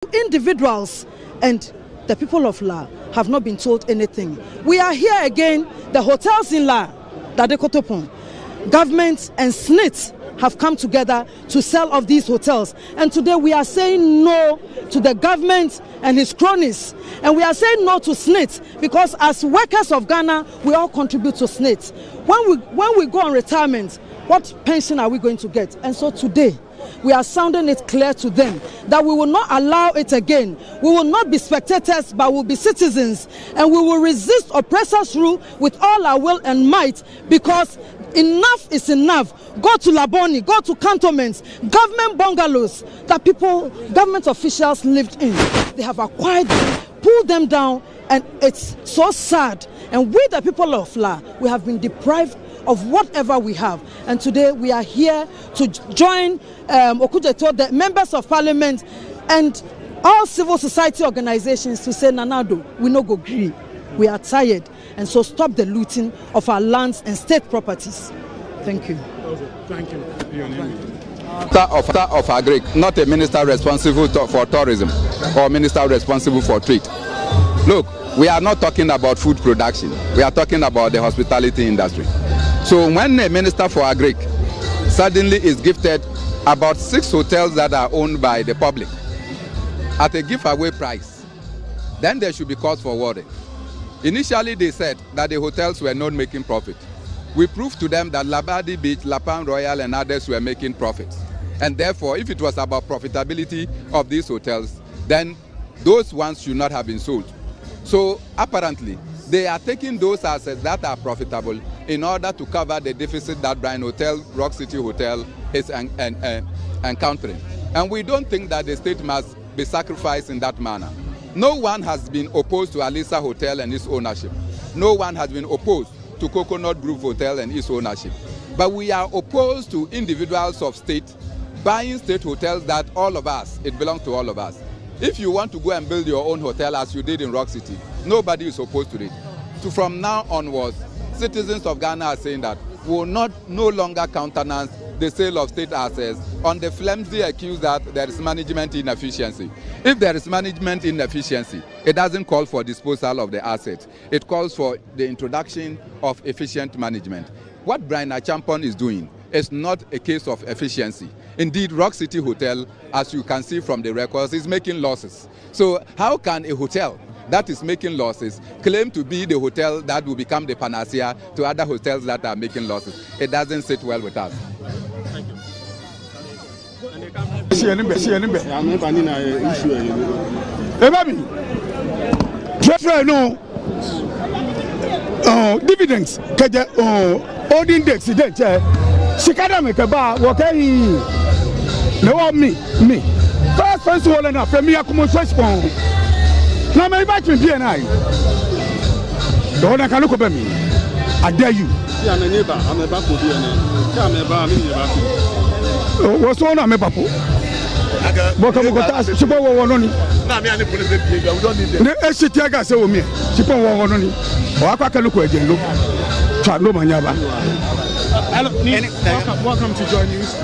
individuals and the people of La have not been told anything. We are here again, the hotels in La, Dadekotopon, government and Snit have come together to sell off these hotels. And today we are saying no to the government and his cronies. And we are saying no to Snit because as workers of Ghana, we all contribute to Snit. When we go on retirement, what pension are we going to get? And so today, we are sounding it clear to them that we will not allow it again. We will not be spectators, but will be citizens. And we will resist oppressors' rule with all our will and might, because enough is enough. Go to Laboni, go to cantonments, government bungalows that government officials lived in. They have acquired them, pulled them down, and it's so sad. And we, the people of La, we have been deprived of whatever we have. And today we are here to join Okujeto, the members of parliament, and all civil society organizations to say, Nanado, we no go agree. We are tired. And so stop the looting of our lands and state properties. Thank you. Thank you. Your name? Of Agric, not a minister responsible for tourism or minister responsible for trade. Look, we are not talking about food production. We are talking about the hospitality industry. So when a minister for Agric suddenly is gifted about 6 hotels that are owned by the public at a giveaway price, then there should be cause for worry. Initially, they said that the hotels were not making profit. We proved to them that Labadi Beach, Lapan Royal, and others were making profits. And therefore, if it was about profitability of these hotels, then those ones should not have been sold. So apparently, they are taking those assets that are profitable in order to cover the deficit that Bryan Hotel, Rock City Hotel is encountering. And we don't think that the state must be sacrificed in that manner. No one has been opposed to Alisa Hotel and its ownership. No one has been opposed to Coconut Grove Hotel and its ownership. But we are opposed to individuals of state buying state hotels that all of us, it belongs to all of us. If you want to go and build your own hotel as you did in Rock City, nobody is opposed to it. So from now onwards, citizens of Ghana are saying that we will no longer countenance the sale of state assets on the flimsy accuse that there is management inefficiency. If there is management inefficiency, it doesn't call for disposal of the assets. It calls for the introduction of efficient management. What Brian Achampon is doing is not a case of efficiency. Indeed, Rock City Hotel, as you can see from the records, is making losses. So how can a hotel that is making losses claim to be the hotel that will become the panacea to other hotels that are making losses? It doesn't sit well with us. Thank you. Dividends, holding the accident. Sikada make a bar, what no me. First one and after me, I come on first phone. Now, my batch will be an eye. Don't I can look at me. I dare you. I'm a neighbor. I'm a back with you. I'm a bar. What's on? I'm a papu. But I'm going to ask Chipo one only. Now, me and the police, we don't need them. The Eshitiaga say me. Chipo one only. Or I can look again. Look. Chalo Manyaba. Welcome to Joy News.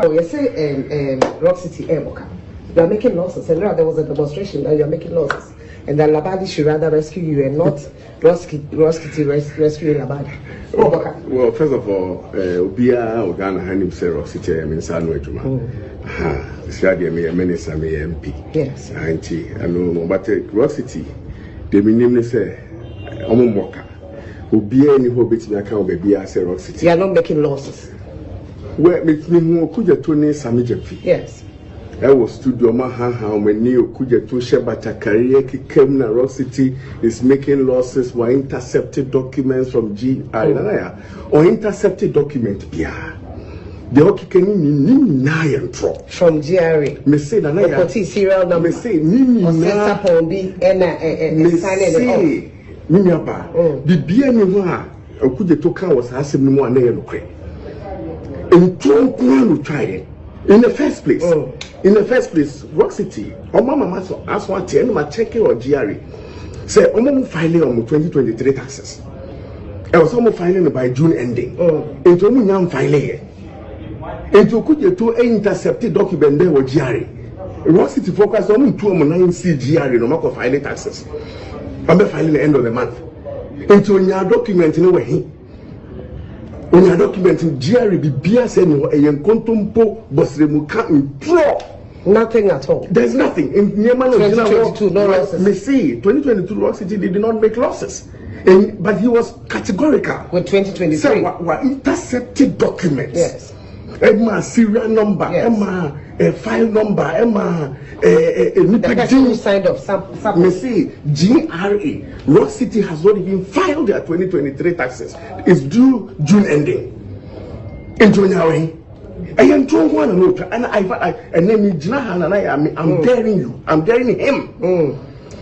You say Rock City Airboka, you are making losses, and now there was a demonstration that you are making losses, and that Labadi should rather rescue you and not rescue Labadi. Well, first of all, Obia Ogana Hanim say Rock City, I mean San Wejuma. This idea me a minister, me MP. Yes. I know, but Rock City, the minimum say Omomoka. Obia any hobbit in account baby I say Rock City. You are not making losses. Where me kuja to ne samijefi. Yes. I was studio how many kuja to shebata career came na Rock City is making losses or intercepted documents from GI or intercepted document bia. the okikeni ni na yentro from GRA. Me say na ya serial number. Me say ni na bi me say ni aba bibia ni ho a okuje to kan was asem ni mu ana ye nokre entronko no try in the first place Rock City mama so aso ate no ma check your GRA say omo filing on 2023 taxes e was omo filing by June ending into omo nyam filing here into okuje to intercepted document there with GRA Rock City focus omo to omo 9 GRA no ma filing taxes I'm filing the end of the month into your document no way on your document in GRA bibia say no e yenkontompo bosremu ka intro nothing at all. There's nothing in 2022 no losses. Me see 2022 Rock City did not make losses but he was categorical with 2023 so intercepted documents. Yes. Emma serial number, yes. Emma file number, Emma the person who signed off some. Me see GRA Rock City has already been filed their 2023 taxes. It's due June ending. Into now, I am trying one another, and and then I'm daring you. I'm daring him.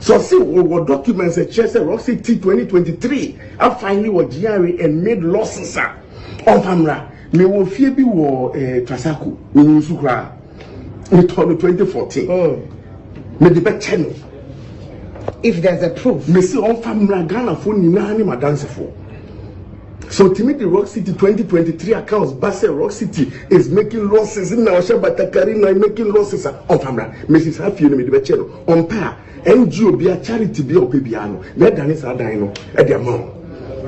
So see what documents a chest Rock City 2023. I finally was GRA and made losses on camera. Me wo fie bi wo Trasaku me nsu kra me told 2014 me de be channel if there's a proof me see on family Ghana for nyina ni madanse for so to me the Rock City 2023 accounts Basse Rock City is making losses in our Batakari na making losses on family me see half you me de be channel on pa NGO be a charity be opebiano let dan is adan no e de amount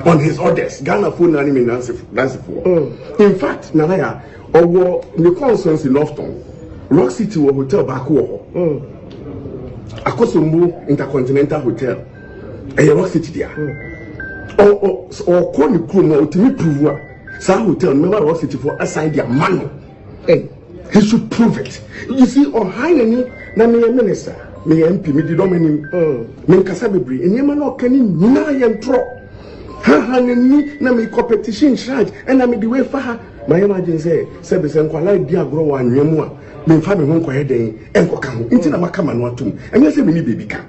on his orders Ghana phone na me dance for in fact nanaya owo the conference in Lofton Rock City wo hotel back wo Akosombo Intercontinental Hotel Rock City there or call the crew no to me prove sa hotel member Rock City for assign their money he should prove it you see on high na me minister me MP me di do me nkasa bebre enyema na okani nyina yentro na me competition charge and na me the way for my imagine say be say nkwala di agro wa anwemu a me fa me ho nkwa den enko ka ho nti na maka ma no atum enye say me ni baby ka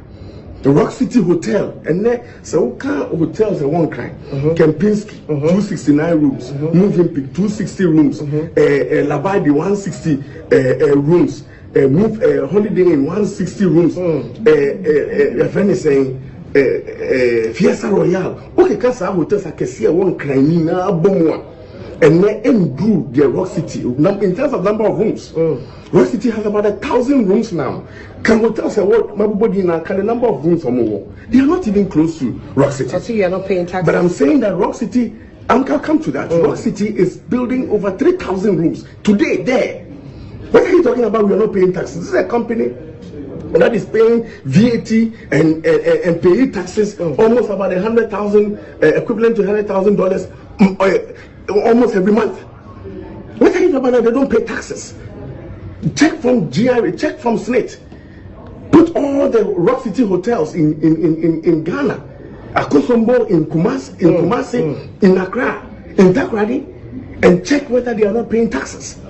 the Rock City Hotel and there so ka hotels a one crime Kempinski 269 rooms Moving Peak 260 rooms Labadi 160 rooms move Holiday Inn 160 rooms saying Fiesta Royal okay kasa hotels akese one crime ni na abomwa and then do the Rock City in terms of number of rooms Rock City has about 1,000 rooms now. Can hotels say what everybody now can the number of rooms or more? They are not even close to Rock City. So you are not paying taxes. But I'm saying that Rock City, I'll come to that. Rock City is building over 3,000 rooms today there. What are you talking about? We are not paying taxes. This is a company that is paying VAT and paying taxes almost about 100,000 equivalent to $100,000 almost every month. What are you talking about? They don't pay taxes. Check from GRA, check from Snit. Put all the Rock City hotels in Ghana, Akosombo, in Kumasi, in Accra, in Takoradi, and check whether they are not paying taxes.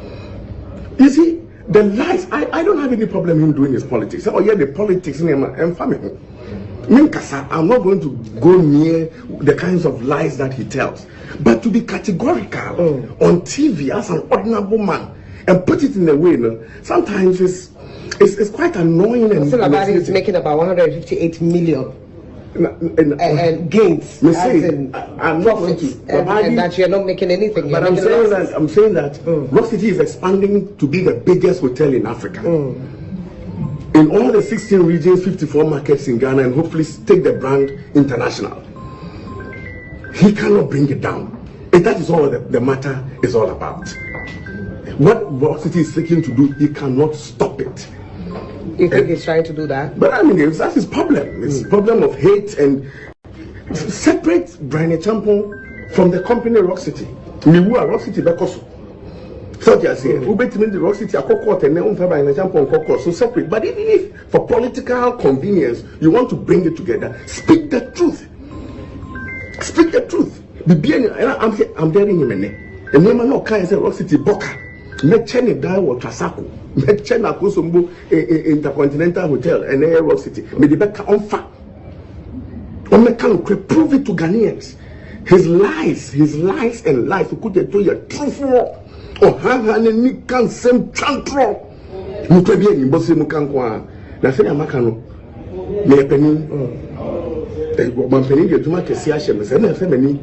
You see, the lies, I don't have any problem in doing his politics. Oh yeah, the politics and family. I'm not going to go near the kinds of lies that he tells. But to be categorical on TV as an ordinary man, and put it in a way, sometimes it's quite annoying. And somebody is making about 158 million and gains. I'm not going to, and that you're not making anything. But I'm saying that Rock City is expanding to be the biggest hotel in Africa. In all the 16 regions, 54 markets in Ghana, and hopefully take the brand international. He cannot bring it down. And that is all the matter is all about. What Rock City is seeking to do, he cannot stop it. You think he's trying to do that? But I mean, that's his problem. It's a problem of hate and separate Brian Champon from the company Rock City. Rock City Bekoso. So you say, who bet me the Rock City a court and then Brian Champon so separate. But even if for political convenience you want to bring it together, speak the truth. Speak the truth. I'm daring him and name no kind say Rock City Boka. Mechene die wa Trasako. Mechene Akosombo Intercontinental Hotel and Air Rock City. Me the back on fa. On me can prove it to Ghanaians. His lies and lies. You could tell you truth. Oh, have any can same chantro. You could be in Bossy Mukankwa. Na say Amakano. Me penny. My penny get to make a siashem. Me say na say many.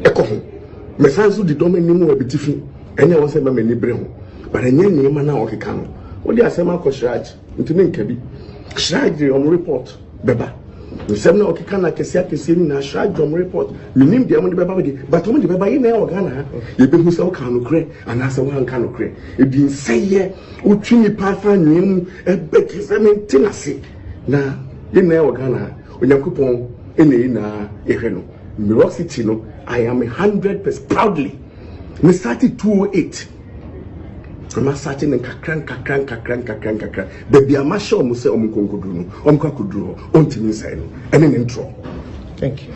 Eko. Me sansu di dome ni mu ebitifi. Enya won say me many brehu. But enya ni ma na okeka no. What dey asema ko shraj. Ntimi nkabi. Shraj on report beba. You said no, okay, can I see na shraj on report. You name the amount beba be. But when the beba you na organa, you be who say can no kre and as one can no kre. E bin say ye utwi pa fa nwem e be say maintenance. Na ye na organa. Onyankopon ene na ehwe no. Mirror City no, I am 100% proudly. Me started 208. I'm starting in kakran. Baby, I'm sure I'm saying I'm going to do no. I'm going to do on to me say no. And an intro. Thank you.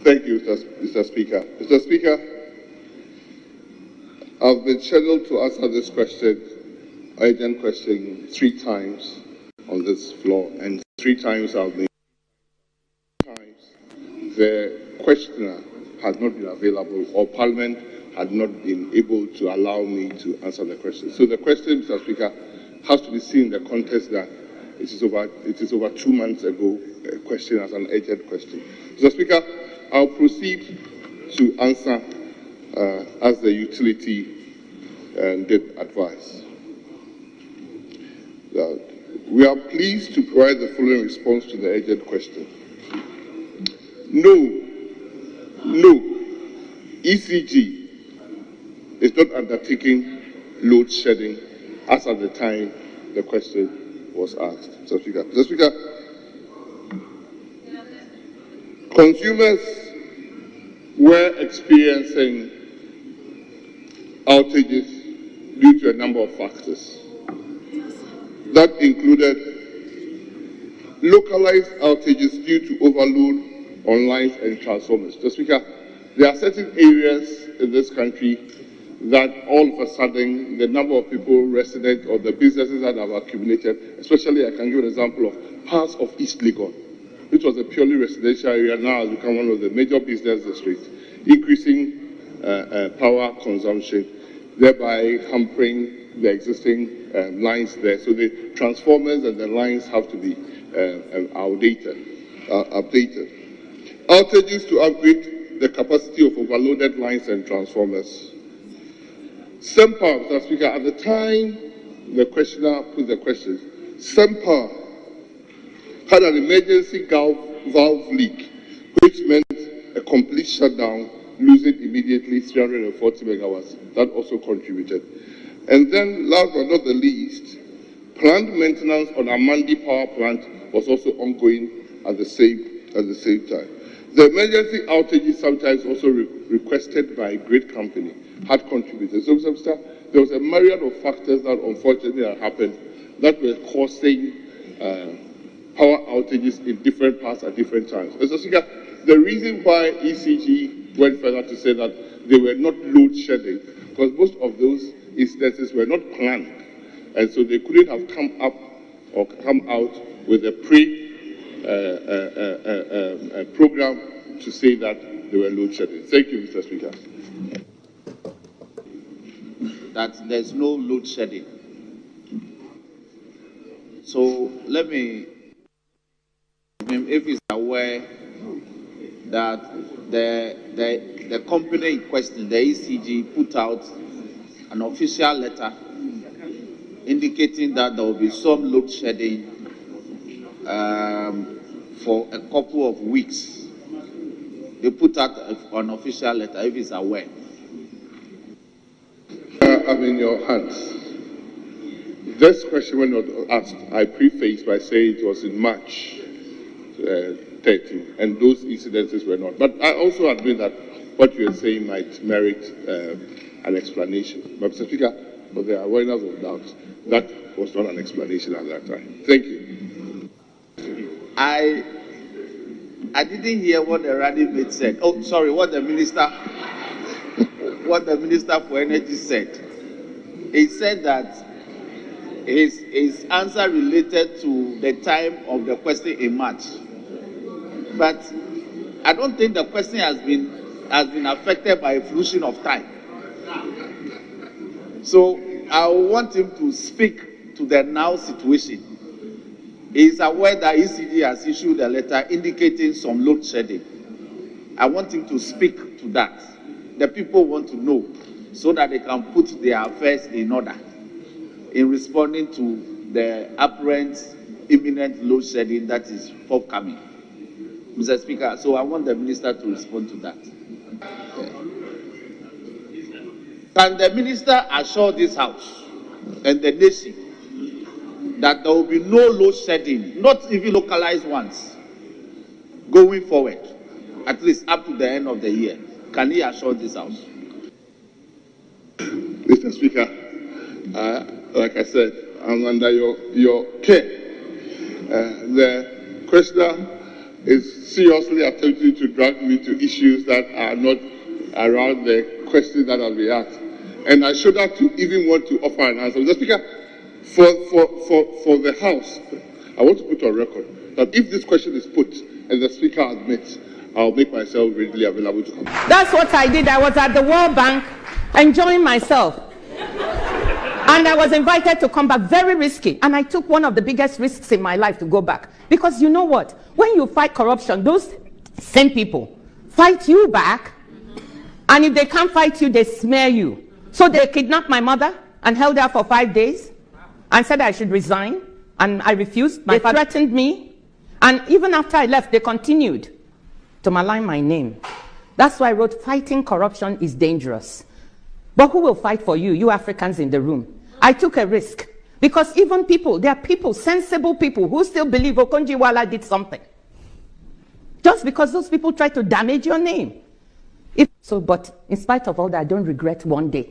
Thank you, Mr. Speaker. Mr. Speaker, I've been scheduled to answer this question, urgent question, 3 times on this floor, and 3 times the questioner had not been available, or Parliament had not been able to allow me to answer the question. So the question, Mr. Speaker, has to be seen in the context that it is over 2 months ago, a question as an urgent question. Mr. Speaker, I'll proceed to answer as the utility did advise. We are pleased to provide the following response to the urgent question. No, ECG is not undertaking load shedding as at the time the question was asked. Mr. Speaker, consumers were experiencing outages due to a number of factors. That included localized outages due to overload on lines and transformers. Mr. Speaker, there are certain areas in this country that all of a sudden the number of people resident or the businesses that have accumulated, especially I can give an example of parts of East Legon, which was a purely residential area, now has become one of the major business districts, increasing power consumption, thereby hampering the existing lines there. So the transformers and the lines have to be updated. Outages to upgrade the capacity of overloaded lines and transformers. SEMPA, Mr. Speaker, at the time the questioner put the question, SEMPA had an emergency valve leak, which meant a complete shutdown, losing immediately 340 megawatts. That also contributed. And then, last but not the least, plant maintenance on Amandi power plant was also ongoing at the same time. The emergency outages, sometimes also requested by a grid company, had contributed. So, there was a myriad of factors that unfortunately had happened that were causing power outages in different parts at different times. So, the reason why ECG went further to say that they were not load shedding, because most of those instances were not planned, and so they couldn't have come up or come out with a program to say that they were load shedding. Thank you, Mr. Speaker. That there's no load shedding. So let me, if he's aware that the company in question, the ECG, put out an official letter indicating that there will be some load shedding for a couple of weeks. They put out an official letter, if he's aware. I'm in your hands. This question when not asked, I prefaced by saying it was in March 30, and those incidences were not. But I also admit that what you are saying might merit an explanation. But Mr. Speaker, for the awareness of doubt, that was not an explanation at that time. Thank you. I I didn't hear what the running mate said. Oh, sorry, what the minister for energy said. He said that his answer related to the time of the question in March. But I don't think the question has been affected by a fruition of time. So I want him to speak to the now situation. He is aware that ECD has issued a letter indicating some load shedding. I want him to speak to that. The people want to know so that they can put their affairs in order in responding to the apparent imminent load shedding that is forthcoming. Mr. Speaker, so I want the minister to respond to that. Can the minister assure this House and the nation that there will be no load shedding, not even localized ones, going forward, at least up to the end of the year? Can he assure this House? Mr. Speaker, like I said, I'm under your care. The questioner is seriously attempting to drag me to issues that are not around the question that I'll be asked. And I should have to even want to offer an answer. Mr. Speaker, for the House, I want to put on record that if this question is put and the Speaker admits, I'll make myself readily available to come. That's what I did. I was at the World Bank enjoying myself. And I was invited to come back, very risky. And I took one of the biggest risks in my life to go back. Because you know what? When you fight corruption, those same people fight you back. And if they can't fight you, they smear you. So they kidnapped my mother and held her for 5 days and said I should resign. And I refused. They threatened me. And even after I left, they continued to malign my name. That's why I wrote, fighting corruption is dangerous. But who will fight for you? You Africans in the room. I took a risk. Because even people, there are people, sensible people, who still believe Okonjo-Iweala did something. Just because those people try to damage your name. But in spite of all that, I don't regret one day.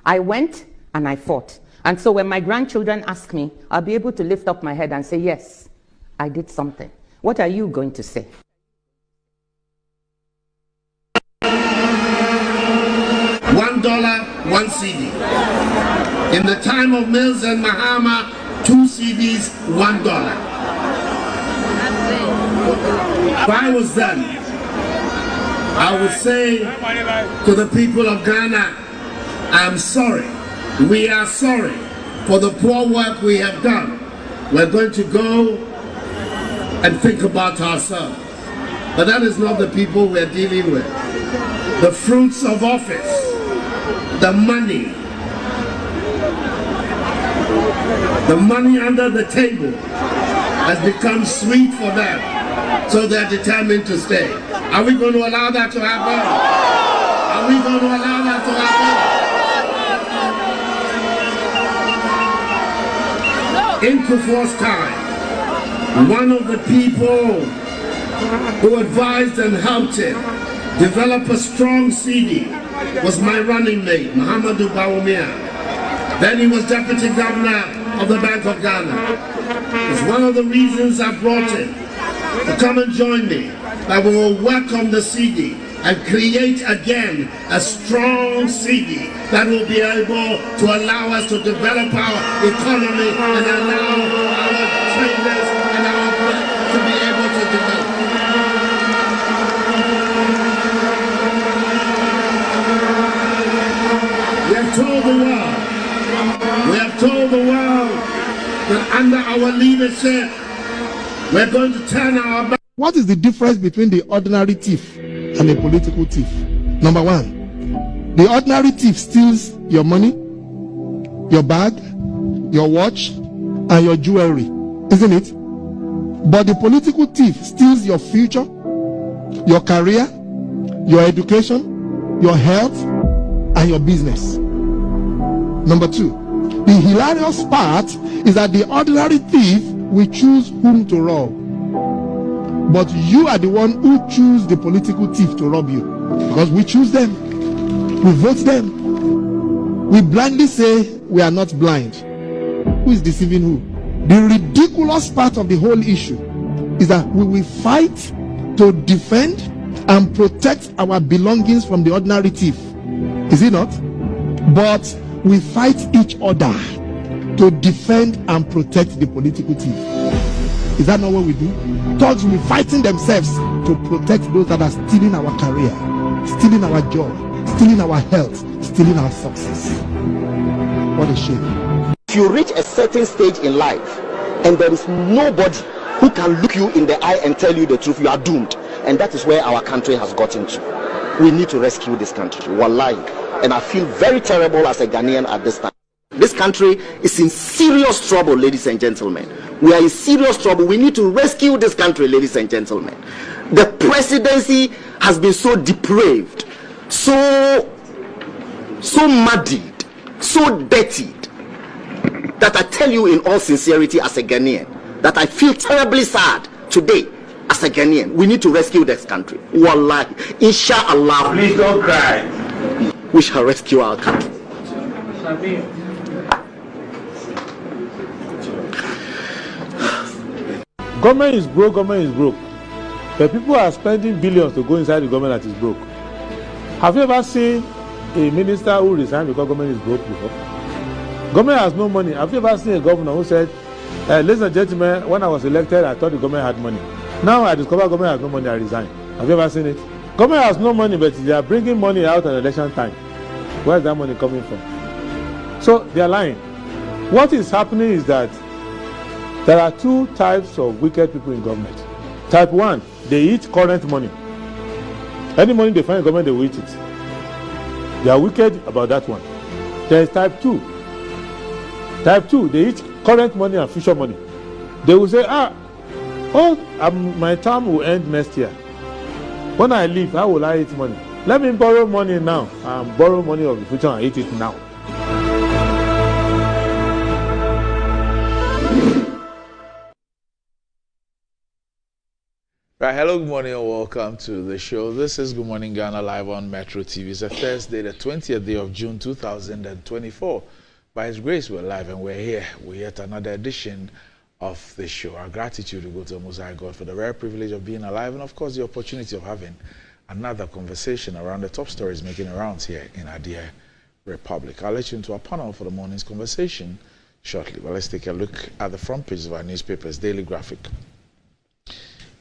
I went and I fought. And so when my grandchildren ask me, I'll be able to lift up my head and say, yes, I did something. What are you going to say? $1, 1 CD. In the time of Mills and Mahama, 2 CDs, $1. If I was done, I would say to the people of Ghana, I'm sorry. We are sorry for the poor work we have done. We're going to go and think about ourselves. But that is not the people we're dealing with. The fruits of office, the money under the table has become sweet for them. So they're determined to stay. Are we going to allow that to happen? Are we going to allow that to happen? In Kufuor's time, one of the people who advised and helped him develop a strong CD was my running mate, Muhammadu Bawumia. Then he was deputy governor of the Bank of Ghana. It's one of the reasons I brought him to come and join me, that we will work on the CD and create again a strong CD that will be able to allow us to develop our economy and allow our traders and our banks to be able to develop. We have told the world that under our leadership, we're going to turn our back. What is the difference between the ordinary thief and a political thief? Number one, the ordinary thief steals your money, your bag, your watch, and your jewelry, isn't it? But the political thief steals your future, your career, your education, your health, and your business. Number two, the hilarious part is that the ordinary thief will choose whom to rob. But you are the one who choose the political thief to rob you. Because we choose them. We vote them. We blindly say we are not blind. Who is deceiving who? The ridiculous part of the whole issue is that we will fight to defend and protect our belongings from the ordinary thief. Is it not? But we fight each other to defend and protect the political thief. Is that not what we do? Thugs will be fighting themselves to protect those that are stealing our career, stealing our job, stealing our health, stealing our success. What a shame. If you reach a certain stage in life and there is nobody who can look you in the eye and tell you the truth, you are doomed. And that is where our country has gotten to. We need to rescue this country. Wallahi. And I feel very terrible as a Ghanaian at this time. This country is in serious trouble, ladies and gentlemen. We are in serious trouble. We need to rescue this country, ladies and gentlemen. The presidency has been so depraved, so muddied, so dirtied, that I tell you in all sincerity as a Ghanaian, that I feel terribly sad today as a Ghanaian. We need to rescue this country. Wallahi. Inshallah. Please don't cry. We shall rescue our country. Government is broke, but people are spending billions to go inside the government that is broke. Have you ever seen a minister who resigned because government is broke before? Government has no money. Have you ever seen a governor who said, ladies and gentlemen, when I was elected, I thought the government had money. Now I discover government has no money, I resign. Have you ever seen it? Government has no money, but they are bringing money out at election time. Where is that money coming from? So they are lying. What is happening is that there are two types of wicked people in government. Type 1, they eat current money. Any money they find in government, they will eat it. They are wicked about that one. There is type 2. Type 2, they eat current money and future money. They will say, my term will end next year. When I leave, how will I eat money? Let me borrow money now and borrow money of the future and eat it now. Right, hello, good morning and welcome to the show. This is Good Morning Ghana live on Metro TV. It's a Thursday, the 20th day of June 2024. By His grace, we're live and we're here with yet another edition of the show. Our gratitude to go to the Most High God for the rare privilege of being alive and, of course, the opportunity of having another conversation around the top stories making rounds here in our dear Republic. I'll let you into our panel for the morning's conversation shortly, but let's take a look at the front pages of our newspapers. Daily Graphic.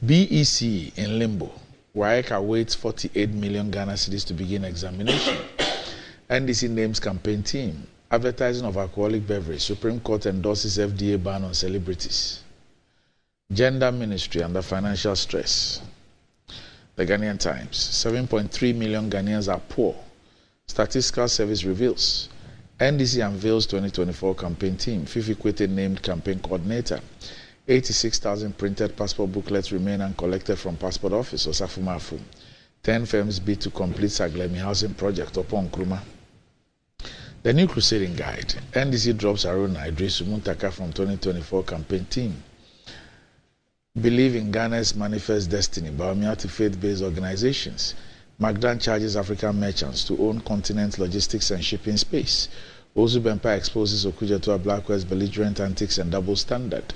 BECE in limbo. WAEC awaits 48 million Ghana cedis to begin examination. NDC names campaign team. Advertising of alcoholic beverage. Supreme Court endorses FDA ban on celebrities. Gender ministry under financial stress. The Ghanaian Times. 7.3 million Ghanaians are poor. Statistical Service reveals. NDC unveils 2024 campaign team. Fifi Kwete named campaign coordinator. 86,000 printed passport booklets remain uncollected from passport office. Osafumafu. 10 firms bid to complete Saglemi housing project upon Nkrumah. The new crusading guide. NDC drops Aruna Idris Muntaka from 2024 campaign team. Believe in Ghana's manifest destiny. Baumia to faith-based organizations. Magdan charges African merchants to own continent logistics and shipping space. Ozu Bempa exposes Okuja to a Black West belligerent antics and double standard.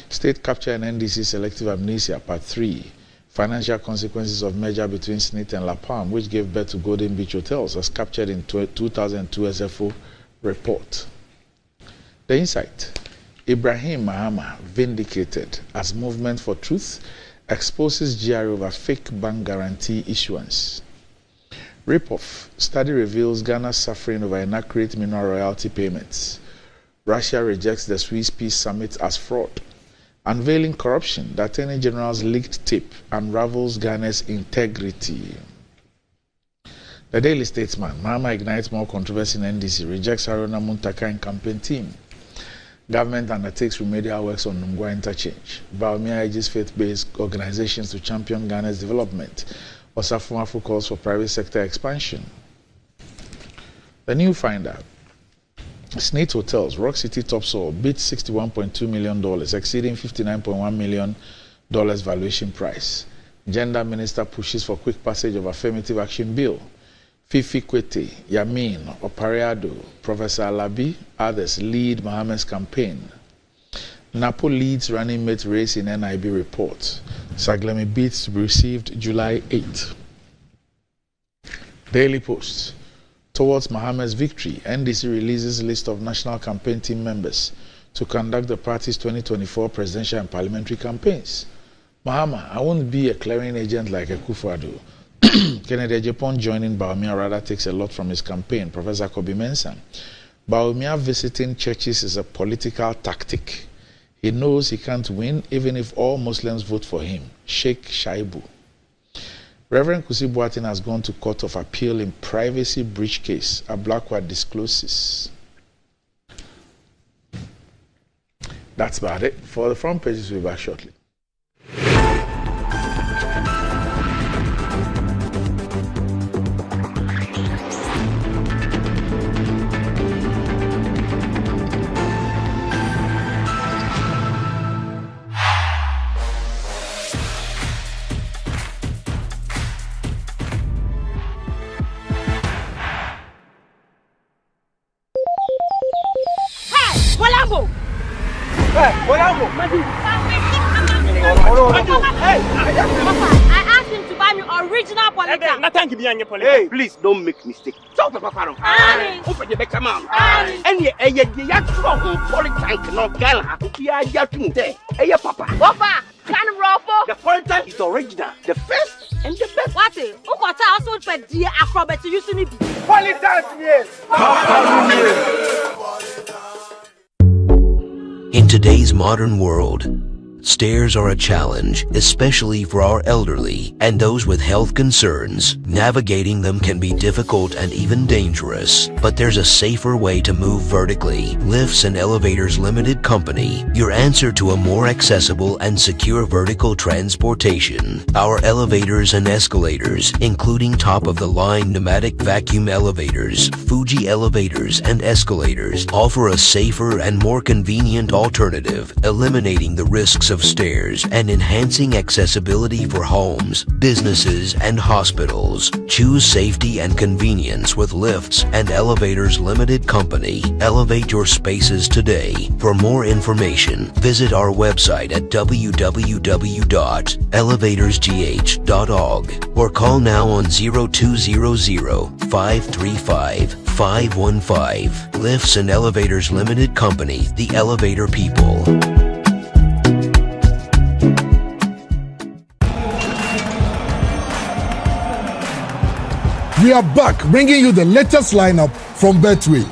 State capture and NDC selective amnesia, part 3. Financial consequences of merger between Snit and La Palme, which gave birth to Golden Beach Hotels, as captured in 2002 SFO report. The Insight. Ibrahim Mahama vindicated as Movement for Truth exposes GRA over fake bank guarantee issuance. Rip-off. Study reveals Ghana suffering over inaccurate mineral royalty payments. Russia rejects the Swiss Peace Summit as fraud. Unveiling corruption. The Attorney General's leaked tape unravels Ghana's integrity. The Daily Statesman. Mahama ignites more controversy in NDC. Rejects Haruna Muntaka in campaign team. Government undertakes remedial works on Nungwa interchange. Baumia urges faith-based organizations to champion Ghana's development. Osafumafu calls for private sector expansion. The New Finder. Snit Hotels, Rock City Topsail bids $61.2 million, exceeding $59.1 million valuation price. Gender Minister pushes for quick passage of affirmative action bill. Fifi Kwete, Yamin, Opariado, Professor Alabi, others lead Mahama's campaign. Napo leads running mate race in NIB report. Saglemi bids to be received July 8. Daily Post. Towards Mohammed's victory, NDC releases list of national campaign team members to conduct the party's 2024 presidential and parliamentary campaigns. Mahama, I won't be a clearing agent like a Kufuado. Kennedy Japan joining Baumia rather takes a lot from his campaign, Professor Kobi Mensah. Baumia visiting churches is a political tactic. He knows he can't win even if all Muslims vote for him. Sheikh Shaibu. Reverend Kusi Boateng has gone to Court of Appeal in privacy breach case, a Blackwood discloses. That's about it. For the front pages, we'll be back shortly. I asked him to buy me original politics. Hey, please don't make mistake. Talk to Papa. Open your back, come on. And you politics no gala. Hey, Papa. Papa, can you roll for? The politics is original, the first and the best. What is? Who got also for the acrobat to use me? Politics, yes. In today's modern world, stairs are a challenge, especially for our elderly and those with health concerns. Navigating them can be difficult and even dangerous, but there's a safer way to move vertically. Lifts and Elevators Limited Company, your answer to a more accessible and secure vertical transportation. Our elevators and escalators, including top-of-the-line pneumatic vacuum elevators, Fuji elevators and escalators, offer a safer and more convenient alternative, eliminating the risks of stairs and enhancing accessibility for homes, businesses, and hospitals. Choose safety and convenience with Lifts and Elevators Limited Company. Elevate your spaces today. For more information, visit our website at www.elevatorsgh.org or call now on 0200-535-515. Lifts and Elevators Limited Company, the elevator people. We are back, bringing you the latest lineup from Betway.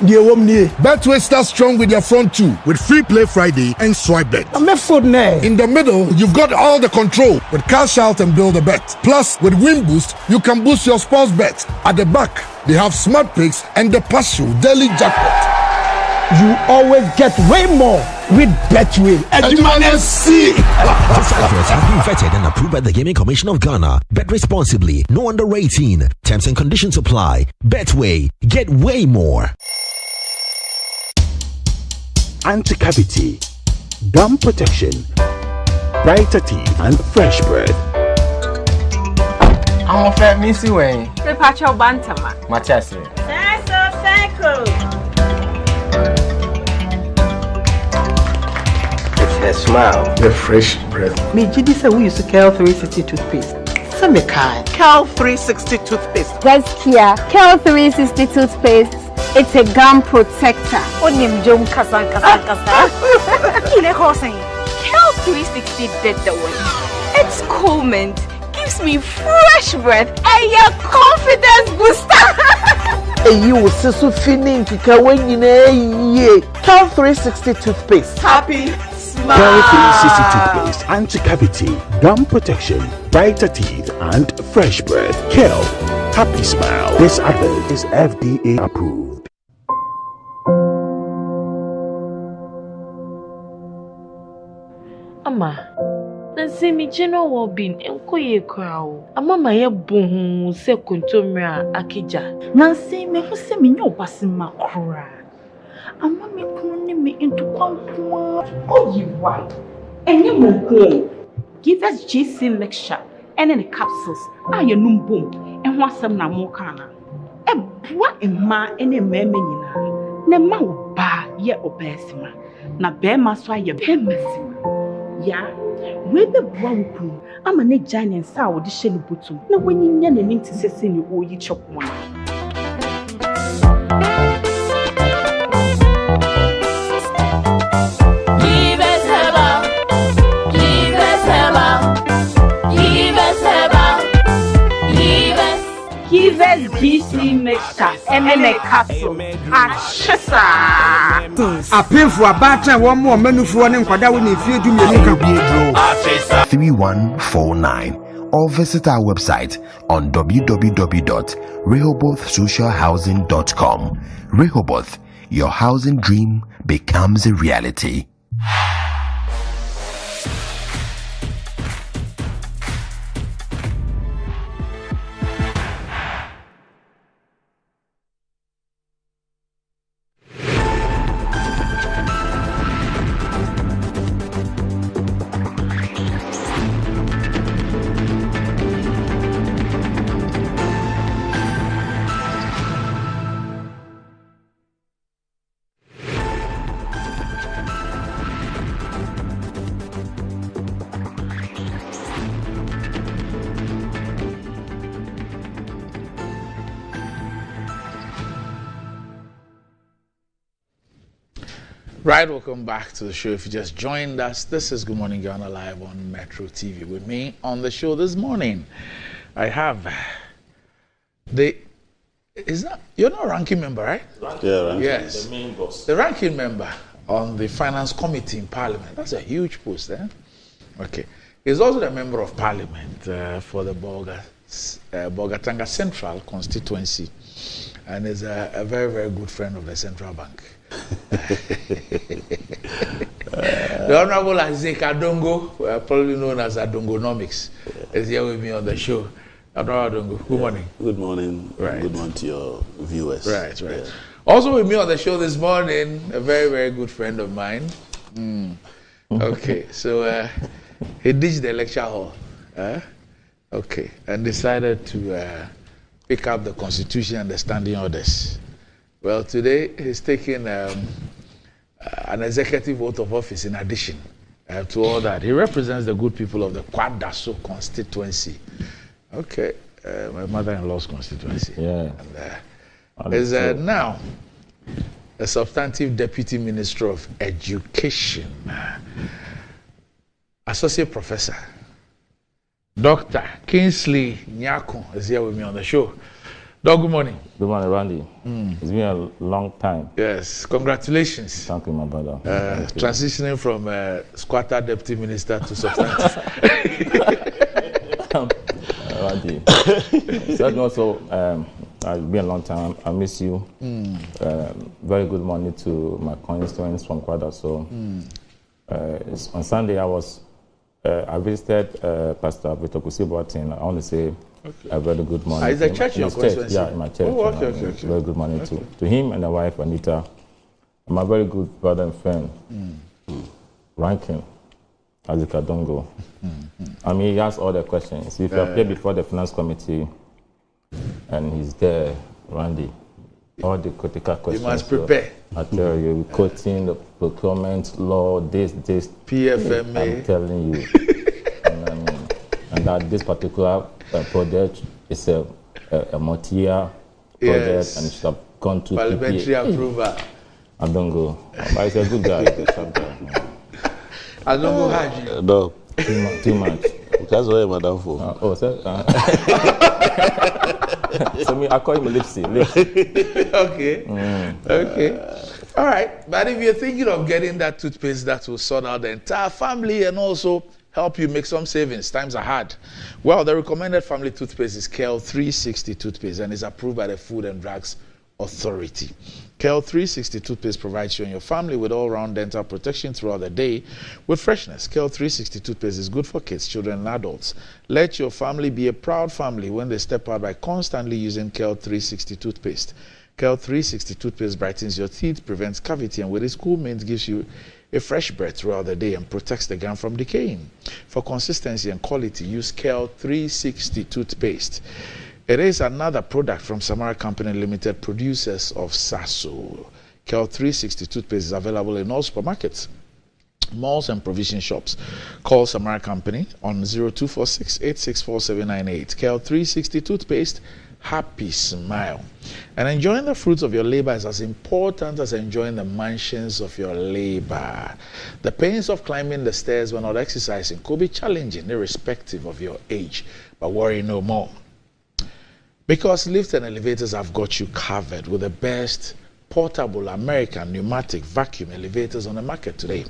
Betway starts strong with their front two, with Free Play Friday and Swipe Bet. In the middle, you've got all the control with Cash Out and Build a Bet. Plus, with Win Boost, you can boost your sports bet. At the back, they have Smart Picks and the Partial Daily Jackpot. You always get way more with Betway. This advert has been vetted and approved by the Gaming Commission of Ghana. Bet responsibly. No under 18. Terms and conditions apply. Betway. Get way more. Anti-cavity, gum protection, brighter teeth, and fresh breath. I'm a fat missy way. The Pacho Bantama. Machasi. The smile, the fresh breath. Me, Gidi said we used to Cal 360 toothpaste. Some kind. Cal 360 toothpaste. That's Kia. Cal 360 toothpaste. It's a gum protector. Onim Jom Kasan. Cal 360 did the way. It's cool mint. Gives me fresh breath and your confidence booster. You will see so feeling to when you know Cal 360 toothpaste. Happy. Cal 360 toothpaste, anti-cavity, gum protection, brighter teeth, and fresh breath. Cal, happy smile. This advert is FDA approved. Ama, nansi mi jeno wo bin enko ye kwao. Ama ma ye bohu se kontomra akija. Nansi me hu se mi nyo basima kura. Ama me kunu me into kwankwa. Oh, you right. And you move. Give us GC mixture and any capsules. Ah, you num boom. And want some na more kana. E bwa e ma ene meme nyina. Ne ma wo ba ye obesima. Na be ma so aye be mesima. Ya, We be bua wuku. Ama ne gyan ne nsa a wode hye ne botum. Na wanyinya n'anim te sese ne oyi chopon. BECE mixture and a castle. A pin for a batter, one more menu for one and Quadawi if you do me 3149 or visit our website on www.rehobothsocialhousing.com. Rehoboth, your housing dream becomes a reality. Right, welcome back to the show. If you just joined us, this is Good Morning Ghana live on Metro TV. With me on the show this morning, I have you're not a ranking member, right? Yeah, yes. The main boss. The ranking member on the Finance Committee in Parliament. That's a huge post, eh? Okay. He's also the member of Parliament for the Bogatanga Central constituency, and is a very, very good friend of the Central Bank. The Honorable Isaac Adongo, probably known as Adongonomics, is here with me on the show. Adongo, good morning. Good morning. Right. Good morning to your viewers. Right. Yeah. Also with me on the show this morning, a very, very good friend of mine. Okay, so he ditched the lecture hall. Okay, and decided to pick up the Constitution and the standing orders. Well, today he's taking an executive oath of office in addition to all that. He represents the good people of the Kwadaso constituency. Okay, my mother-in-law's constituency. Yeah. And is now a substantive Deputy Minister of Education, Associate Professor, Dr. Kingsley Nyako is here with me on the show. Doc, good morning. Good morning, Randy. It's been a long time. Yes, congratulations. Thank you, my brother. Transitioning from squatter deputy minister to substantive. Randy, also, it's been a long time. I miss you. Very good morning to my constituents from Kwada. So on Sunday, I visited Pastor Victor Kusiboatin. I want to say a very good morning. Is the church your constituency? Yeah, in my church. Oh, okay. Very good morning to him and the wife, Anita. My very good brother and friend, Rankin, Azika Dongo. I mean, he asked all the questions. If you appear before the Finance Committee and he's there, Randy, all the critical questions. You must prepare. I tell you, quoting the procurement law, this, PFMA. I'm telling you. And that this particular project is a multi-year project, and it should have gone to parliamentary approval. I don't go. But he's a good guy. I don't go hard. No. Too much. That's what I'm down for. So I call him Lipsy. Okay. Okay. All right. But if you're thinking of getting that toothpaste that will sort out the entire family and also help you make some savings, times are hard. Well, the recommended family toothpaste is KL 360 toothpaste and is approved by the Food and Drugs Authority. KL 360 toothpaste provides you and your family with all-round dental protection throughout the day with freshness. KL 360 toothpaste is good for kids, children, and adults. Let your family be a proud family when they step out by constantly using KL 360 toothpaste. KL 360 toothpaste brightens your teeth, prevents cavity, and with its cool mint gives you a fresh breath throughout the day and protects the gum from decaying. For consistency and quality, use KL 360 toothpaste. It is another product from Samara Company Limited, producers of Sasso. KL 360 toothpaste is available in all supermarkets. malls and provision shops. Call Samara Company on 0246-864-798. Kel 360 toothpaste. Happy smile. And enjoying the fruits of your labor is as important as enjoying the mansions of your labor. The pains of climbing the stairs when not exercising could be challenging irrespective of your age, but worry no more. Because lifts and elevators have got you covered with the best portable American pneumatic vacuum elevators on the market today.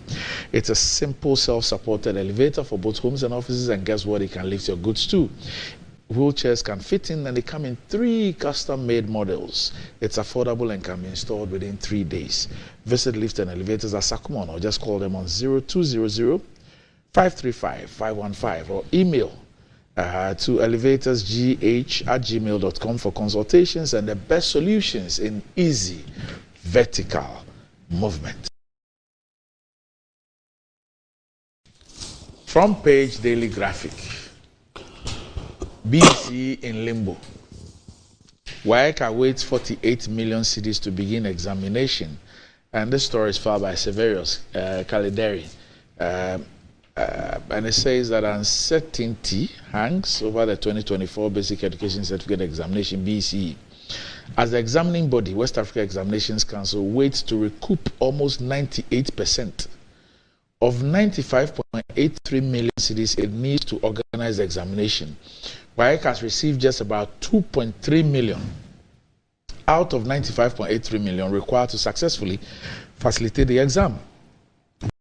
It's a simple self-supported elevator for both homes and offices, and guess what? It can lift your goods too. Wheelchairs can fit in, and they come in 3 custom-made models. It's affordable and can be installed within 3 days. Visit Lift and Elevators at Sakumon or just call them on 0200-535-515 or email to elevatorsgh@gmail.com for consultations and the best solutions in easy vertical movement. Front page daily graphic. BECE in limbo. WAEC awaits 48 million cedis to begin examination. And this story is filed by Severius Kalideri. And it says that uncertainty hangs over the 2024 Basic Education Certificate Examination, BECE, as the examining body, West Africa Examinations Council, waits to recoup almost 98% of 95.83 million cedis it needs to organize the examination. WAEC has received just about 2.3 million out of 95.83 million required to successfully facilitate the exam.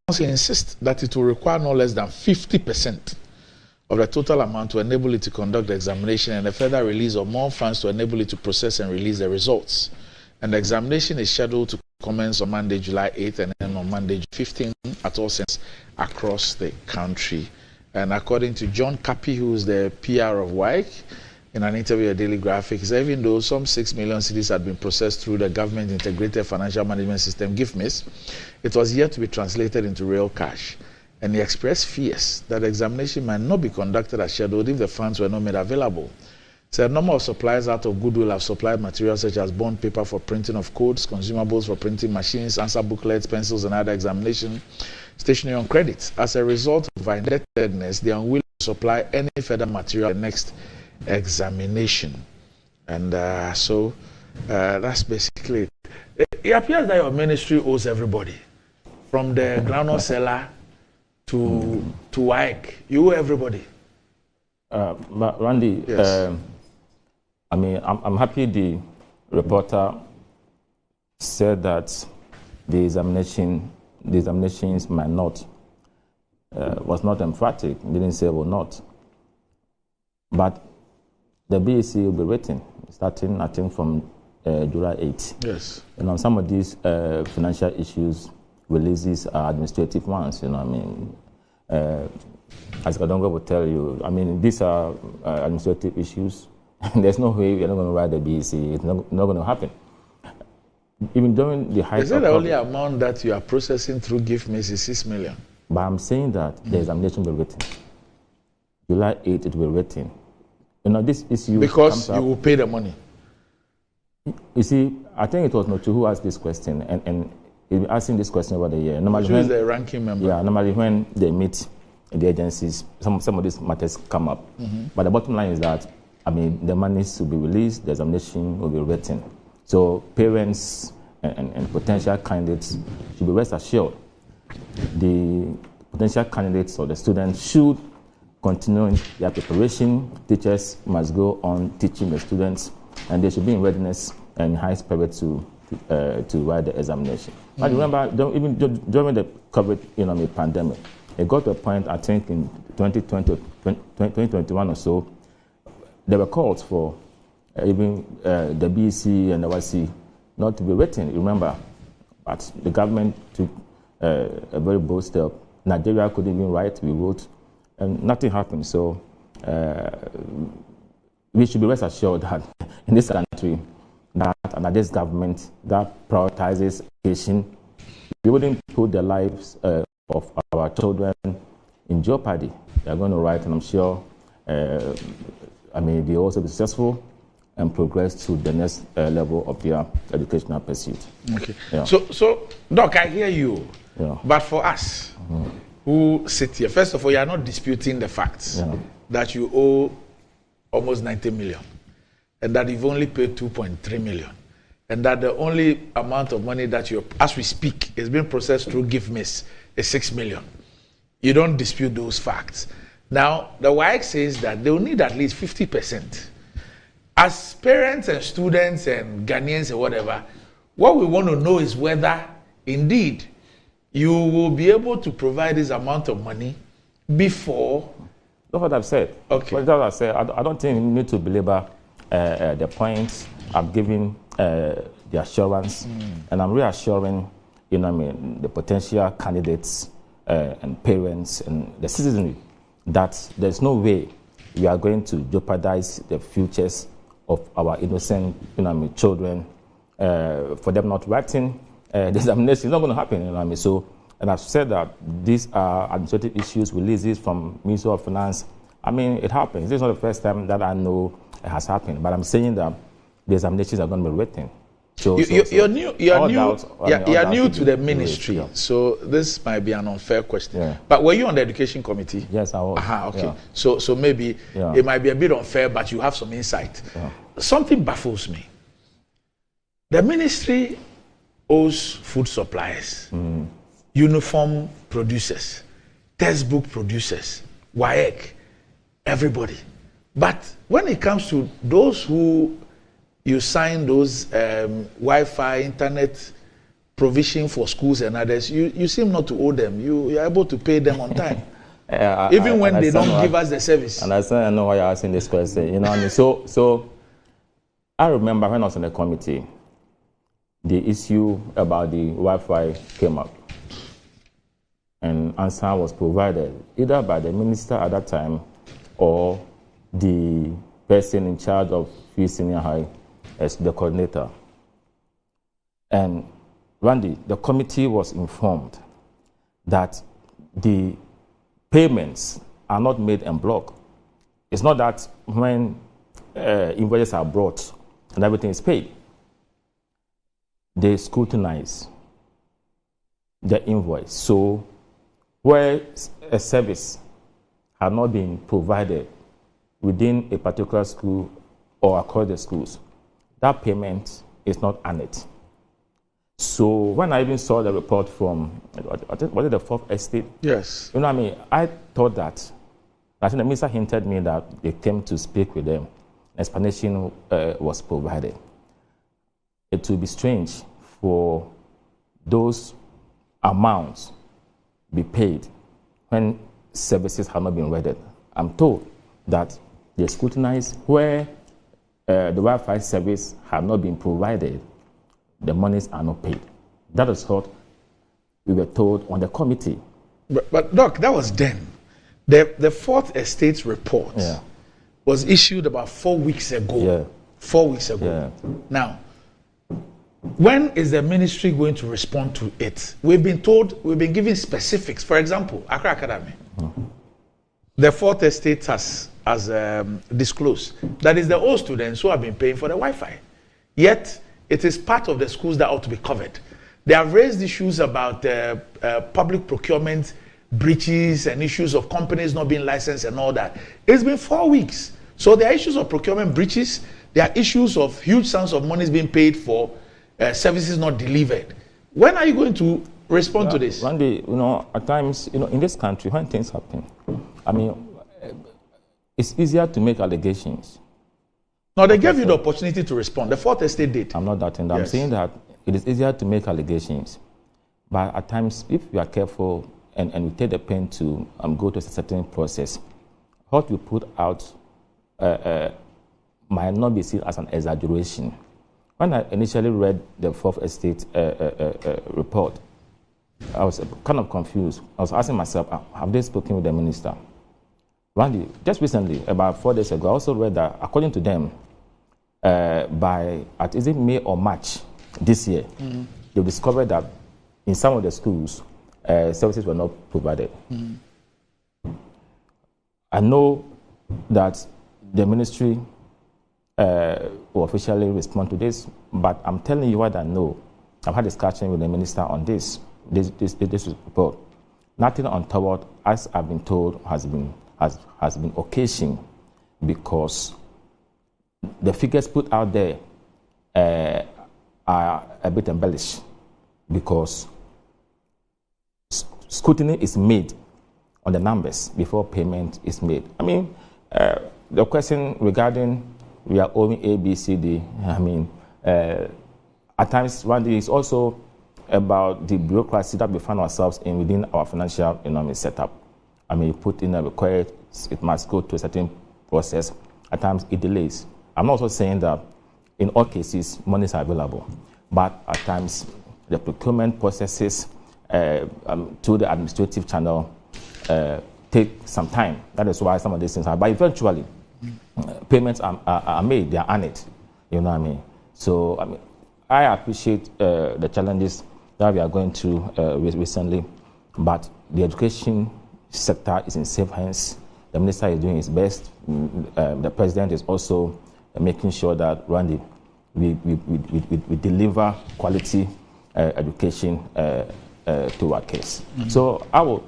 Council insists that it will require no less than 50% of the total amount to enable it to conduct the examination, and a further release of more funds to enable it to process and release the results. And the examination is scheduled to commence on Monday, July 8th, and then on Monday, 15th, at all centers across the country. And according to John Kapi, who is the PR of WAEC, in an interview at Daily Graphic, he said even though some 6 million cedis had been processed through the Government Integrated Financial Management System, GIFMIS, it was yet to be translated into real cash. And he expressed fears that the examination might not be conducted as scheduled if the funds were not made available. So a number of suppliers out of goodwill have supplied materials such as bond paper for printing of codes, consumables for printing machines, answer booklets, pencils, and other examination stationery on credit. As a result of indebtedness, they are unwilling to supply any further material the next examination. And so that's basically it. It appears that your ministry owes everybody, from the groundnut seller to WAEC. You owe everybody. But Randy, yes. I mean, I'm happy the reporter said that the examinations might not, was not emphatic, didn't say will not. But the BECE will be written, starting, I think, from July 8th. Yes. And on some of these financial issues, releases are administrative ones, you know what I mean? As Kadongo will tell you, I mean, these are administrative issues. There's no way we're not going to write the BECE. It's not going to happen. Even during the height of... Is that the only amount that you are processing through GIFMIS is 6 million? But I'm saying that the examination will be written. July 8th, it will be written. You know, this issue... Because you will pay the money. You see, I think it was Notu who asked this question, and he's been asking this question over the year. Normally, who is the ranking member? Yeah, normally when they meet the agencies, some of these matters come up. But the bottom line is that, I mean, the monies will be released, the examination will be written. So parents and potential candidates should be rest assured. The potential candidates or the students should continue their preparation. Teachers must go on teaching the students, and they should be in readiness and high spirit to write the examination. I remember, even during the COVID pandemic, it got to a point, I think in 2020, 2021 or so, there were calls for even the BECE and the YC not to be written, remember. But the government took a very bold step. Nigeria couldn't even write, we wrote, and nothing happened. So we should be rest assured that in this country, that this government that prioritizes education, we wouldn't put the lives of our children in jeopardy. They are going to write, and I'm sure, they will also be successful and progress to the next level of their educational pursuit. Okay. Yeah. So, Doc, I hear you. Yeah. But for us, who sit here, first of all, you are not disputing the facts that you owe almost 90 million and that you've only paid 2.3 million and that the only amount of money that you, as we speak, is being processed through GiveMiss is 6 million. You don't dispute those facts. Now, the WAEC says that they will need at least 50%. As parents and students and Ghanaians and whatever, what we want to know is whether, indeed, you will be able to provide this amount of money before. That's what I've said. Okay. That's what I've said. I don't think you need to belabor the points. I've given the assurance, and I'm reassuring, the potential candidates and parents and the citizenry that there's no way we are going to jeopardize the futures of our innocent, children for them not writing the examination. It's not going to happen, So, and I've said that these are administrative issues, releases from Ministry of Finance. It happens. This is not the first time that I know it has happened, but I'm saying that the examinations are going to be written. So, you're new to the ministry, so this might be an unfair question. Yeah. But were you on the education committee? Yes, I was. Okay. Yeah. So maybe it might be a bit unfair, but you have some insight. Yeah. Something baffles me. The ministry owes food suppliers, uniform producers, textbook producers, WAEC, everybody. But when it comes to those who you sign those Wi-Fi, internet provision for schools and others, you seem not to owe them. You are able to pay them on time. Even when they don't give us the service. And I know why you're asking this question. So I remember when I was in the committee, the issue about the Wi-Fi came up. And answer was provided either by the minister at that time or the person in charge of Free Senior High as the coordinator. And Randy, the committee was informed that the payments are not made en bloc. It's not that when invoices are brought and everything is paid, they scrutinize the invoice. So where a service had not been provided within a particular school or across the schools, that payment is not honored. So when I even saw the report from, was it the Fourth Estate? Yes. I thought that, I think the minister hinted me that they came to speak with them. Explanation was provided. It would be strange for those amounts be paid when services have not been rendered. I'm told that they scrutinize where the Wi-Fi service have not been provided, the monies are not paid. That is what we were told on the committee. But Doc, that was then. The Fourth Estate report was issued about 4 weeks ago. Yeah. 4 weeks ago. Yeah. Now, when is the ministry going to respond to it? We've been given specifics. For example, Accra Academy. The Fourth Estate has disclosed that is the old students who have been paying for the Wi-Fi. Yet, it is part of the schools that ought to be covered. They have raised issues about public procurement breaches and issues of companies not being licensed and all that. It's been 4 weeks. So there are issues of procurement breaches. There are issues of huge sums of money being paid for services not delivered. When are you going to respond to this? Randy, at times, in this country, when things happen, it's easier to make allegations. No, they gave you the opportunity to respond. The Fourth Estate did. I'm not doubting that. I'm saying that it is easier to make allegations. But at times, if you are careful and we take the pain to go to a certain process, what we put out might not be seen as an exaggeration. When I initially read the Fourth Estate report, I was kind of confused. I was asking myself, have they spoken with the minister? Randy, just recently, about 4 days ago, I also read that, according to them, is it May or March this year, they discovered that in some of the schools, services were not provided. I know that the ministry will officially respond to this, but I'm telling you what I know. I've had discussion with the minister on this report. Nothing untoward, as I've been told, has been occasioned because the figures put out there are a bit embellished because scrutiny is made on the numbers before payment is made. I mean, the question regarding we are owing A, B, C, D, I mean, at times one is also about the bureaucracy that we find ourselves in within our financial economic setup. I mean, you put in a request, it must go to a certain process. At times it delays. I'm also saying that in all cases, monies are available, but at times the procurement processes to the administrative channel take some time. That is why some of these things are. But eventually, payments are made. They are earned. You know what I mean? So I mean, I appreciate the challenges that we are going through recently, but the education sector is in safe hands. The minister is doing his best. The president is also making sure that we deliver quality education to our kids. So I will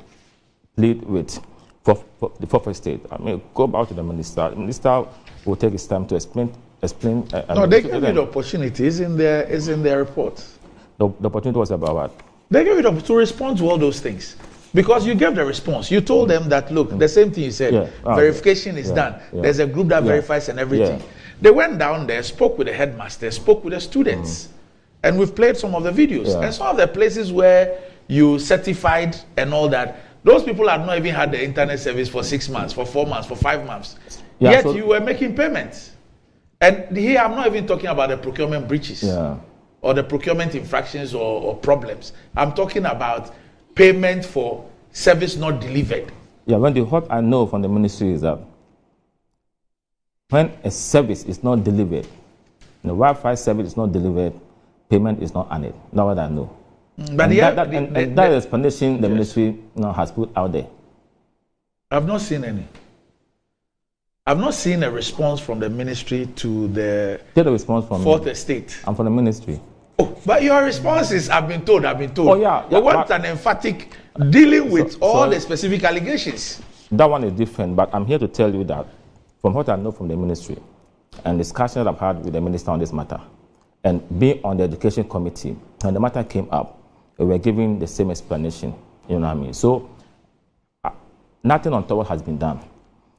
lead with the fourth state. I mean, go back to the minister. The minister will take his time to explain. No, they gave you the opportunity. It's in their report. The opportunity was about what? They gave you to respond to all those things. Because you gave the response. You told them that, look, the same thing you said, verification is done. There's a group that verifies and everything. They went down there, spoke with the headmaster, spoke with the students. And we've played some of the videos. And some of the places where you certified and all that, those people had not even had the internet service for 6 months, for 4 months, for 5 months. Yet so you were making payments. And here I'm not even talking about the procurement breaches or the procurement infractions or problems. I'm talking about payment for service not delivered. Yeah, what I know from the ministry is that when a service is not delivered, the Wi-Fi service is not delivered, payment is not earned. That's what I know. But that explanation the ministry has put out there. I've not seen any. I've not seen a response from the ministry to the fourth estate. I'm from the ministry. Oh, but your responses, I've been told. Oh, yeah. We want an emphatic dealing with all the specific allegations. That one is different, but I'm here to tell you that from what I know from the ministry and discussions that I've had with the minister on this matter, and being on the education committee, when the matter came up, we were giving the same explanation. You know what I mean? So, nothing untoward has been done,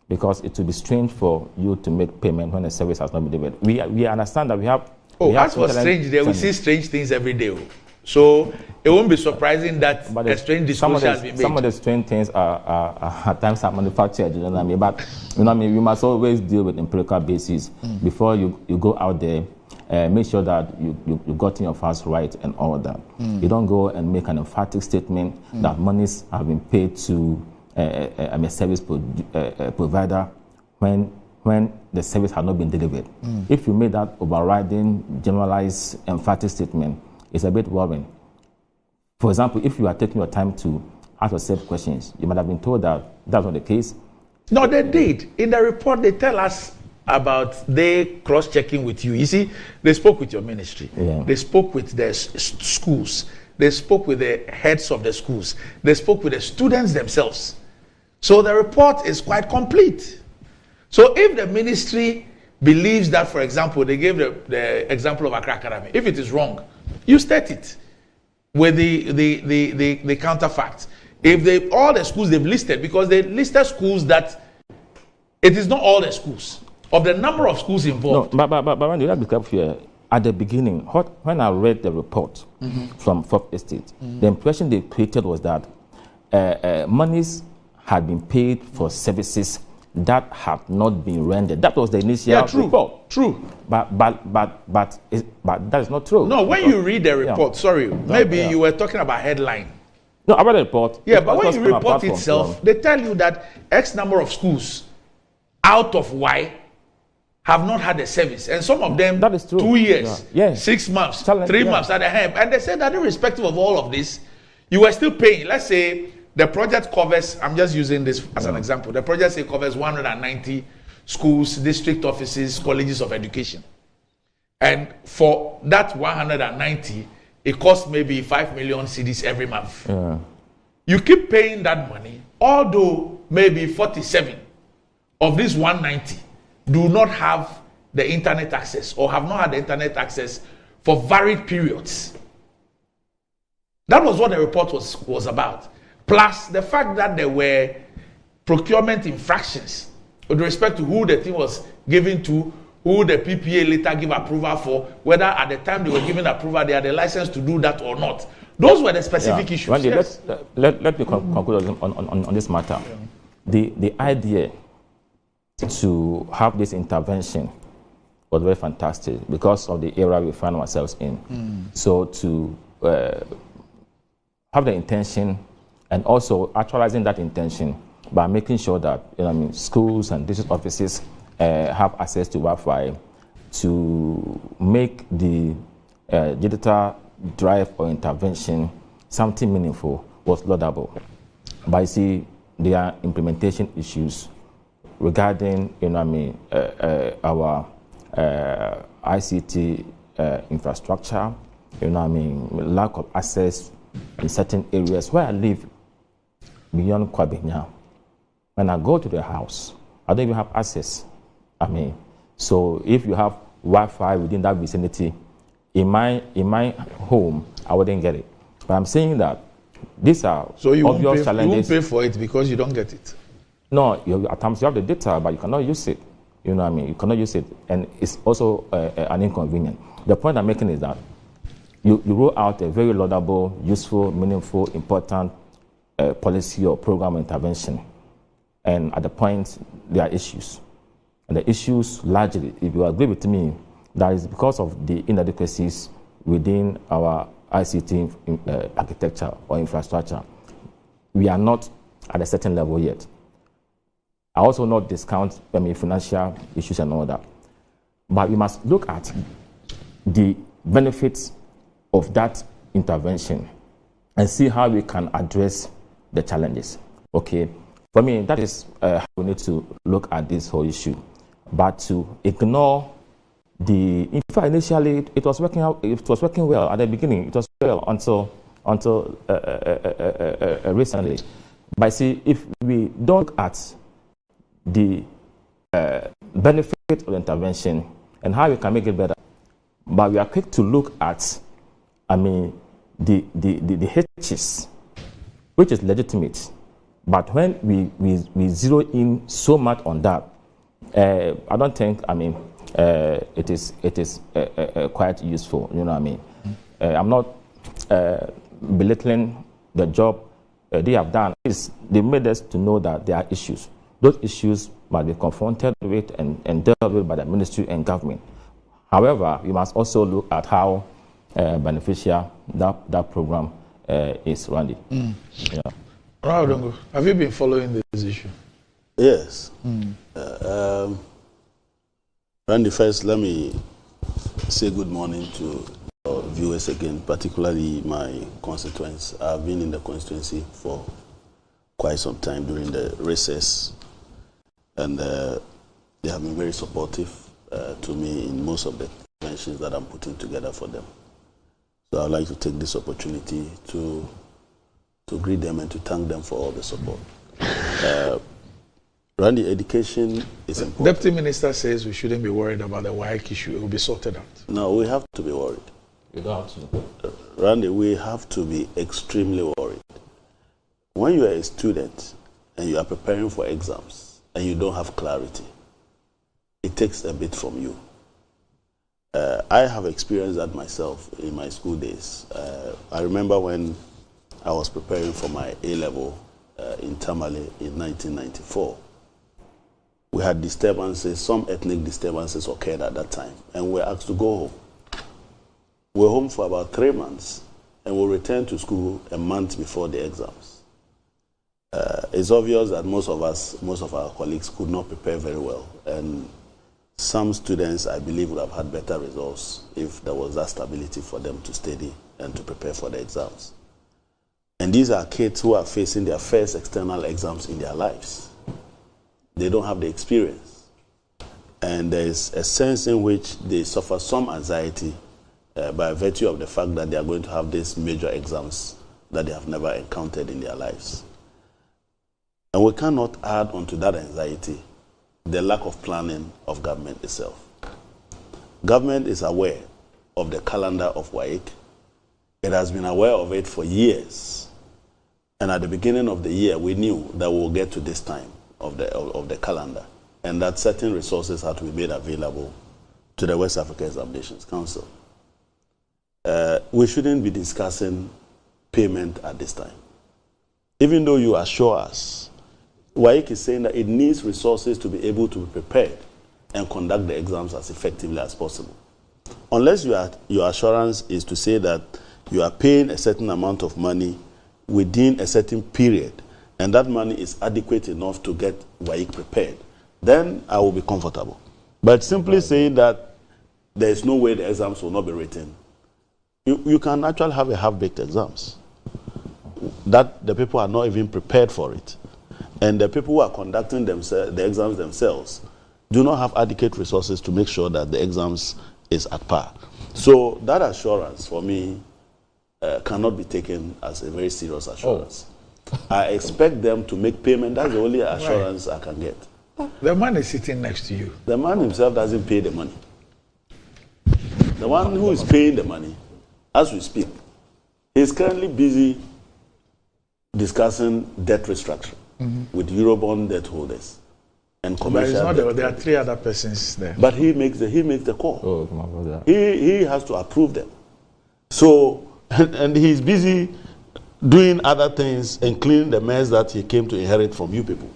because it will be strange for you to make payment when a service has not been delivered. We understand that we have. As for strange, we see strange things every day. So it won't be surprising that a strange disclosure has been made. Some of the strange things are at times are manufactured. You know what I mean? But you know what I mean. We must always deal with empirical basis before you go out there. Make sure that you got in your facts right and all that. You don't go and make an emphatic statement that monies have been paid to a service provider when the service had not been delivered. If you made that overriding, generalized, emphatic statement, it's a bit worrying. For example, if you are taking your time to ask yourself questions, you might have been told that that's not the case. No, they did. In the report, they tell us about they cross-checking with you. You see, they spoke with your ministry. They spoke with the schools. They spoke with the heads of the schools. They spoke with the students themselves. So the report is quite complete. So if the ministry believes that, for example, they gave the example of Accra Academy, if it is wrong, you state it with the counterfacts. If all the schools they've listed, because they listed schools that it is not all the schools, of the number of schools involved. No, but when you have to be careful here, at the beginning, when I read the report from Fourth Estate, the impression they created was that monies had been paid for services that have not been rendered. That was the initial report. True. But that is not true. No, when you read the report, maybe you were talking about headline. No, about the report. Yeah, but when you report itself, they tell you that X number of schools out of Y have not had a service, and some of them 2 years, 6 months, 3 months at a hand. And they said that irrespective of all of this, you were still paying. Let's say the project covers, I'm just using this as an example, the project say covers 190 schools, district offices, colleges of education. And for that 190, it costs maybe 5 million cedis every month. you keep paying that money, although maybe 47 of these 190 do not have the internet access or have not had the internet access for varied periods. That was what the report was about. Plus the fact that there were procurement infractions with respect to who the thing was given to, who the PPA later give approval for, whether at the time they were given approval they had the license to do that or not. Those were the specific issues. Randy, yes. let me conclude on this matter. The idea to have this intervention was very fantastic because of the era we find ourselves in. So to have the intention and also actualizing that intention by making sure that schools and district offices have access to Wi-Fi, to make the digital drive or intervention something meaningful was laudable. But you see, there are implementation issues regarding our ICT infrastructure, lack of access in certain areas. Where I live beyond Kwabenya, when I go to the house, I don't even have access. So if you have Wi-Fi within that vicinity, in my home, I wouldn't get it. But I'm saying that these are obvious challenges. You won't pay for it because you don't get it. No, at times you have the data, but you cannot use it. You cannot use it, and it's also an inconvenience. The point I'm making is that you roll out a very laudable, useful, meaningful, important policy or program intervention, and at the point there are issues. And the issues largely, if you agree with me, that is because of the inadequacies within our ICT architecture or infrastructure. We are not at a certain level yet. I also not discount financial issues and all that. But we must look at the benefits of that intervention and see how we can address the challenges. Okay, for me, that is how we need to look at this whole issue. But to ignore in fact, initially it was working out. It was working well at the beginning. It was well until recently. But see, if we don't look at the benefit of intervention and how we can make it better, but we are quick to look at, the hitches, which is legitimate. But when we zero in so much on that, I don't think it is quite useful. You know what I mean? I'm not belittling the job they have done. They made us to know that there are issues. Those issues must be confronted with and dealt with by the ministry and government. However, we must also look at how beneficial that program is, Randy. Yeah. Ronaldo, have you been following this issue? Yes. Randy, first, let me say good morning to our viewers again, particularly my constituents. I've been in the constituency for quite some time during the recess, and they have been very supportive to me in most of the interventions that I'm putting together for them. So I'd like to take this opportunity to greet them and to thank them for all the support. Randy, education is important. Deputy Minister says we shouldn't be worried about the WAEC issue. It will be sorted out. No, we have to be worried. You don't have to. Randy, we have to be extremely worried. When you are a student and you are preparing for exams and you don't have clarity, it takes a bit from you. I have experienced that myself in my school days. I remember when I was preparing for my A-level in Tamale in 1994. We had disturbances, some ethnic disturbances occurred at that time, and we were asked to go home. We were home for about 3 months, and we returned to school a month before the exams. It's obvious that most of our colleagues could not prepare very well, and some students, I believe, would have had better results if there was that stability for them to study and to prepare for the exams. And these are kids who are facing their first external exams in their lives. They don't have the experience. And there is a sense in which they suffer some anxiety by virtue of the fact that they are going to have these major exams that they have never encountered in their lives. And we cannot add onto that anxiety the lack of planning of government itself. Government is aware of the calendar of WAEC. It has been aware of it for years. And at the beginning of the year, we knew that we will get to this time of the calendar, and that certain resources had to be made available to the West Africa Examinations Council. We shouldn't be discussing payment at this time. Even though you assure us, WAEC is saying that it needs resources to be able to be prepared and conduct the exams as effectively as possible. Unless your assurance is to say that you are paying a certain amount of money within a certain period, and that money is adequate enough to get WAEC prepared, then I will be comfortable. But simply saying that there is no way the exams will not be written, you can actually have a half-baked exams, that the people are not even prepared for it. And the people who are conducting the exams themselves do not have adequate resources to make sure that the exams is at par. So that assurance, for me, cannot be taken as a very serious assurance. I expect them to make payment. That's the only assurance I can get. The man is sitting next to you. The man himself doesn't pay the money. The one who is paying the money, as we speak, is currently busy discussing debt restructuring with Eurobond debt holders and commercial. But it's not there are three other persons there. But he makes the call. He has to approve them. So, and he's busy doing other things, including the mess that he came to inherit from you people,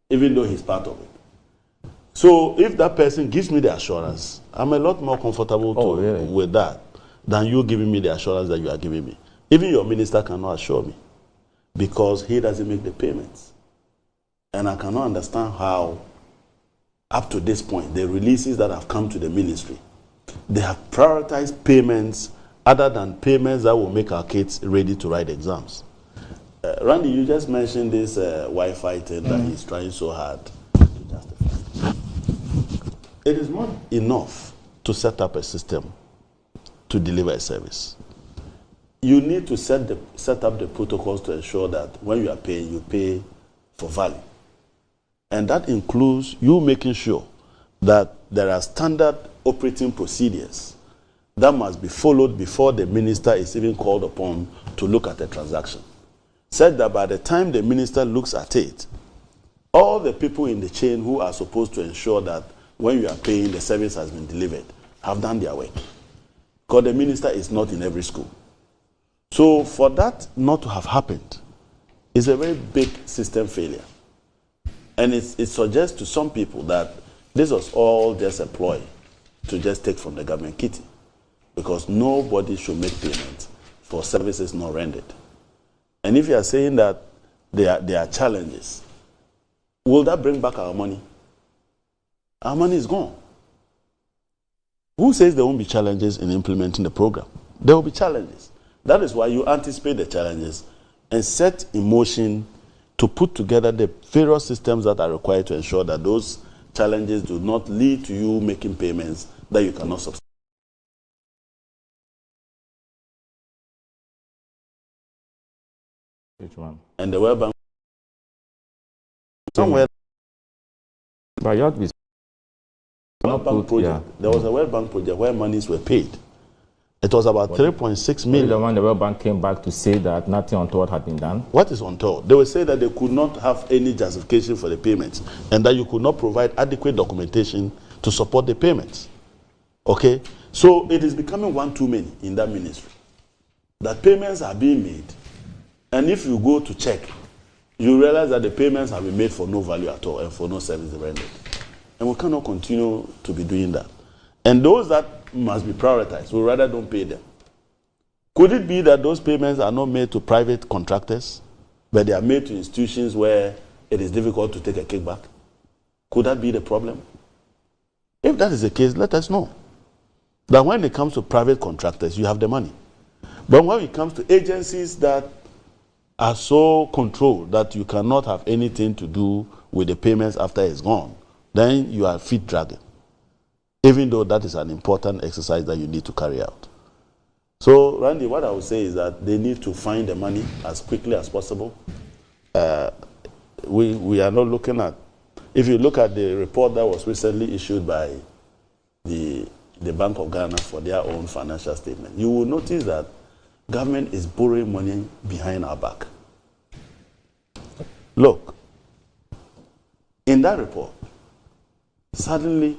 even though he's part of it. So if that person gives me the assurance, I'm a lot more comfortable with that than you giving me the assurance that you are giving me. Even your minister cannot assure me because he doesn't make the payments. And I cannot understand how, up to this point, the releases that have come to the ministry, they have prioritized payments other than payments that will make our kids ready to write exams. Randy, you just mentioned this Wi-Fi thing that he's trying so hard to justify. It is not enough to set up a system to deliver a service. You need to set up the protocols to ensure that when you are paying, you pay for value. And that includes you making sure that there are standard operating procedures that must be followed before the minister is even called upon to look at the transaction. Said that by the time the minister looks at it, all the people in the chain who are supposed to ensure that when you are paying, the service has been delivered, have done their work. Because the minister is not in every school. So for that not to have happened is a very big system failure. And it suggests to some people that this was all just a ploy to just take from the government kitty, because nobody should make payments for services not rendered. And if you are saying that there are challenges, will that bring back our money? Our money is gone. Who says there won't be challenges in implementing the program? There will be challenges. That is why you anticipate the challenges and set in motion to put together the various systems that are required to ensure that those challenges do not lead to you making payments that you cannot substitute. Which one? And the World Bank somewhere. But you have to be World Bank project. There was a World Bank project where monies were paid. It was about 3.6 million. The one the World Bank came back to say that nothing untoward had been done. What is untoward? They will say that they could not have any justification for the payments and that you could not provide adequate documentation to support the payments. Okay? So it is becoming one too many in that ministry. That payments are being made, and if you go to check, you realize that the payments have been made for no value at all and for no service rendered. And we cannot continue to be doing that. And those that must be prioritized, we rather don't pay them. Could it be that those payments are not made to private contractors, but they are made to institutions where it is difficult to take a kickback? Could that be the problem? If that is the case, let us know. That when it comes to private contractors, you have the money. But when it comes to agencies that are so controlled that you cannot have anything to do with the payments after it's gone, then you are feet dragging. Even though that is an important exercise that you need to carry out. So, Randy, what I would say is that they need to find the money as quickly as possible. We are not looking at, if you look at the report that was recently issued by the Bank of Ghana for their own financial statement, you will notice that government is borrowing money behind our back. Look, in that report, suddenly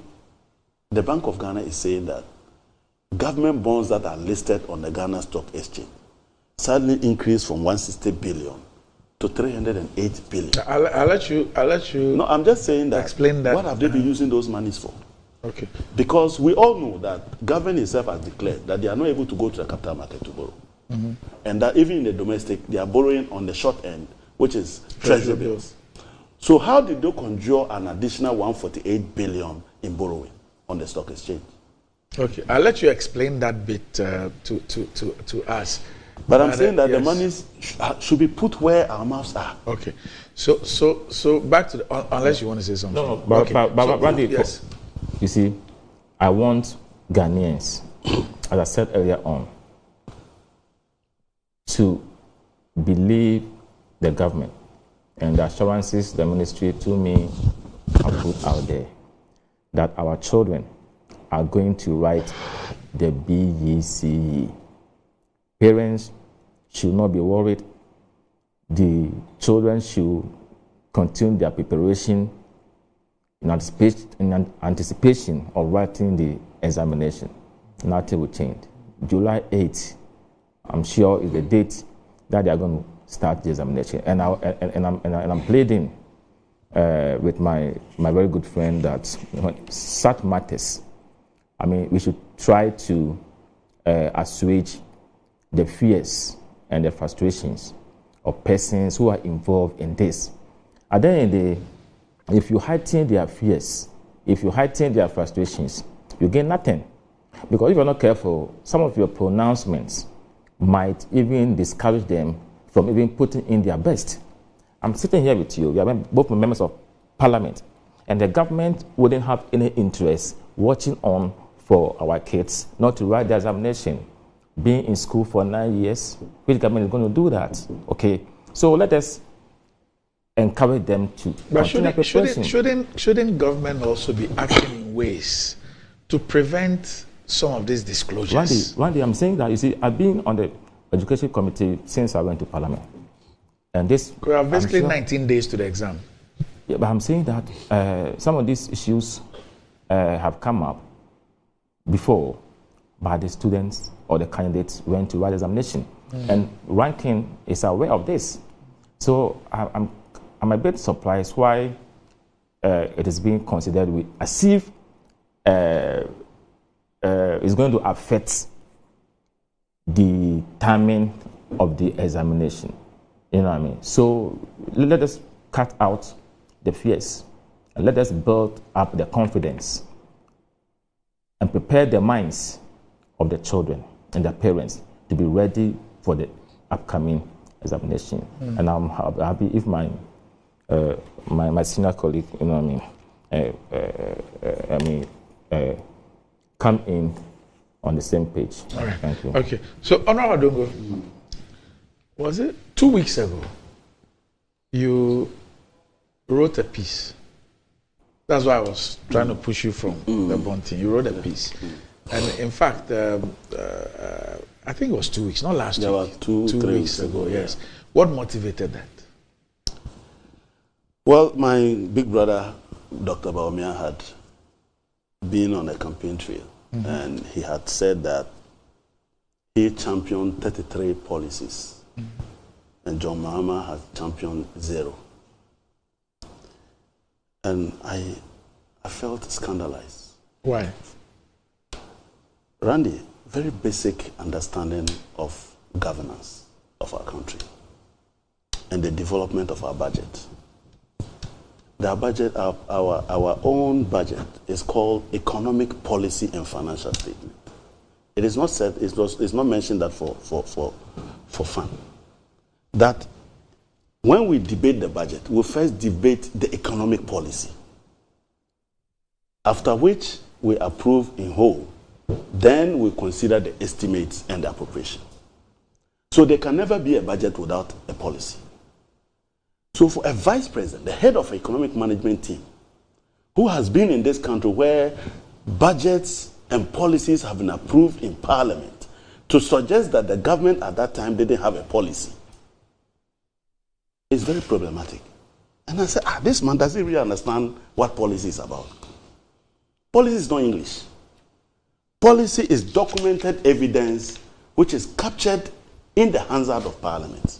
the Bank of Ghana is saying that government bonds that are listed on the Ghana Stock Exchange suddenly increased from 160 billion to 308 billion. I'll let you. No, I'm just saying that. Explain that. What have they been using those monies for? Okay. Because we all know that government itself has declared that they are not able to go to the capital market to borrow. Mm-hmm. And that even in the domestic, they are borrowing on the short end, which is treasury bills. So how did they conjure an additional 148 billion in borrowing on the stock exchange? Okay, I'll let you explain that bit to us. But I'm saying that the monies should be put where our mouths are. Okay, so back to the, unless you want to say something. No, but Randy, yes. You see, I want Ghanaians, as I said earlier on, to believe the government and the assurances the ministry to me have put out there that our children are going to write the BECE. Parents should not be worried. The children should continue their preparation in anticipation of writing the examination. Nothing will change. July 8th, I'm sure, is the date that they are going to start the examination. And I'm pleading with my very good friend that such matters, I mean, we should try to assuage the fears and the frustrations of persons who are involved in this. At the end of the day, if you heighten their fears, if you heighten their frustrations, you gain nothing. Because if you're not careful, some of your pronouncements might even discourage them from even putting in their best. I'm sitting here with you. We are both members of parliament, and the government wouldn't have any interest watching on for our kids not to write the examination. Being in school for 9 years, which government is going to do that? Okay, so let us encourage them to. But shouldn't government also be acting in ways to prevent some of these disclosures? Randy, I'm saying that, you see, I've been on the education committee since I went to parliament. And this... We have basically 19 days to the exam. Yeah, but I'm saying that some of these issues have come up before, but the students or the candidates went to write examination. And ranking is aware of this. So I'm a bit surprised why it is being considered as if it's going to affect the timing of the examination. You know what I mean? So let us cut out the fears and let us build up the confidence and prepare the minds of the children and their parents to be ready for the upcoming examination. And I'm happy if my senior colleague, you know what I mean, come in on the same page. All right. Thank you. Okay. So, Honorable Adongo, was it 2 weeks ago you wrote a piece? That's why I was trying to push you from the bunting. You wrote a piece. And in fact, I think it was 2 weeks, not last week. About 2 weeks ago, yes. What motivated that? Well, my big brother, Dr. Baumia, had been on a campaign trail, and he had said that he championed 33 policies, and John Mahama has championed 0. And I felt scandalized. Why? Randy, very basic understanding of governance of our country and the development of our budget. The budget, our own budget, is called Economic Policy and Financial Statement. It is not said, it's not mentioned that for fun. That when we debate the budget, we first debate the economic policy, after which we approve in whole Then we consider the estimates and the appropriation. So there can never be a budget without a policy. So for a vice president, the head of an economic management team, who has been in this country where budgets and policies have been approved in parliament, to suggest that the government at that time didn't have a policy is very problematic. And I said, this man doesn't really understand what policy is about. Policy is not English. Policy is documented evidence which is captured in the Hansard of Parliament.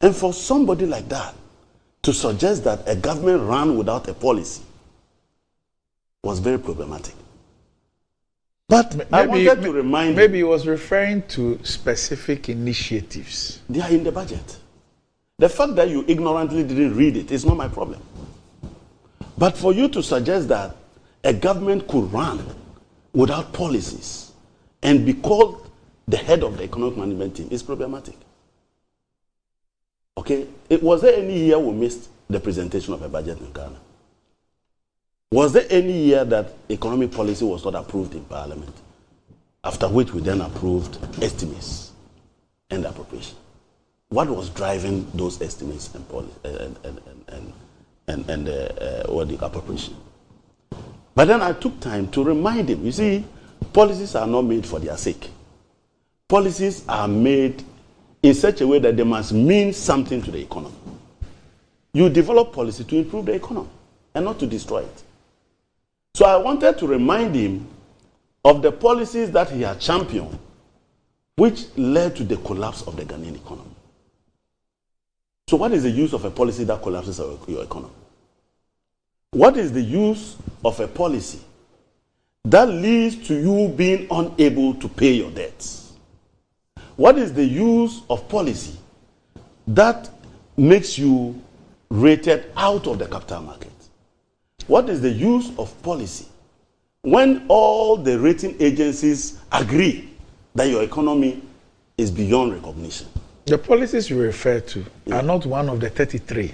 And for somebody like that to suggest that a government ran without a policy was very problematic. But maybe, I wanted to remind you. Maybe he was referring to specific initiatives. They are in the budget. The fact that you ignorantly didn't read it is not my problem. But for you to suggest that a government could run without policies and be called the head of the economic management team is problematic. Okay? Was there any year we missed the presentation of a budget in Ghana? Was there any year that economic policy was not approved in Parliament? After which we then approved estimates and appropriation. What was driving those estimates and the appropriation? But then I took time to remind him. You see, policies are not made for their sake. Policies are made in such a way that they must mean something to the economy. You develop policy to improve the economy and not to destroy it. So I wanted to remind him of the policies that he had championed, which led to the collapse of the Ghanaian economy. So what is the use of a policy that collapses your economy? What is the use of a policy that leads to you being unable to pay your debts? What is the use of policy that makes you rated out of the capital market? What is the use of policy when all the rating agencies agree that your economy is beyond recognition? The policies you refer to are not one of the 33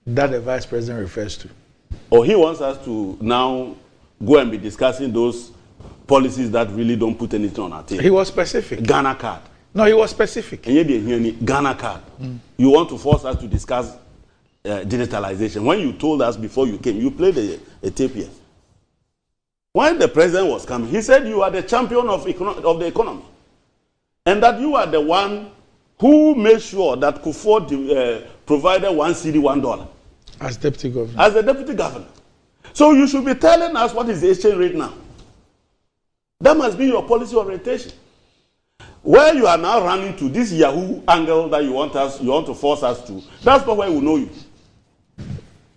that the vice president refers to. Or he wants us to now go and be discussing those policies that really don't put anything on our table. He was specific. Ghana card. No, he was specific. And yet, Ghana card. You want to force us to discuss digitalization. When you told us before you came, you played a tape here. When the president was coming, he said you are the champion of the economy. And that you are the one who made sure that Kufuor provided one cedi, $1. As deputy governor. As the deputy governor. So you should be telling us what is the exchange rate now. That must be your policy orientation. Where you are now running to this Yahoo angle that you want to force us to, that's not where we know you.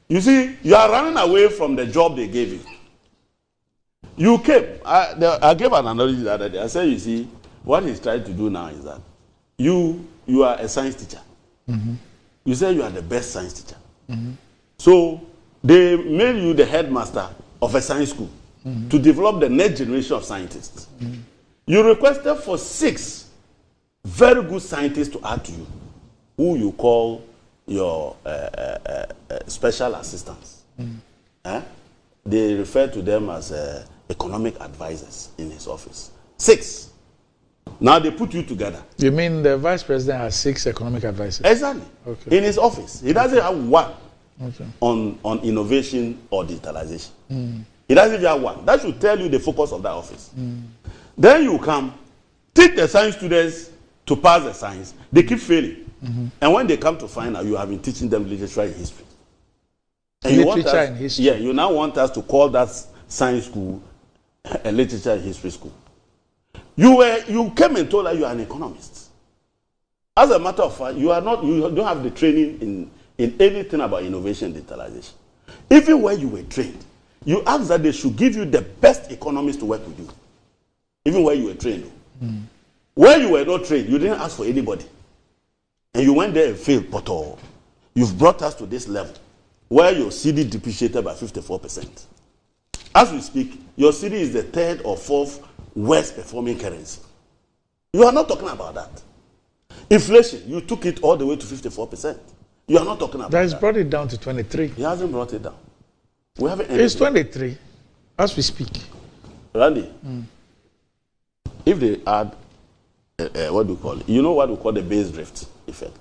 You see, you are running away from the job they gave you. You came. I gave an analogy the other day. I said, you see, what he's trying to do now is that you are a science teacher. You say you are the best science teacher. So they made you the headmaster of a science school to develop the next generation of scientists. You requested for 6 very good scientists to add to you, who you call your special assistants. They refer to them as economic advisors in his office. 6. Now they put you together. You mean the vice president has 6 economic advisors? Exactly. Okay. In his office. He doesn't have one on innovation or digitalization. He doesn't even have one. That should tell you the focus of that office. Then you come, teach the science students to pass the science. They keep failing. And when they come to find out, you have been teaching them literature and history. And literature and history. Yeah, you now want us to call that science school a literature and history school. You came and told us you are an economist. As a matter of fact, you don't have the training in anything about innovation and digitalization. Even where you were trained, you asked that they should give you the best economists to work with you. Even where you were trained. Where you were not trained, you didn't ask for anybody. And you went there and failed, but you've brought us to this level where your cedi depreciated by 54%. As we speak, your cedi is the 3rd or 4th worst performing currency. You are not talking about that. Inflation, you took it all the way to 54%. You are not talking about that. He's brought it down to 23. He hasn't brought it down. We haven't. It's 23 as we speak. Randy, if they add, what do you call it? You know what we call the base drift effect.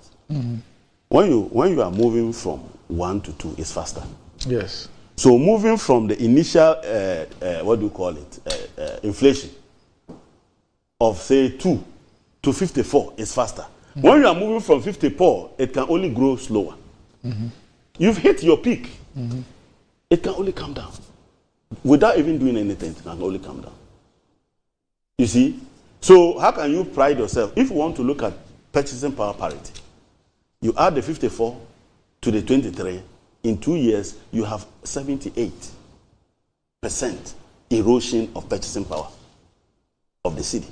When you are moving from 1 to 2, it's faster. Yes. So moving from the initial, what do you call it, inflation of say 2 to 54 is faster. When you are moving from 54, it can only grow slower. You've hit your peak. It can only come down. Without even doing anything, it can only come down. You see? So how can you pride yourself? If you want to look at purchasing power parity, you add the 54 to the 23, in 2 years, you have 78% erosion of purchasing power of the city.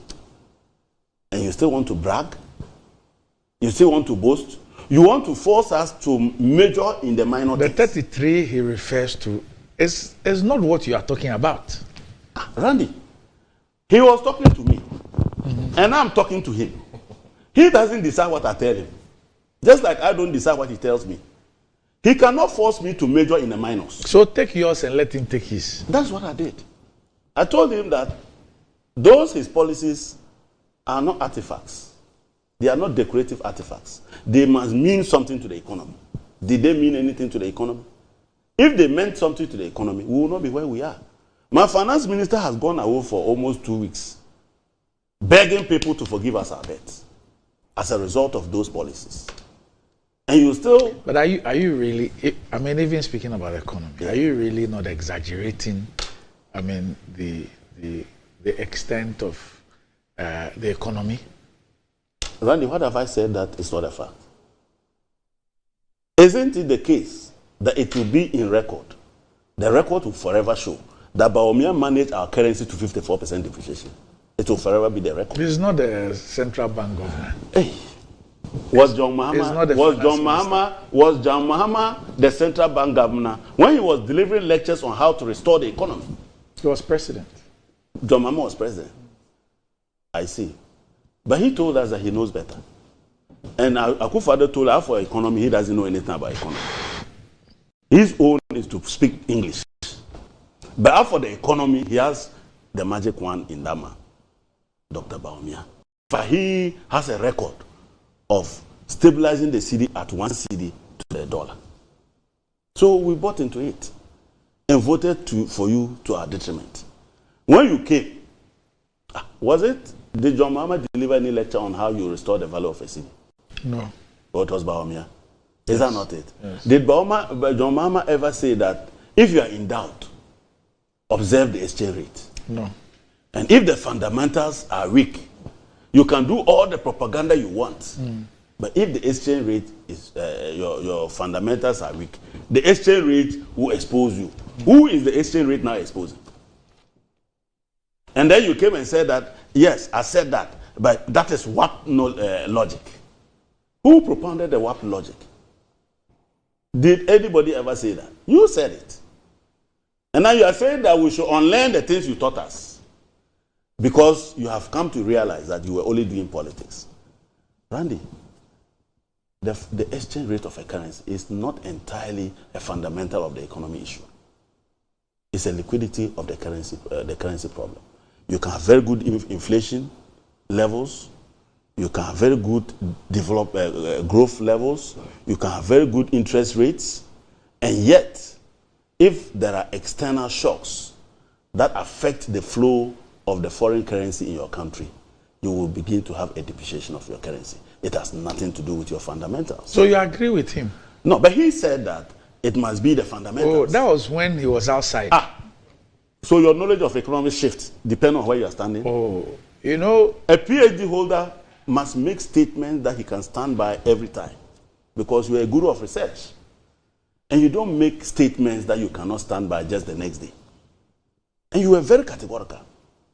And you still want to brag? You still want to boast? You want to force us to major in the minor The things. 33 he refers to is not what you are talking about. Randy, he was talking to me, and I'm talking to him. He doesn't decide what I tell him, just like I don't decide what he tells me. He cannot force me to major in the minors. So take yours and let him take his. That's what I did. I told him that his policies are not artifacts. They are not decorative artifacts. They must mean something to the economy. Did they mean anything to the economy? If they meant something to the economy, we will not be where we are. My finance minister has gone away for almost 2 weeks, begging people to forgive us our debts as a result of those policies. And you still... But are you really, I mean, even speaking about the economy, are you really not exaggerating, I mean, the extent of the economy? Randy, what have I said that is not a fact? Isn't it the case that it will be in record? The record will forever show that Bawumia managed our currency to 54% depreciation. It will forever be the record. This is not the central bank governor. Hey, was John Mahama the central bank governor when he was delivering lectures on how to restore the economy? He was president. John Mahama was president. I see. But he told us that he knows better. And Akufo-Addo told us for economy, he doesn't know anything about economy. His own is to speak English. But for the economy, he has the magic one in that man, Dr. Bawumia. But he has a record of stabilizing the city at 1 cedi to the dollar. So we bought into it and voted for you to our detriment. When you came, did John Mahama deliver any lecture on how you restore the value of a city? No. Or it was Bawumia? Is that not it? Yes. Did John Mahama ever say that if you are in doubt, observe the exchange rate? No. And if the fundamentals are weak, you can do all the propaganda you want. But if the exchange rate is, your fundamentals are weak, the exchange rate will expose you. Who is the exchange rate now exposing? And then you came and said that, yes, I said that, but that is WAP logic. Who propounded the WAP logic? Did anybody ever say that? You said it. And now you are saying that we should unlearn the things you taught us because you have come to realize that you were only doing politics. Randy, the exchange rate of a currency is not entirely a fundamental of the economy issue. It's a liquidity of the currency problem. You can have very good inflation levels. You can have very good growth levels. You can have very good interest rates. And yet, if there are external shocks that affect the flow of the foreign currency in your country, you will begin to have a depreciation of your currency. It has nothing to do with your fundamentals. So you agree with him? No, but he said that it must be the fundamentals. Oh, that was when he was outside. So your knowledge of economics shifts depending on where you are standing? Oh, you know, a PhD holder must make statements that he can stand by every time because you are a guru of research. And you don't make statements that you cannot stand by just the next day. And you were very categorical.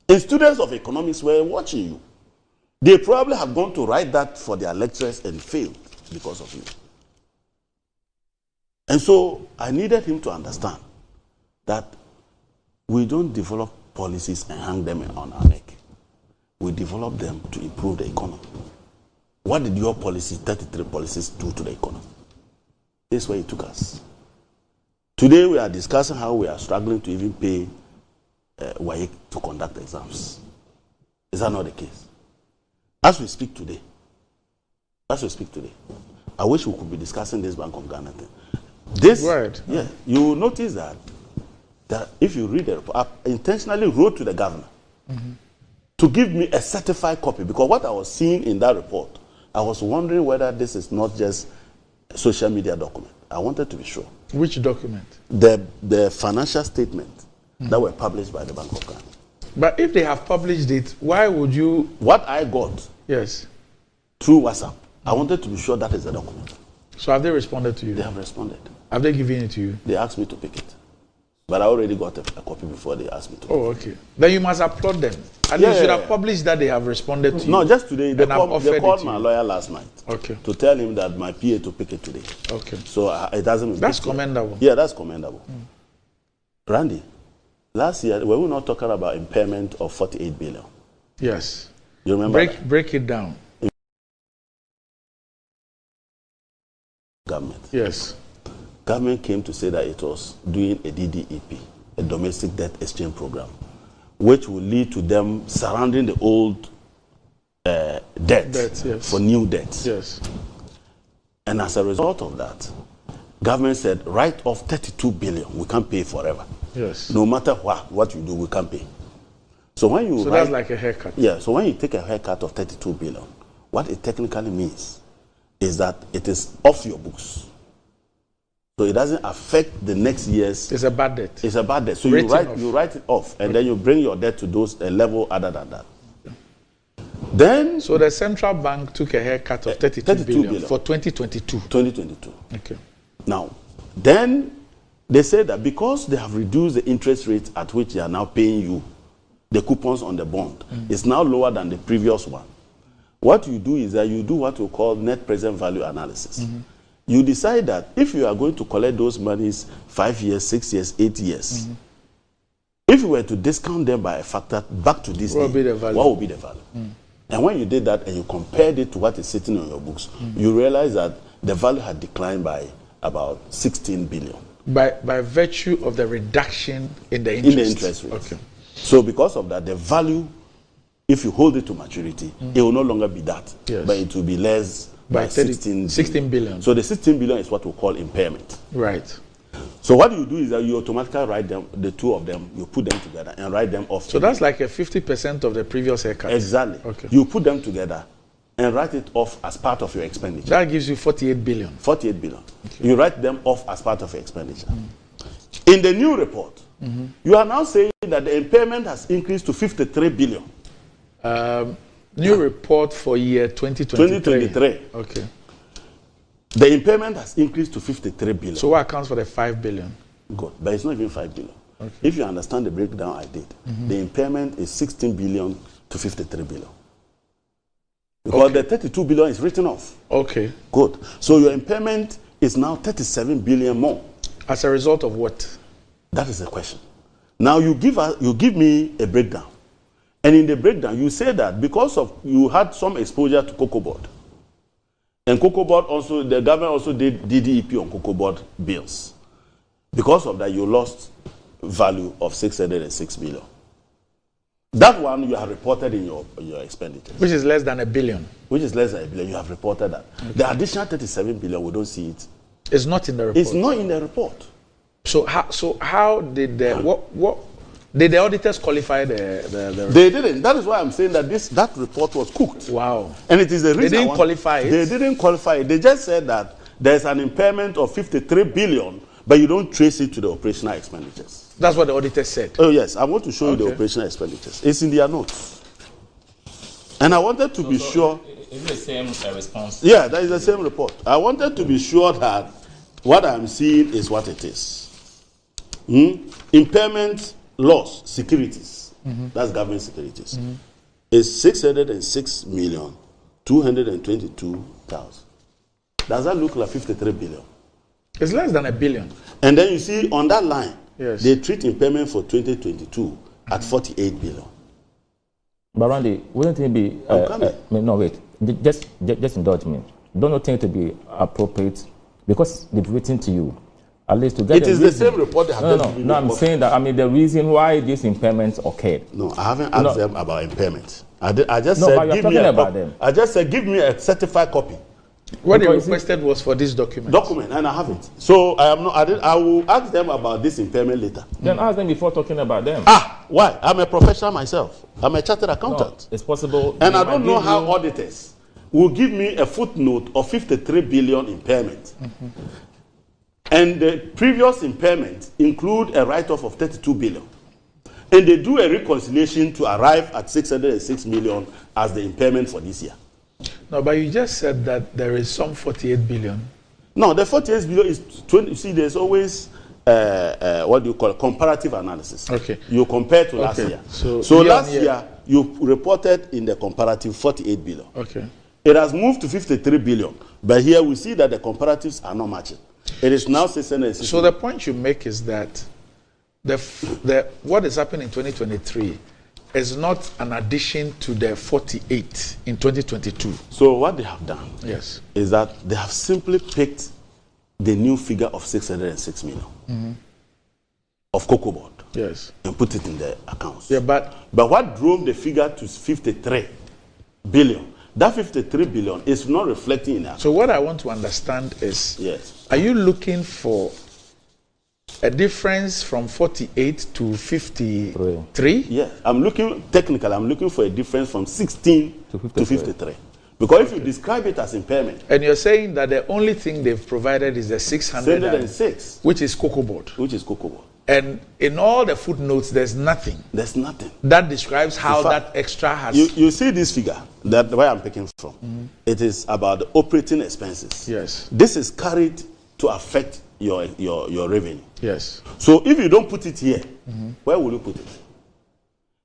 And students of economics were watching you. They probably have gone to write that for their lecturers and failed because of you. And so I needed him to understand that we don't develop policies and hang them on our neck. We develop them to improve the economy. What did your policies, 33 policies, do to the economy? This is where it took us. Today we are discussing how we are struggling to even pay WAEC to conduct exams. Is that not the case? As we speak today, I wish we could be discussing this Bank of Ghana thing. This, right. Yeah, you will notice that if you read the report, I intentionally wrote to the governor to give me a certified copy, because what I was seeing in that report, I was wondering whether this is not just a social media document. I wanted to be sure. Which document? The financial statement that were published by the Bank of Ghana. But if they have published it, why would you? What I got, yes, through WhatsApp, I wanted to be sure that is the document. So have they responded to you? They have responded. Have they given it to you? They asked me to pick it. But I already got a copy before they asked me to. Oh, okay. Then you must applaud them. At least you should have published that they have responded to you. No, just today. They called my lawyer last night. Okay. To tell him that my PA to pick it today. Okay. So it hasn't been. That's commendable. Yeah, that's commendable. Randy, last year, were we not talking about impairment of 48 billion? Yes. You remember? Break it down. Government. Yes. Government came to say that it was doing a DDEP, a domestic debt exchange program, which will lead to them surrounding the old debt yes, for new debts. Yes. And as a result of that, government said, write off 32 billion. We can't pay forever. Yes. No matter what you do, we can't pay. So when you that's like a haircut. Yeah. So when you take a haircut of 32 billion, what it technically means is that it is off your books. So it doesn't affect the next year's. It's a bad debt. It's a bad debt. So you write it off, and then you bring your debt to those a level other than that. Then. So the central bank took a haircut of 32 billion for 2022. 2022. Okay. Now, then they said that because they have reduced the interest rate at which they are now paying you, the coupons on the bond is now lower than the previous one. What you do is that you do what we call net present value analysis. You decide that if you are going to collect those monies 5 years, 6 years, 8 years, if you were to discount them by a factor back to this day, what will be the value? And when you did that and you compared it to what is sitting on your books, you realize that the value had declined by about 16 billion. By virtue of the reduction in the interest rate. Okay. So because of that, the value, if you hold it to maturity, it will no longer be that, but it will be less by 16 billion. So the 16 billion is what we call impairment. Right. So what you do is that you automatically write them, the two of them, you put them together and write them off. So that's like a 50% of the previous haircut. Exactly. Okay. You put them together and write it off as part of your expenditure. That gives you 48 billion. 48 billion. Okay. You write them off as part of your expenditure. In the new report, you are now saying that the impairment has increased to 53 billion. New report for year 2023. 2023. Okay. The impairment has increased to 53 billion. So what accounts for the 5 billion? Good. But it's not even 5 billion. Okay. If you understand the breakdown I did, the impairment is 16 billion to 53 billion. Because the 32 billion is written off. Okay. Good. So your impairment is now 37 billion more. As a result of what? That is the question. Now you give me a breakdown. And in the breakdown, you say that because of you had some exposure to cocoa board. And cocoa board also, the government also did DDEP on cocoa board bills. Because of that, you lost value of 606 billion. That one you have reported in your expenditure. Which is less than $1 billion. Which is less than $1 billion. You have reported that. Okay. The additional 37 billion, we don't see it. It's not in the report. It's not in the report. So how did the what did the auditors qualify the They didn't. That is why I'm saying that that report was cooked. Wow. And it is the reason they didn't qualify it. They didn't qualify it. They just said that there's an impairment of 53 billion, but you don't trace it to the operational expenditures. That's what the auditors said. Oh yes, I want to show you the operational expenditures. It's in their notes. And I wanted to be sure. Is it the same response? Yeah, that is the same report. I wanted to be sure that what I'm seeing is what it is. Impairment loss securities, that's government securities, is 606,222,000. Does that look like 53 billion? It's less than $1 billion. And then you see on that line, yes, they treat impairment for 2022 at 48 billion. But Randy, wouldn't it be? No, wait. Just indulge me. Don't you think to be appropriate because they've written to you At least to get it is the same report they have. No, I'm saying that, I mean, the reason why these impairments occurred. No, I haven't asked them about impairment. I just said, give me a certified copy. What they requested was for this document. Document, and I have it. So I will ask them about this impairment later. Then ask them before talking about them. Why? I'm a professional myself. I'm a chartered accountant. No, it's possible. And I don't know how auditors will give me a footnote of 53 billion impairment. And the previous impairment include a write-off of 32 billion. And they do a reconciliation to arrive at 606 million as the impairment for this year. No, but you just said that there is some 48 billion. No, the 48 billion is 20. You see, there's always what do you call it? Comparative analysis. Okay. You compare to last year. So last year, you reported in the comparative 48 billion. Okay. It has moved to 53 billion. But here we see that the comparatives are not matching. It is now 660. So the point you make is that what is happening in 2023 is not an addition to the 48 in 2022. So what they have done, yes, is that they have simply picked the new figure of 606 million of cocoa board, yes, and put it in the accounts. Yeah, but what drove the figure to 53 billion? That 53 billion is not reflecting in that. So what I want to understand is, yes, are you looking for a difference from 48 to 53? Yes, I'm looking for a difference from 16 to 53. Because if you describe it as impairment. And you're saying that the only thing they've provided is the 606, which is cocoa board. Which is cocoa board. And in all the footnotes, there's nothing. There's nothing. That describes how that extra has... You see this figure, that where I'm picking from. It is about the operating expenses. Yes. This is carried to affect your revenue. Yes. So if you don't put it here, where will you put it?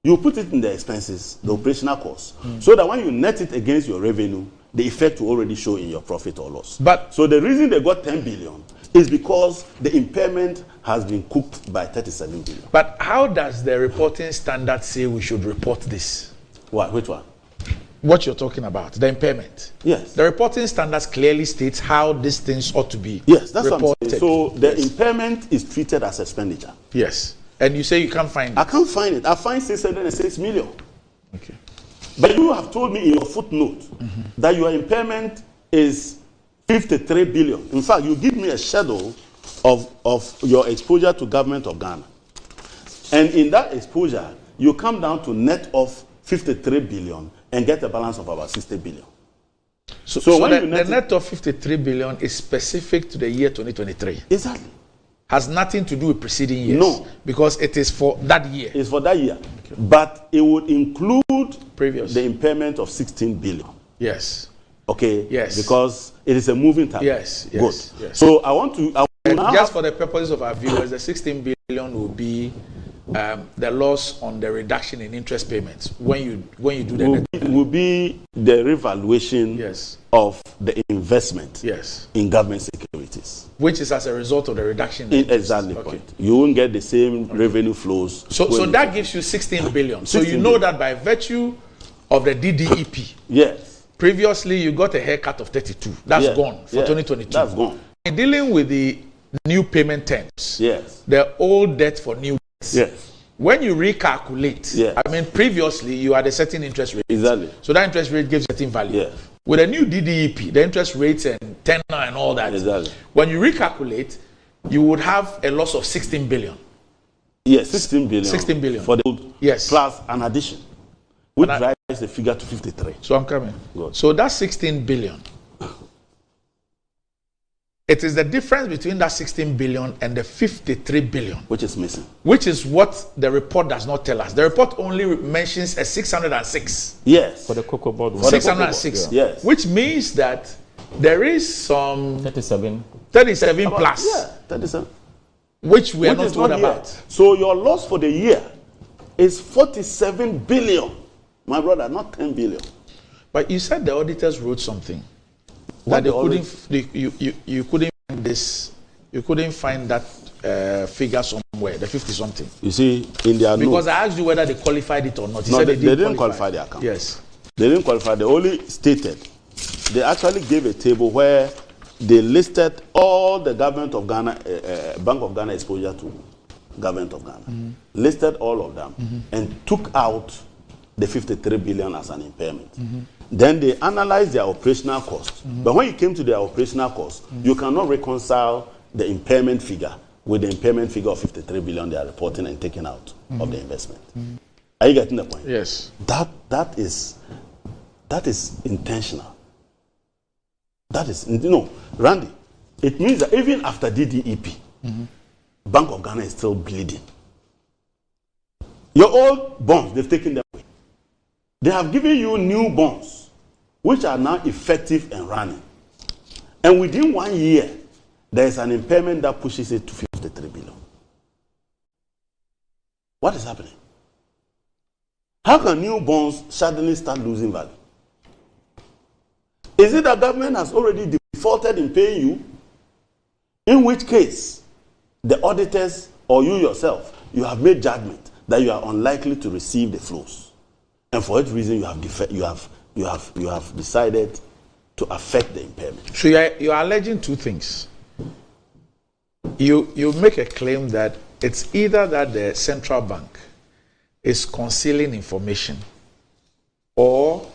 You put it in the expenses, the operational costs, so that when you net it against your revenue, the effect will already show in your profit or loss. So the reason they got 10 billion is because the impairment has been cooked by 37 billion. But how does the reporting standard say we should report this? What? Which one? What you're talking about, the impairment. Yes. The reporting standards clearly states how these things ought to be Yes, that's reported. what I'm saying. So the impairment is treated as expenditure. Yes. And you say you can't find it? I can't find it. I find 606 million. Okay. But you have told me in your footnote that your impairment is 53 billion. In fact, you give me a schedule of your exposure to government of Ghana. And in that exposure, you come down to net of 53 billion and get a balance of about 60 billion. So when the net of 53 billion is specific to the year 2023? Exactly. Has nothing to do with preceding years? No. Because it is for that year? It's for that year. Okay. But it would include previous, the impairment of 16 billion. Yes. Okay? Yes. Because it is a moving target. Yes. Good. Yes. So I want to... just for the purposes of our viewers, the 16 billion will be the loss on the reduction in interest payments when you do the net. It will be the revaluation of the investment in government securities. Which is as a result of the reduction in exactly. Okay. You won't get the same revenue flows. So that gives you 16 billion. So you know that by virtue of the DDEP. Yes. Previously, you got a haircut of 32. That's gone for 2022. That's gone. In dealing with the new payment terms, the old debt for new debts, when you recalculate, I mean, previously you had a certain interest rate. Exactly. So that interest rate gives certain value. With a new DDEP, the interest rates and tenor and all that, when you recalculate, you would have a loss of 16 billion. Yes, 16 billion. 16 billion. For the old, plus an addition, which drives the figure to 53. So I'm coming. Good. So that's 16 billion. It is the difference between that 16 billion and the 53 billion. Which is missing. Which is what the report does not tell us. The report only mentions a 606. Yes. For the cocoa board. 606. Yes. Which means that there is some 37 plus. Yeah, 37. Which we are not told about. So your loss for the year is 47 billion. My brother, not 10 billion. But you said the auditors wrote something. That they couldn't, you couldn't find this, you couldn't find that figure somewhere, the 50 something. You see, in their because I asked you whether they qualified it or not. You no, said they didn't qualify the account. Yes. They didn't qualify. They only stated. They actually gave a table where they listed all the government of Ghana, Bank of Ghana exposure to government of Ghana, listed all of them, and took out the 53 billion as an impairment. Then they analyzed their operational costs. But when you came to their operational costs, you cannot reconcile the impairment figure with the impairment figure of 53 billion they are reporting and taking out of the investment. Are you getting the point? Yes. That is intentional. That is, Randy, it means that even after DDEP, Bank of Ghana is still bleeding. Your old bonds, they've taken them away. They have given you new bonds, which are now effective and running. And within 1 year, there is an impairment that pushes it to 53 billion. What is happening? How can new bonds suddenly start losing value? Is it that government has already defaulted in paying you? In which case, the auditors or you yourself, you have made judgment that you are unlikely to receive the flows. And for that reason, you have decided to affect the impairment. So you are alleging two things. You make a claim that it's either that the central bank is concealing information, or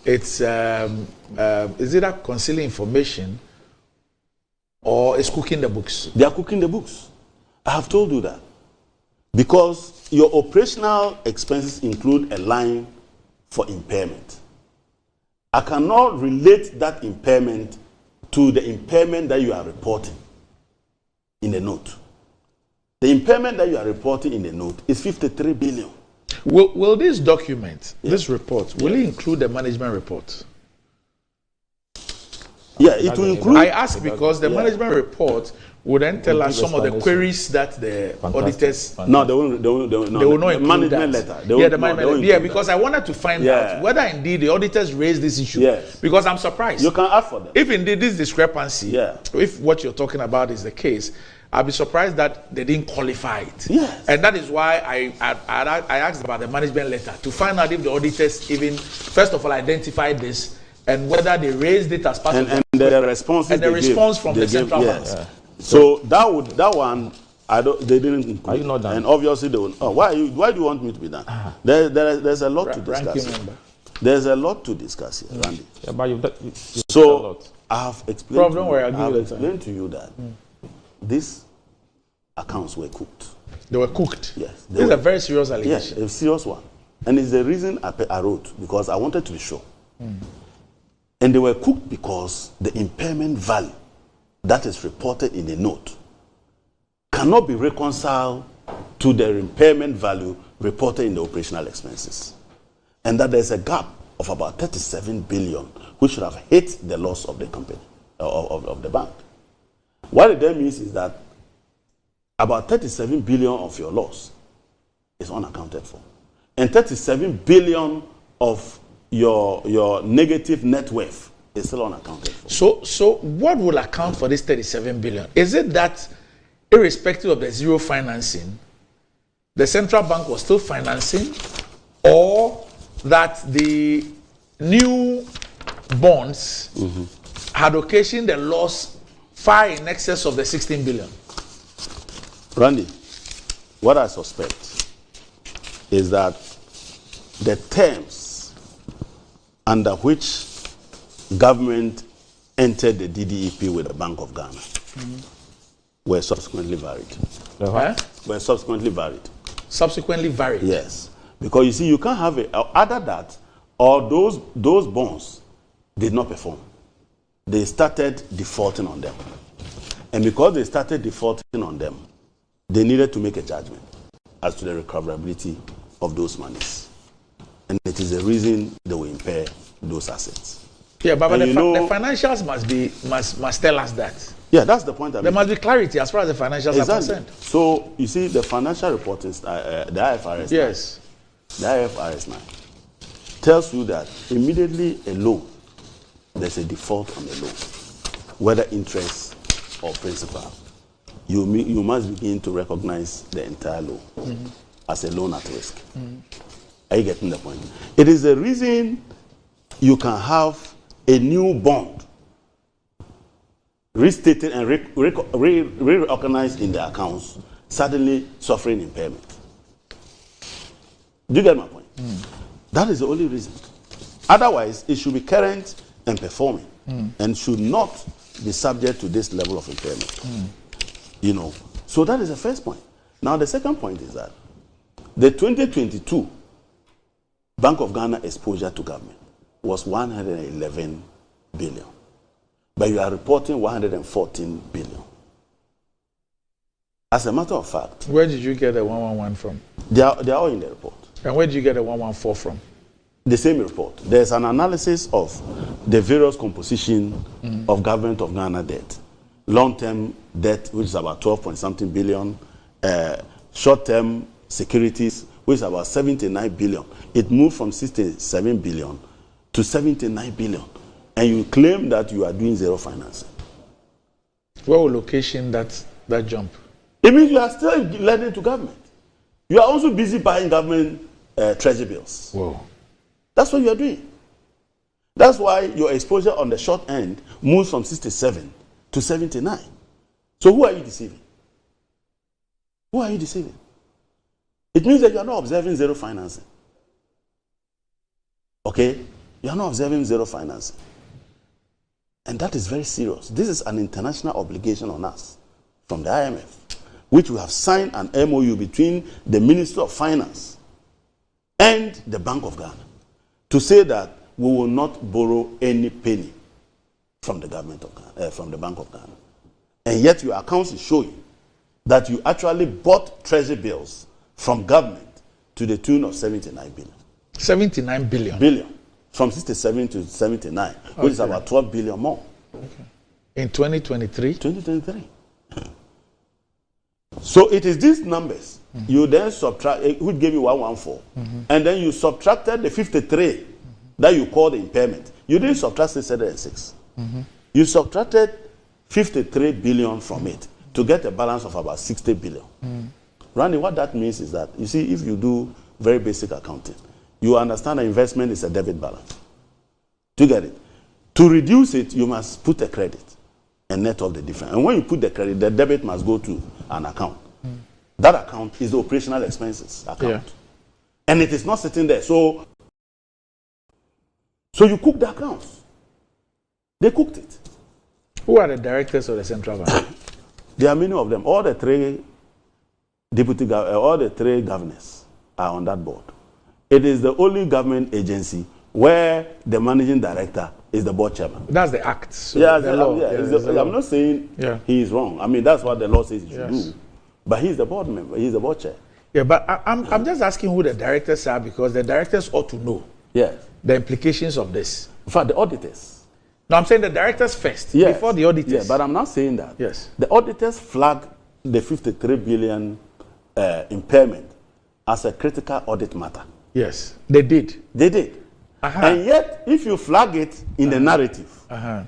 it's is either concealing information or it's cooking the books. They are cooking the books. I have told you that. Because your operational expenses include a line for impairment. I cannot relate that impairment to the impairment that you are reporting in the note. The impairment that you are reporting in the note is 53 billion. Will this document, this report, will it include the management report? Yeah, it will include. I ask because the management report would then tell us some of the queries that the auditors. No, they will not include management letter. Because I wanted to find out whether indeed the auditors raised this issue. Yes. Because I'm surprised. You can ask for them. If indeed this discrepancy, if what you're talking about is the case, I'll be surprised that they didn't qualify it. Yes. And that is why I asked about the management letter to find out if the auditors even, first of all, identified this and whether they raised it as part of the response from the central bank. So that one, they didn't include. Are you not done? And obviously they will. Oh, why do you want me to be done? There's a lot to discuss. There's a lot to discuss here, Randy. Yeah, but you've so I have explained to you that these accounts were cooked. They were cooked? Yes. This is a very serious allegation. Yes, a serious one. And it's the reason I wrote, because I wanted to be sure. And they were cooked because the impairment value that is reported in the note cannot be reconciled to the impairment value reported in the operational expenses. And that there's a gap of about 37 billion, which should have hit the loss of the company, of the bank. What it then means is that about 37 billion of your loss is unaccounted for. And 37 billion of your negative net worth is still unaccounted for. So what will account for this 37 billion? Is it that irrespective of the zero financing, the central bank was still financing, or that the new bonds had occasioned the loss far in excess of the 16 billion? Randy, what I suspect is that the terms under which government entered the DDEP with the Bank of Ghana were subsequently varied. Were subsequently varied. Subsequently varied? Yes. Because you see, you can't have either that or those bonds did not perform. They started defaulting on them. And because they started defaulting on them, they needed to make a judgment as to the recoverability of those monies. And it is the reason they will impair those assets. Yeah, but the financials must tell us that. Yeah, that's the point. There must be clarity as far as the financials are concerned. So, you see, the financial reporting, the IFRS 9, yes, the IFRS 9 tells you that immediately a loan, there's a default on the loan, whether interest or principal. You must begin to recognize the entire loan as a loan at risk. Are you getting the point? It is the reason you can have a new bond restated and reorganized in the accounts, suddenly suffering impairment. Do you get my point? That is the only reason. Otherwise, it should be current and performing and should not be subject to this level of impairment. You know, so that is the first point. Now, the second point is that the 2022 Bank of Ghana exposure to government was 111 billion. But you are reporting 114 billion. As a matter of fact... Where did you get the 111 from? They are all in the report. And where did you get the 114 from? The same report. There's an analysis of the various composition of government of Ghana debt. Long-term debt, which is about 12 point something billion. Short-term securities, which is about 79 billion. It moved from 67 billion to 79 billion. And you claim that you are doing zero financing. What will location that jump? It means you are still lending to government. You are also busy buying government treasury bills. Whoa. That's what you are doing. That's why your exposure on the short end moves from 67 to 79. So who are you deceiving? Who are you deceiving? It means that you are not observing zero financing. Okay? You are not observing zero financing. And that is very serious. This is an international obligation on us from the IMF, which we have signed an MOU between the Ministry of Finance and the Bank of Ghana to say that we will not borrow any penny from the government of Ghana, from the Bank of Ghana. And yet your accounts is showing that you actually bought treasury bills from government to the tune of 79 billion. 79 billion? Billion. From 67 to 79, which is about 12 billion more. Okay. In 2023? 2023. So it is these numbers. You then subtract, which gave you 114. And then you subtracted the 53 that you call the impairment. You didn't subtract 606. You subtracted 53 billion from it to get a balance of about 60 billion. Randy, what that means is that, you see, if you do very basic accounting, you understand that investment is a debit balance. Do you get it? To reduce it, you must put a credit and net off the difference. And when you put the credit, the debit must go to an account. That account is the operational expenses account. Yeah. And it is not sitting there. So you cook the accounts. They cooked it. Who are the directors of the central bank? There are many of them. All the three governors are on that board. It is the only government agency where the managing director is the board chairman. That's the act. So yeah, the law. I'm not saying he is wrong. I mean, that's what the law says he should do. But he's the board member. He's the board chair. Yeah, but I'm just asking who the directors are, because the directors ought to know the implications of this. In fact, the auditors. No, I'm saying the directors first, before the auditors. Yeah, but I'm not saying that. Yes. The auditors flagged the 53 billion impairment as a critical audit matter. Yes, they did. They did. And yet, if you flag it in the narrative, and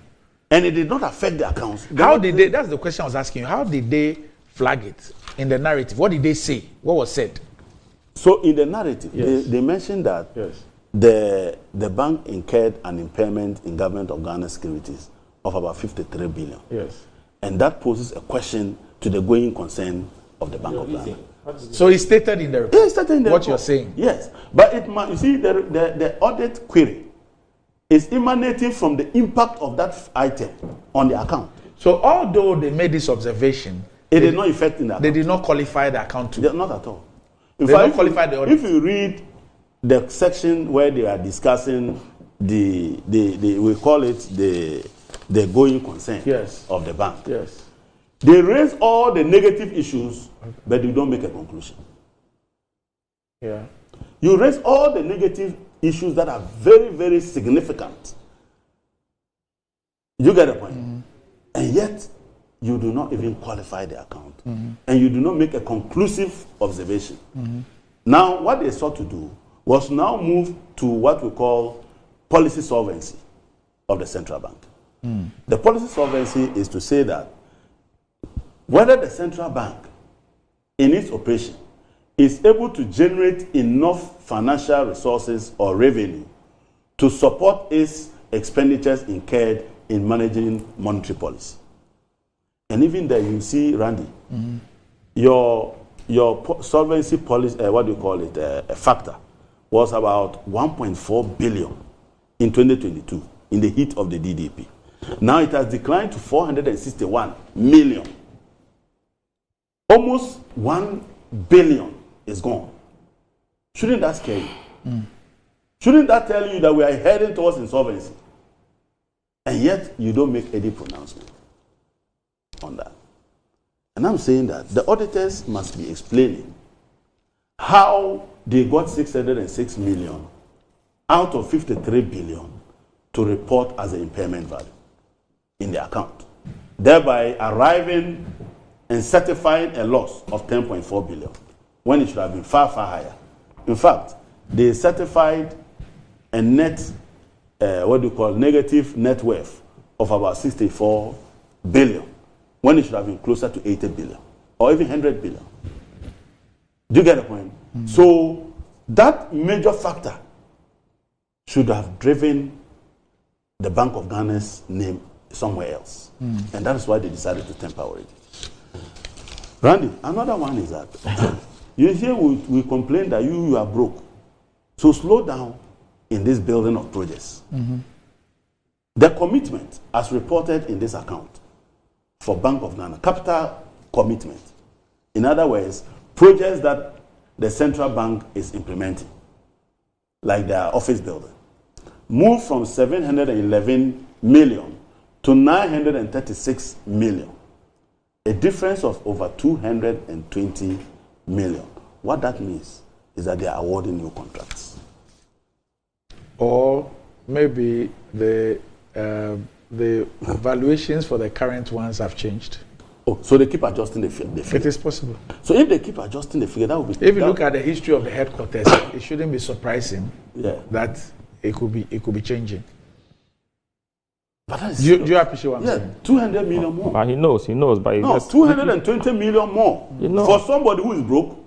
it did not affect the accounts. How did they, that's the question I was asking you, how did they flag it in the narrative? What did they say? What was said? So in the narrative, they mentioned that the bank incurred an impairment in government of Ghana securities of about 53 billion. Yes. And that poses a question to the going concern of the Bank of Ghana. So it's stated in the report. It's stated in the report. What you're saying. Yes. But you see, the audit query is emanating from the impact of that item on the account. So although they made this observation, it did not affect in the account. They did not qualify the account too. Not at all. They don't qualify the audit. If you read the section where they are discussing we call it the going concern of the bank. Yes. They raise all the negative issues, but you don't make a conclusion. Yeah. You raise all the negative issues that are very, very significant. You get the point? And yet, you do not even qualify the account. And you do not make a conclusive observation. Now, what they sought to do was now move to what we call policy solvency of the central bank. The policy solvency is to say that whether the central bank in its operation is able to generate enough financial resources or revenue to support its expenditures incurred in managing monetary policy. And even there, you see, Randy, your solvency policy, what do you call it, a factor, was about 1.4 billion in 2022 in the heat of the DDP. Now it has declined to 461 million. Almost 1 billion is gone. Shouldn't that scare you? Shouldn't that tell you that we are heading towards insolvency? And yet you don't make any pronouncement on that. And I'm saying that the auditors must be explaining how they got 606 million out of 53 billion to report as an impairment value in the account, thereby arriving and certifying a loss of 10.4 billion when it should have been far, far higher. In fact, they certified a net, negative net worth of about 64 billion when it should have been closer to 80 billion or even 100 billion. Do you get the point? So that major factor should have driven the Bank of Ghana's name somewhere else. And that is why they decided to temper it. Randy, another one is that you hear we complain that you are broke. So slow down in this building of projects. The commitment as reported in this account for Bank of Ghana, capital commitment. In other words, projects that the central bank is implementing, like their office building, moved from 711 million to 936 million. A difference of over 220 million. What that means is that they are awarding new contracts. Or maybe the valuations for the current ones have changed. Oh, so they keep adjusting the figure. It is possible. So if they keep adjusting the figure, that would be. If you look at the history of the headquarters, it shouldn't be surprising that it could be changing. But that is do you appreciate what I'm saying? 200 million more. But he knows. But no, 220 million more for somebody who is broke.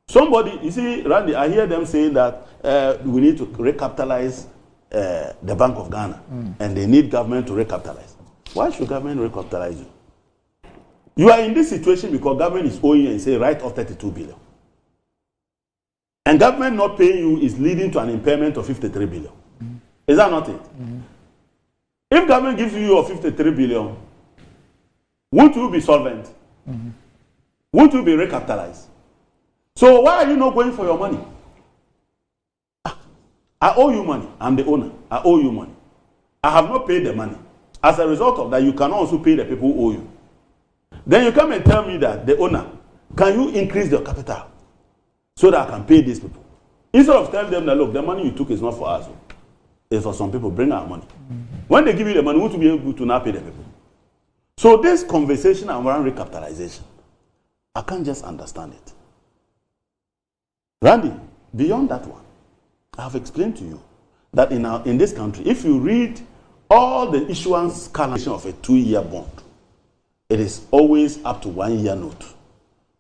Somebody, you see, Randy, I hear them saying that we need to recapitalize the Bank of Ghana, and they need government to recapitalize. Why should government recapitalize you? You are in this situation because government is owing you and say write off 32 billion. And government not paying you is leading to an impairment of 53 billion. Is that not it? If government gives you your 53 billion, won't you be solvent? Won't you be recapitalized? So why are you not going for your money? I owe you money. I'm the owner. I owe you money. I have not paid the money. As a result of that, you can also pay the people who owe you. Then you come and tell me that the owner, can you increase your capital so that I can pay these people? Instead of telling them that, look, the money you took is not for us. It's for some people. Bring our money. When they give you the money, won't you be able to now pay the people? So this conversation around recapitalization, I can't just understand it. Randy, beyond that one, I have explained to you that in this country, if you read all the issuance calculation of a 2-year bond, it is always up to 1-year note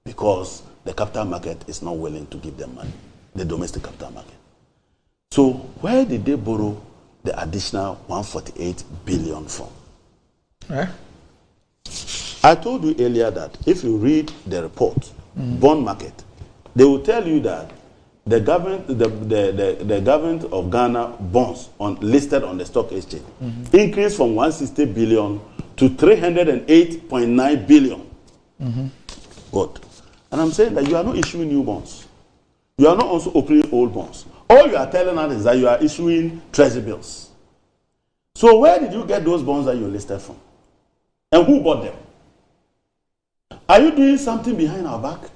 because the capital market is not willing to give them money, the domestic capital market. So where did they borrow the additional 148 billion from? I told you earlier that if you read the report, bond market, they will tell you that the government, the government of Ghana bonds listed on the stock exchange increased from 160 billion to 308.9 billion. Good. And I'm saying that you are not issuing new bonds. You are not also opening old bonds. All you are telling us is that you are issuing treasury bills. So where did you get those bonds that you listed from? And who bought them? Are you doing something behind our back?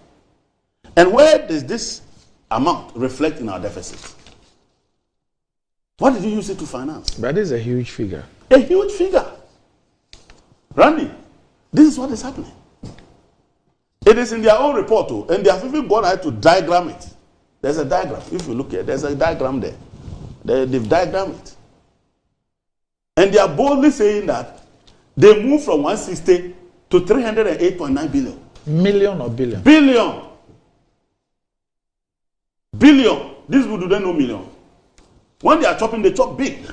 And where does this amount reflect in our deficit? What did you use it to finance? That is a huge figure. A huge figure. Randy, this is what is happening. It is in their own report too, and they have even gone ahead to diagram it. There's a diagram. If you look here, there's a diagram there. They've diagrammed it. And they are boldly saying that they moved from 160 to 308.9 billion. Million or billion? Billion. Billion. These people do not know million. When they are chopping, they chop big.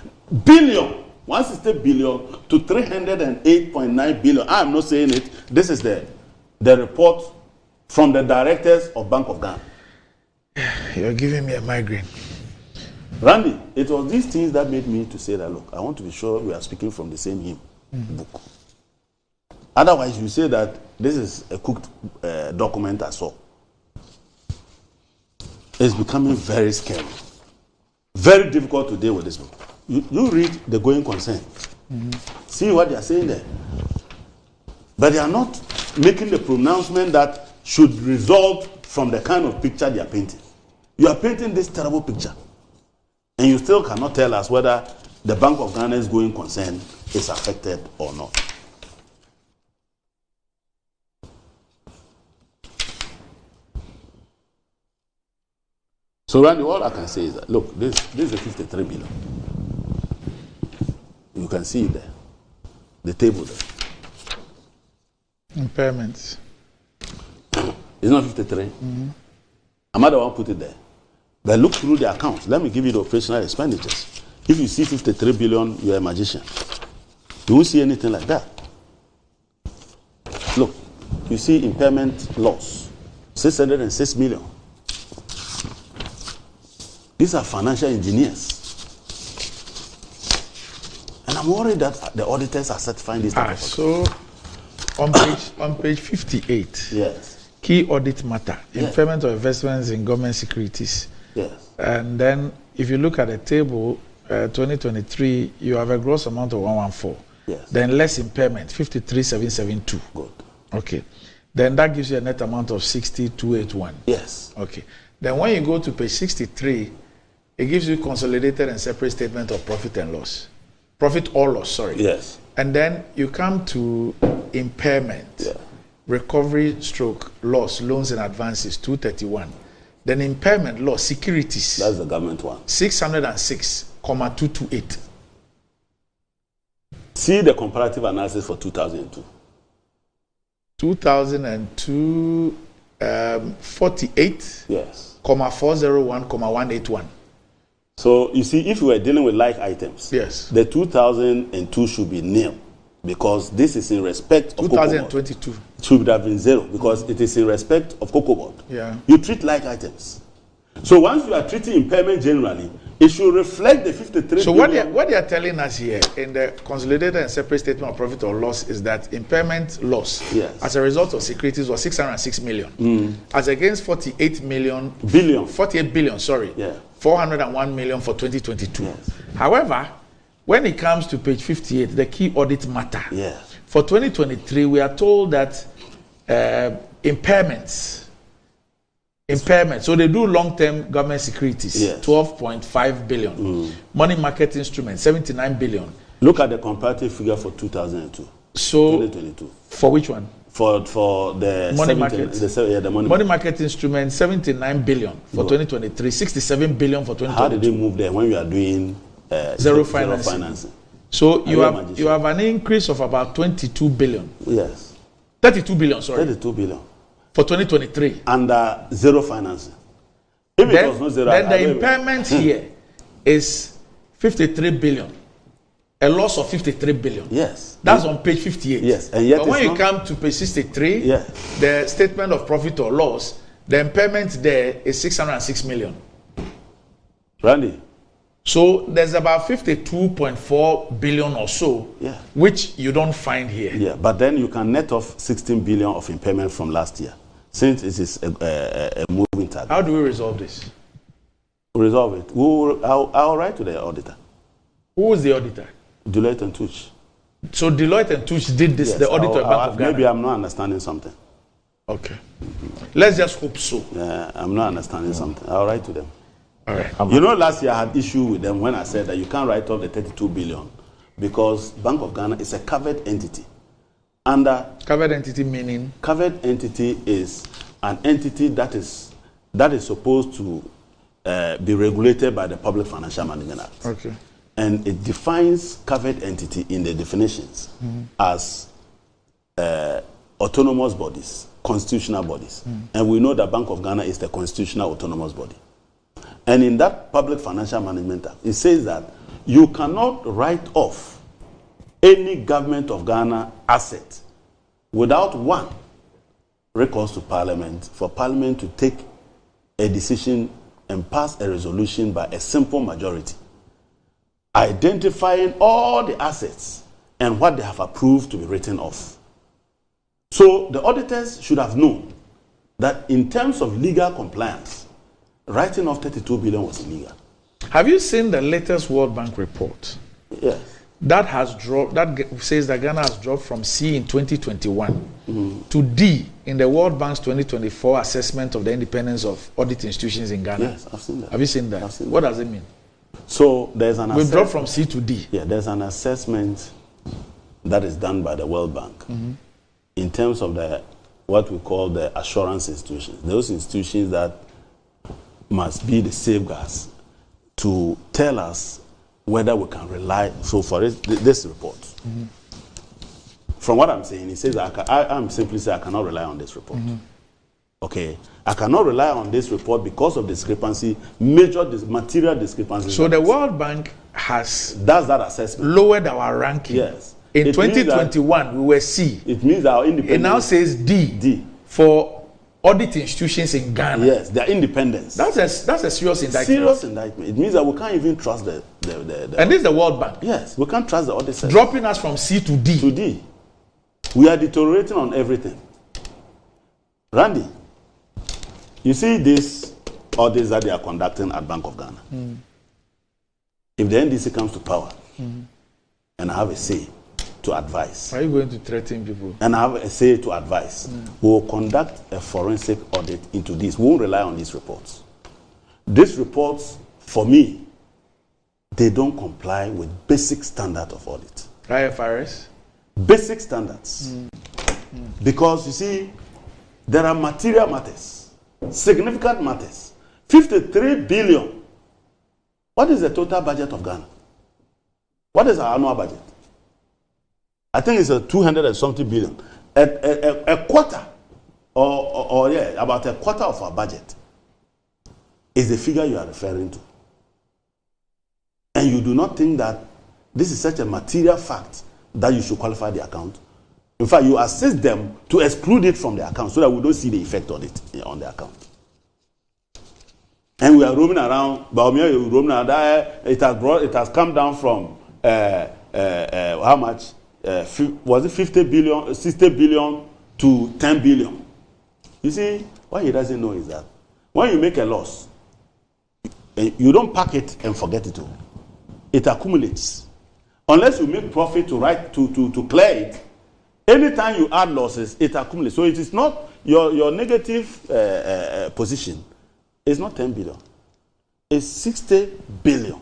Billion. 160 billion to 308.9 billion. I am not saying it. This is the report from the directors of Bank of Ghana. You're giving me a migraine. Randy, it was these things that made me to say that, look, I want to be sure we are speaking from the same hymn book. Otherwise, you say that this is a cooked document I saw. It's becoming very scary. Very difficult to deal with this book. You read the going concern. See what they are saying there. But they are not making the pronouncement that should result from the kind of picture they are painting. You are painting this terrible picture. And you still cannot tell us whether the Bank of Ghana's going concern is affected or not. So, Randy, all I can say is that, look, this is the 53 billion. You can see it there. The table there. Impairments. It's not 53. I'm not the one put it there. But look through the accounts. Let me give you the operational expenditures. If you see 53 billion, you're a magician. You won't see anything like that. Look, you see impairment loss, 606 million. These are financial engineers. And I'm worried that the auditors are certifying this. So on page 58, yes, key audit matter, yes, impairment of investments in government securities. Yes. And then if you look at the table, 2023, you have a gross amount of 114. Yes. Then less impairment, 53,772. Good. Okay. Then that gives you a net amount of 60,281. Yes. Okay. Then when you go to page 63, it gives you consolidated and separate statement of profit and loss. Profit or loss, sorry. Yes. And then you come to impairment, recovery stroke, loss, loans and advances, 231. Then impairment, loss, securities. That's the government one. 606,228. See the comparative analysis for 2002. 2002, 48, yes, 401,181. So you see, if we were dealing with like items, yes, the 2002 should be nil because this is in respect of 2022. It should have been zero because it is in respect of Cocoa Board. Yeah. You treat like items. So once you are treating impairment generally, it should reflect the 53. So what they are telling us here in the consolidated and separate statement of profit or loss is that impairment loss, yes, as a result of securities was 606 million, as against 48 billion, sorry, 401 million for 2022. Yes. However, when it comes to page 58, the key audit matter, yes, for 2023, we are told that impairments. So they do long-term government securities, 12.5 billion. Money market instruments, 79 billion. Look at the comparative figure for 2002. So 2022. For which one? For the money market. The money market instruments, 79 billion for 2023, 67 billion for 2022. How did they move there when you are doing zero financing? So you have an increase of about 22 billion. Yes. 32 billion, sorry. 32 billion. For 2023. Under zero financing. If it was not zero, then the impairment here is 53 billion. A loss of 53 billion. Yes. That's on page 58. Yes. And yet but when you come to page 63, the statement of profit or loss, the impairment there is 606 million. Randy. So there's about 52.4 billion or so, which you don't find here. Yeah, but then you can net off 16 billion of impairment from last year, since it is a moving target. How do we resolve this? Resolve it. I'll write to the auditor. Who is the auditor? Deloitte and Touche. So Deloitte and Touche did this, the auditor at Bank of Ghana? Maybe I'm not understanding something. Okay. Let's just hope so. Yeah, I'm not understanding something. I'll write to them. All right. You know, last year I had issue with them when I said that you can't write off the 32 billion because Bank of Ghana is a covered entity. Covered entity meaning? Covered entity is an entity that is supposed to be regulated by the Public Financial Management Act. Okay. And it defines covered entity in the definitions as autonomous bodies, constitutional bodies. And we know that Bank of Ghana is the constitutional autonomous body. And in that Public Financial Management Act, it says that you cannot write off any government of Ghana asset without one recourse to Parliament, for Parliament to take a decision and pass a resolution by a simple majority, identifying all the assets and what they have approved to be written off. So the auditors should have known that in terms of legal compliance, writing off 32 billion was illegal. Have you seen the latest World Bank report? Yes. That has dropped. That says that Ghana has dropped from C in 2021 to D in the World Bank's 2024 assessment of the independence of audit institutions in Ghana. Yes, I've seen that. Have you seen that? What does it mean? So there's an We've dropped from C to D. Yeah, there's an assessment that is done by the World Bank in terms of the what we call the assurance institutions. Those institutions that must be the safeguards to tell us whether we can rely. So for this report, from what I'm saying, it says I'm simply saying I cannot rely on this report. Okay, I cannot rely on this report because of discrepancy, material discrepancies. So the World Bank does that assessment, lowered our ranking. Yes. In 2021, we were C. It means our independence. It now says D for audit institutions in Ghana. Yes, their independence. That's a serious indictment. Serious indictment. It means that we can't even trust the and this is the World Bank. Yes, we can't trust the audit service. Dropping us from C to D. To D. We are deteriorating on everything. Randy, you see these audits that they are conducting at Bank of Ghana. If the NDC comes to power and I have a say to advise. Are you going to threaten people? And I have a say to advise. We will conduct a forensic audit into this. We won't rely on these reports. These reports, for me, they don't comply with basic standard of audit. IFRS? Basic standards. Because, you see, there are material matters, significant matters. 53 billion. What is the total budget of Ghana? What is our annual budget? I think it's a 200 and something billion. A quarter, or about a quarter of our budget is the figure you are referring to. And you do not think that this is such a material fact that you should qualify the account. In fact, you assist them to exclude it from the account so that we don't see the effect on it on the account. And we are roaming around. It has come down from how much? Was it 50 billion, 60 billion to 10 billion? You see, what he doesn't know is that when you make a loss, you don't pack it and forget it all. It accumulates. Unless you make profit to clear it, anytime you add losses, it accumulates. So it is not your negative position. It's not 10 billion. It's 60 billion.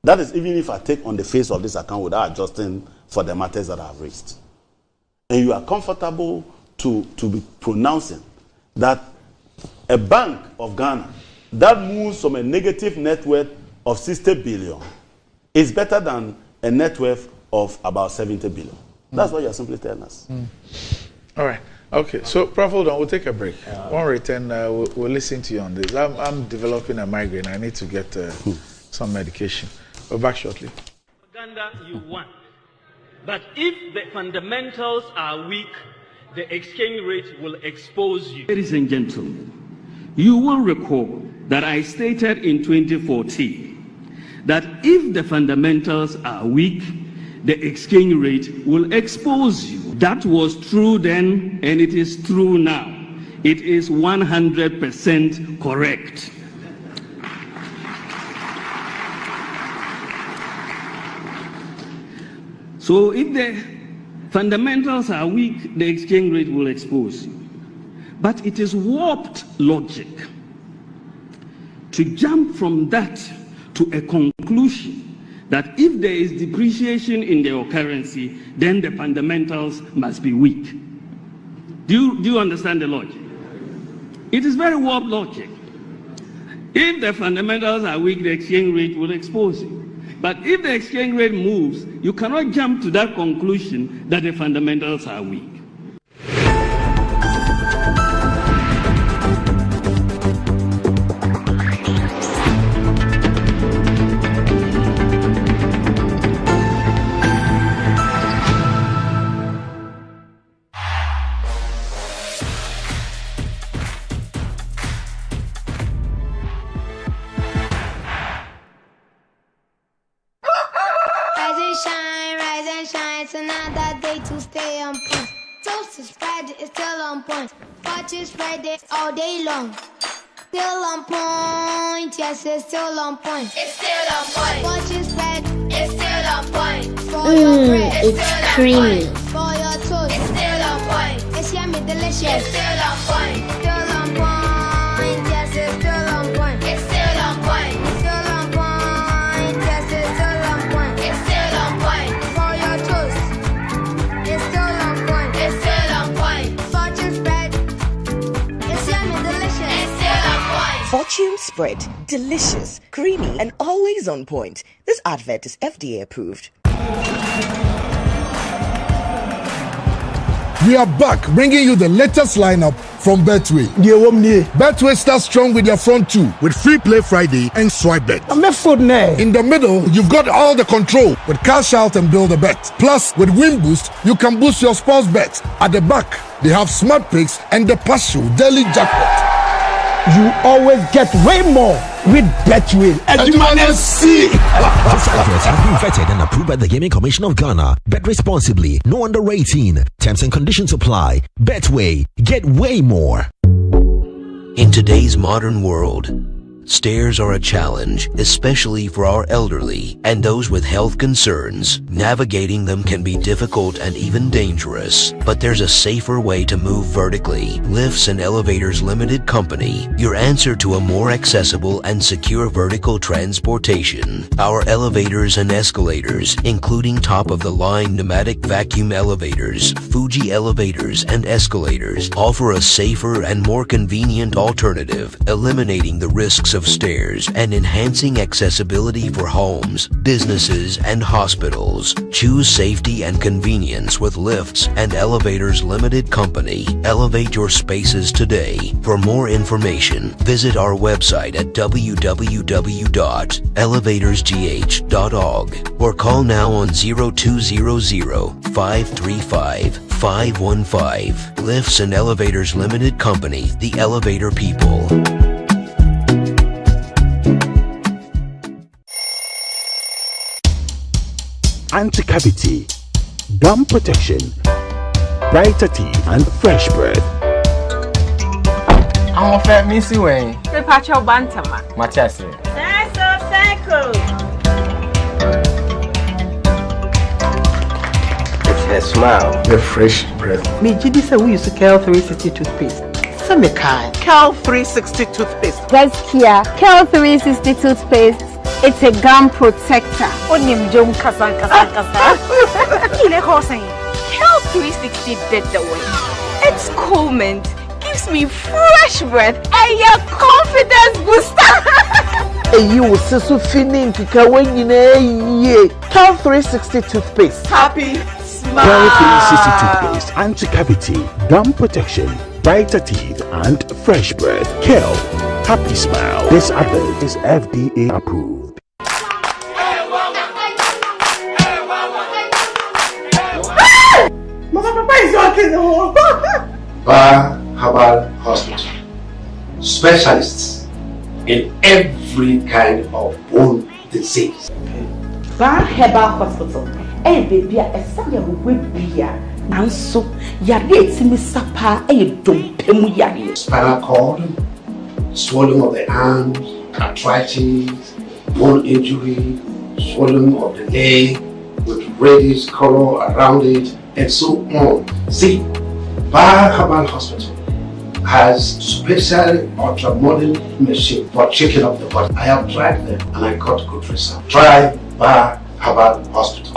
That is even if I take on the face of this account without adjusting for the matters that I have raised. And you are comfortable to be pronouncing that a Bank of Ghana that moves from a negative net worth of 60 billion is better than a net worth of about 70 billion. That's what you are simply telling us. All right. Okay. So, Prof, hold on. We'll take a break. One return, we'll listen to you on this. I'm developing a migraine. I need to get some medication. We're back shortly. Propaganda you want. But if the fundamentals are weak, the exchange rate will expose you. Ladies and gentlemen, you will recall that I stated in 2014 that if the fundamentals are weak, the exchange rate will expose you. That was true then, and it is true now. It is 100% correct. So if the fundamentals are weak, the exchange rate will expose you. But it is warped logic to jump from that to a conclusion that if there is depreciation in your currency, then the fundamentals must be weak. Do you understand the logic? It is very warped logic. If the fundamentals are weak, the exchange rate will expose you. But if the exchange rate moves, you cannot jump to that conclusion that the fundamentals are weak. on point. Parties Friday all day long. Still on point, yes, it's still on point. It's still on point. Parties Friday, it's still on point. For your bread, it's creamy. For your toast, it's still on point. It's yummy, delicious. It's still on point. Still on point, yes, it's still on point. It's still on point. Still on point, yes, it's still on point. It's still on point. For your toast, it's still on point. It's still on point. Fortune spread, it's yummy, delicious. It's still on point. Fortune spread, delicious, creamy, and always on point. This advert is FDA approved. We are back bringing you the latest lineup from Betway. Betway starts strong with their front two with Free Play Friday and Swipe Bet. In the middle, you've got all the control with Cash Out and Build a Bet. Plus, with Win Boost, you can boost your sports bet. At the back, they have Smart Picks and the partial daily jackpot. You always get way more with Betway. This advert has been vetted and approved by the Gaming Commission of Ghana. Bet responsibly. No under 18. Terms and conditions apply. Betway. Get way more. In today's modern world, stairs are a challenge, especially for our elderly and those with health concerns. Navigating them can be difficult and even dangerous, but there's a safer way to move vertically. Lifts and Elevators Limited Company, your answer to a more accessible and secure vertical transportation. Our elevators and escalators, including top-of-the-line pneumatic vacuum elevators, Fuji elevators and escalators, offer a safer and more convenient alternative, eliminating the risks of stairs and enhancing accessibility for homes, businesses, and hospitals. Choose safety and convenience with Lifts and Elevators Limited Company. Elevate your spaces today. For more information, visit our website at www.elevatorsgh.org or call now on 0200-535-515. Lifts and Elevators Limited Company, the elevator people. Anti-cavity, gum protection, brighter teeth, and fresh breath. I'm a fair missy way. The patch of Bantama. Machasi. It's her smile. The fresh breath. Me, Judy said we use Cal 360 toothpaste. Some kind. Cal 360 toothpaste. That's Kia. Cal 360 toothpaste. It's a gum protector. Onim jom kasa. Kile Hossein. Cal 360 did the way. It's cool mint. Gives me fresh breath and your confidence booster. You will see so feeling kika when you know Cal 360 toothpaste. Happy smile. Cal 360 toothpaste, anti-cavity, gum protection, brighter teeth, and fresh breath. Cal, happy smile. This advert is FDA approved. Mama, Papa is walking home. Bar Herbal Hospital. Specialists in every kind of bone disease. Bar Herbal Hospital. Baby, a son of Wibia. And so, Yadi, Sapa, a dumpemu yadi. Spinal cord, swelling of the arms, arthritis, bone injury, swelling of the leg with reddish color around it, and so on. See, Bar Herbal Hospital has special ultra-modern machine for checking up the body. I have tried them and I got good results. Try Bar Herbal Hospital.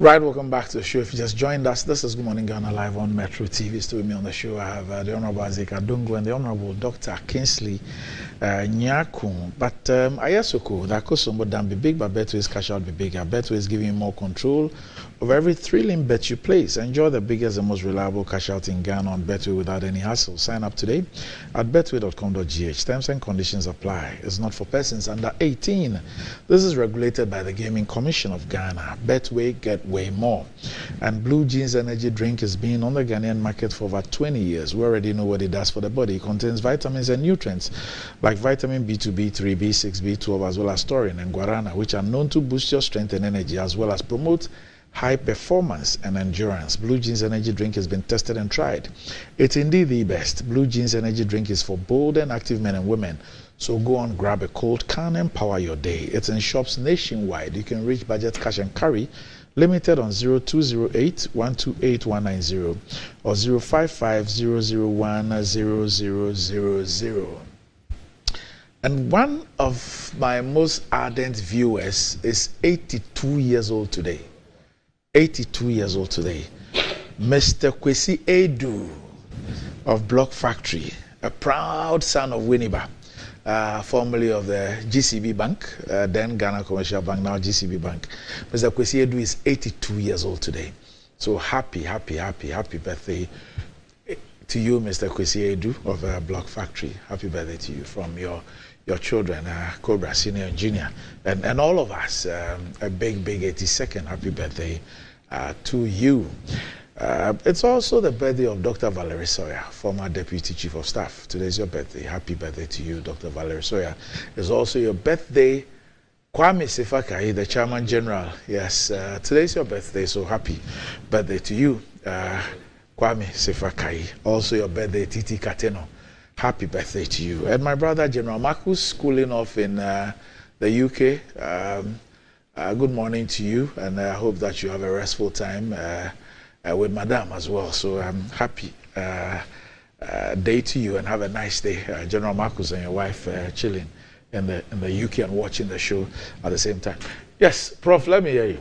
Right, welcome back to the show. If you just joined us, this is Good Morning Ghana live on Metro TV. Still with me on the show, I have the Honorable Azeka Dungu and the Honorable Dr. Kingsley Nyakun. But Ayasoko, that could somewhat down be big, but Betway's cash out be bigger. Betway is giving you more control over every thrilling bet you place. Enjoy the biggest and most reliable cash out in Ghana on Betway without any hassle. Sign up today at betway.com.gh. Terms and conditions apply. It's not for persons under 18. This is regulated by the Gaming Commission of Ghana. Betway, get way more. And Blue Jeans Energy Drink has been on the Ghanaian market for over 20 years. We already know what it does for the body. It contains vitamins and nutrients like vitamin B2, B3, B6, B12, as well as taurine and guarana, which are known to boost your strength and energy, as well as promote high performance and endurance. Blue Jeans Energy Drink has been tested and tried. It's indeed the best. Blue Jeans Energy Drink is for bold and active men and women. So go on, grab a cold can and power your day. It's in shops nationwide. You can reach Budget Cash and Carry limited on 0208-128-190 or 055-001-0000. And one of my most ardent viewers is 82 years old today. 82 years old today. Mr. Kwesi Edu of Block Factory, a proud son of Winneba, formerly of the GCB Bank, then Ghana Commercial Bank, now GCB Bank. Mr. Kwesi Edu is 82 years old today. So happy birthday to you, Mr. Kwesi Edu of Block Factory. Happy birthday to you from your children, Cobra Senior and Junior, and all of us. A big 82nd happy birthday to you. It's also the birthday of Dr. Valerie Sawyer, former Deputy Chief of Staff. Today's your birthday. Happy birthday to you, Dr. Valerie Sawyer. It's also your birthday, Kwame Sefakai, the Chairman General. Yes, today's your birthday, so happy birthday to you, Kwame Sefakai. Also your birthday, Titi Kateno. Happy birthday to you. And my brother, General Marcus, schooling off in the UK. Good morning to you, and I hope that you have a restful time with Madame as well. So I'm happy day to you, and have a nice day. General Marcus and your wife chilling in the UK and watching the show at the same time. Yes, Prof, let me hear you.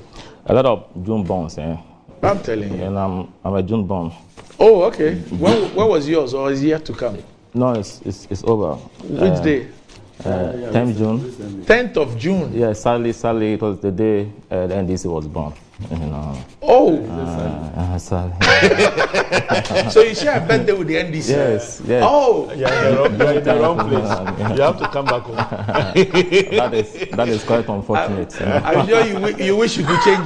A lot of June bonds, eh? I'm telling you. And I'm a June bond. Oh, okay. When was yours, or is it yet to come? No, it's over. Which day? 10th June. 10th of June? Yeah, sadly, it was the day the NDC was born. Sadly. So you share a birthday with the NDC? Yes. Oh! Yeah, you're in the wrong place. You have to come back home. that is quite unfortunate. I'm sure you wish you could change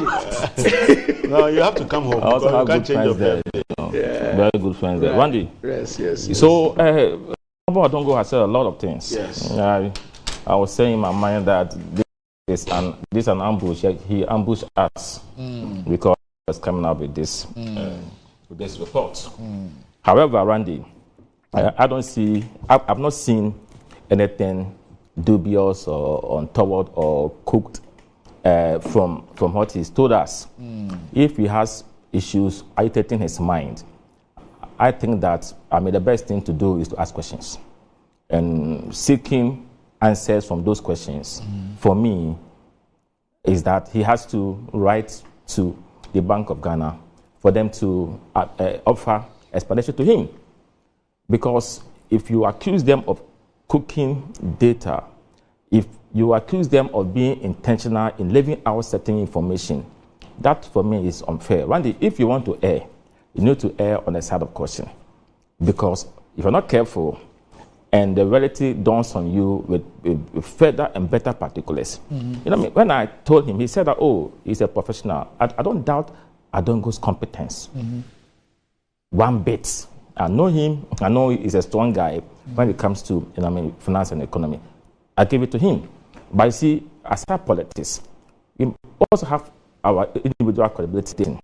it. No, you have to come home. I also have good friends there. Very good friends there. Randy. Yes. So, Adongo has said a lot of things. Yes. I was saying in my mind that this is an ambush. He ambushed us because he was coming up with this report. However, Randy, I've not seen anything dubious or untoward or cooked from what he's told us. If he has issues agitating his mind, I think that the best thing to do is to ask questions and seeking answers from those questions. For me, is that he has to write to the Bank of Ghana for them to offer explanation to him. Because if you accuse them of cooking data, if you accuse them of being intentional in leaving out certain information, that for me is unfair. Randy, if you want to err, you need to err on the side of caution. Because if you're not careful and the reality dawns on you with further and better particulars. When I told him, he said that, he's a professional. I don't doubt Adongo's competence. One bit. I know him. I know he's a strong guy when it comes to finance and economy. I give it to him. But you see, aside politics, we also have our individual credibility.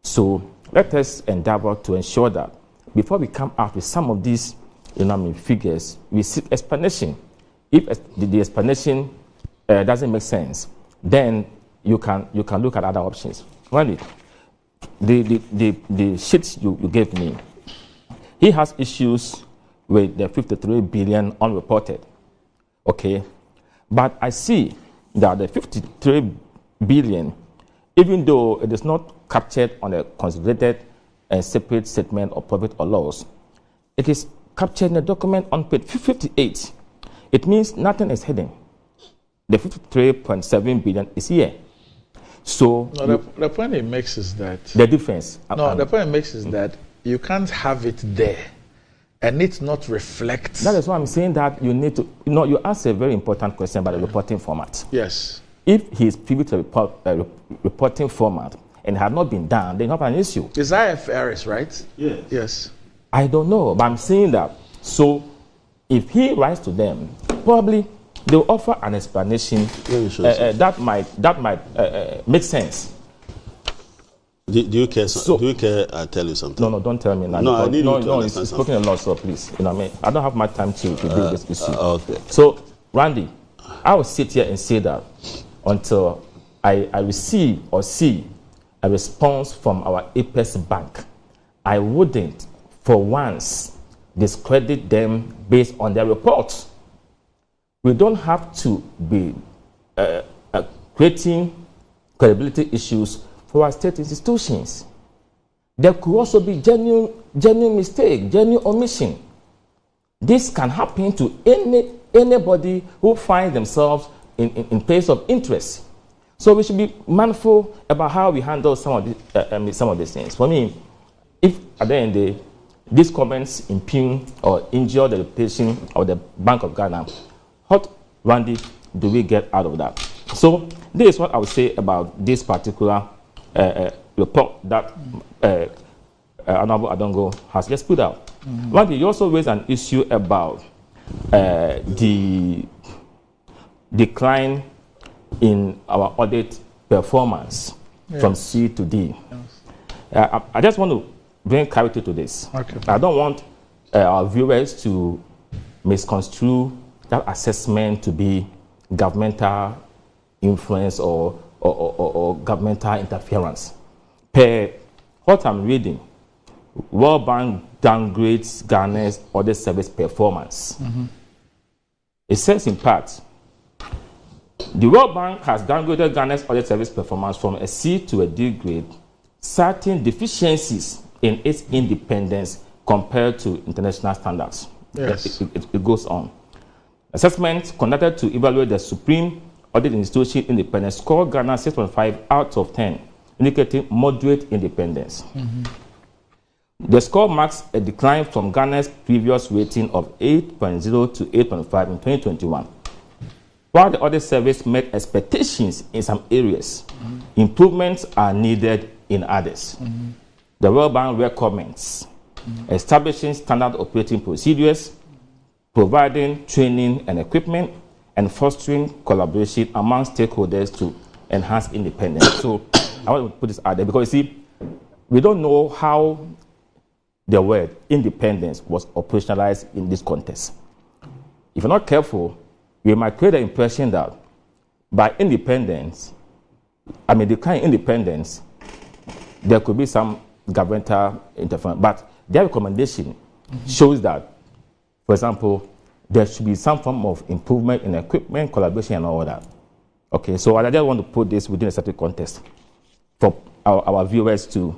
So let us endeavor to ensure that before we come out with some of these figures, we seek explanation. If the explanation doesn't make sense, then you can look at other options. Randy, the sheets you gave me, he has issues with the 53 billion unreported. Okay, but I see that the 53 billion even though it is not captured on a consolidated and separate statement of profit or loss, it is captured in the document on page 58. It means nothing is hidden. The 53.7 billion is here. So no, the point it makes is that the difference. No, the point it makes is that you can't have it there and it not reflect. That is why I'm saying that you need to. You asked a very important question about the reporting format. Yes. If he is privy to reporting format and had not been done, then you have an issue. Is IFRS right? Yes. Yes. I don't know, but I'm saying that. So if he writes to them, probably they'll offer an explanation that might make sense. Do you care? Do you care? I tell you something. No, don't tell me now. No, I need you to it's spoken a lot, so please. You know what I mean? I don't have much time to deal with this issue. Okay. So, Randy, I will sit here and say that until I receive or see a response from our Apex Bank, I wouldn't, for once, discredit them based on their reports. We don't have to be creating credibility issues for our state institutions. There could also be genuine mistake, genuine omission. This can happen to anybody who finds themselves in place of interest. So we should be mindful about how we handle some of these things. For me, if at the end of the day, these comments impugn or injure the reputation of the Bank of Ghana, what, Randy, do we get out of that? So this is what I would say about this particular report that Honorable Adongo has just put out. Mm-hmm. Randy, you also raised an issue about the decline in our audit performance from C to D. Yes. I just want to bring clarity to this. Okay. I don't want our viewers to misconstrue that assessment to be governmental influence or governmental interference. Per what I'm reading, World Bank downgrades Ghana's audit service performance. Mm-hmm. It says in part, the World Bank has downgraded Ghana's audit service performance from a C to a D grade, citing deficiencies in its independence compared to international standards. Yes. It goes on. Assessment conducted to evaluate the Supreme Audit Institution independence scored Ghana 6.5 out of 10, indicating moderate independence. Mm-hmm. The score marks a decline from Ghana's previous rating of 8.0 to 8.5 in 2021. While the audit service met expectations in some areas, improvements are needed in others. Mm-hmm. The World Bank recommends establishing standard operating procedures, providing training and equipment, and fostering collaboration among stakeholders to enhance independence. So I want to put this out there because, you see, we don't know how the word independence was operationalized in this context. If you're not careful, we might create the impression that by independence, declining independence, there could be some governmental interference. But their recommendation shows that, for example, there should be some form of improvement in equipment, collaboration, and all that. Okay, so I just want to put this within a certain context for our viewers to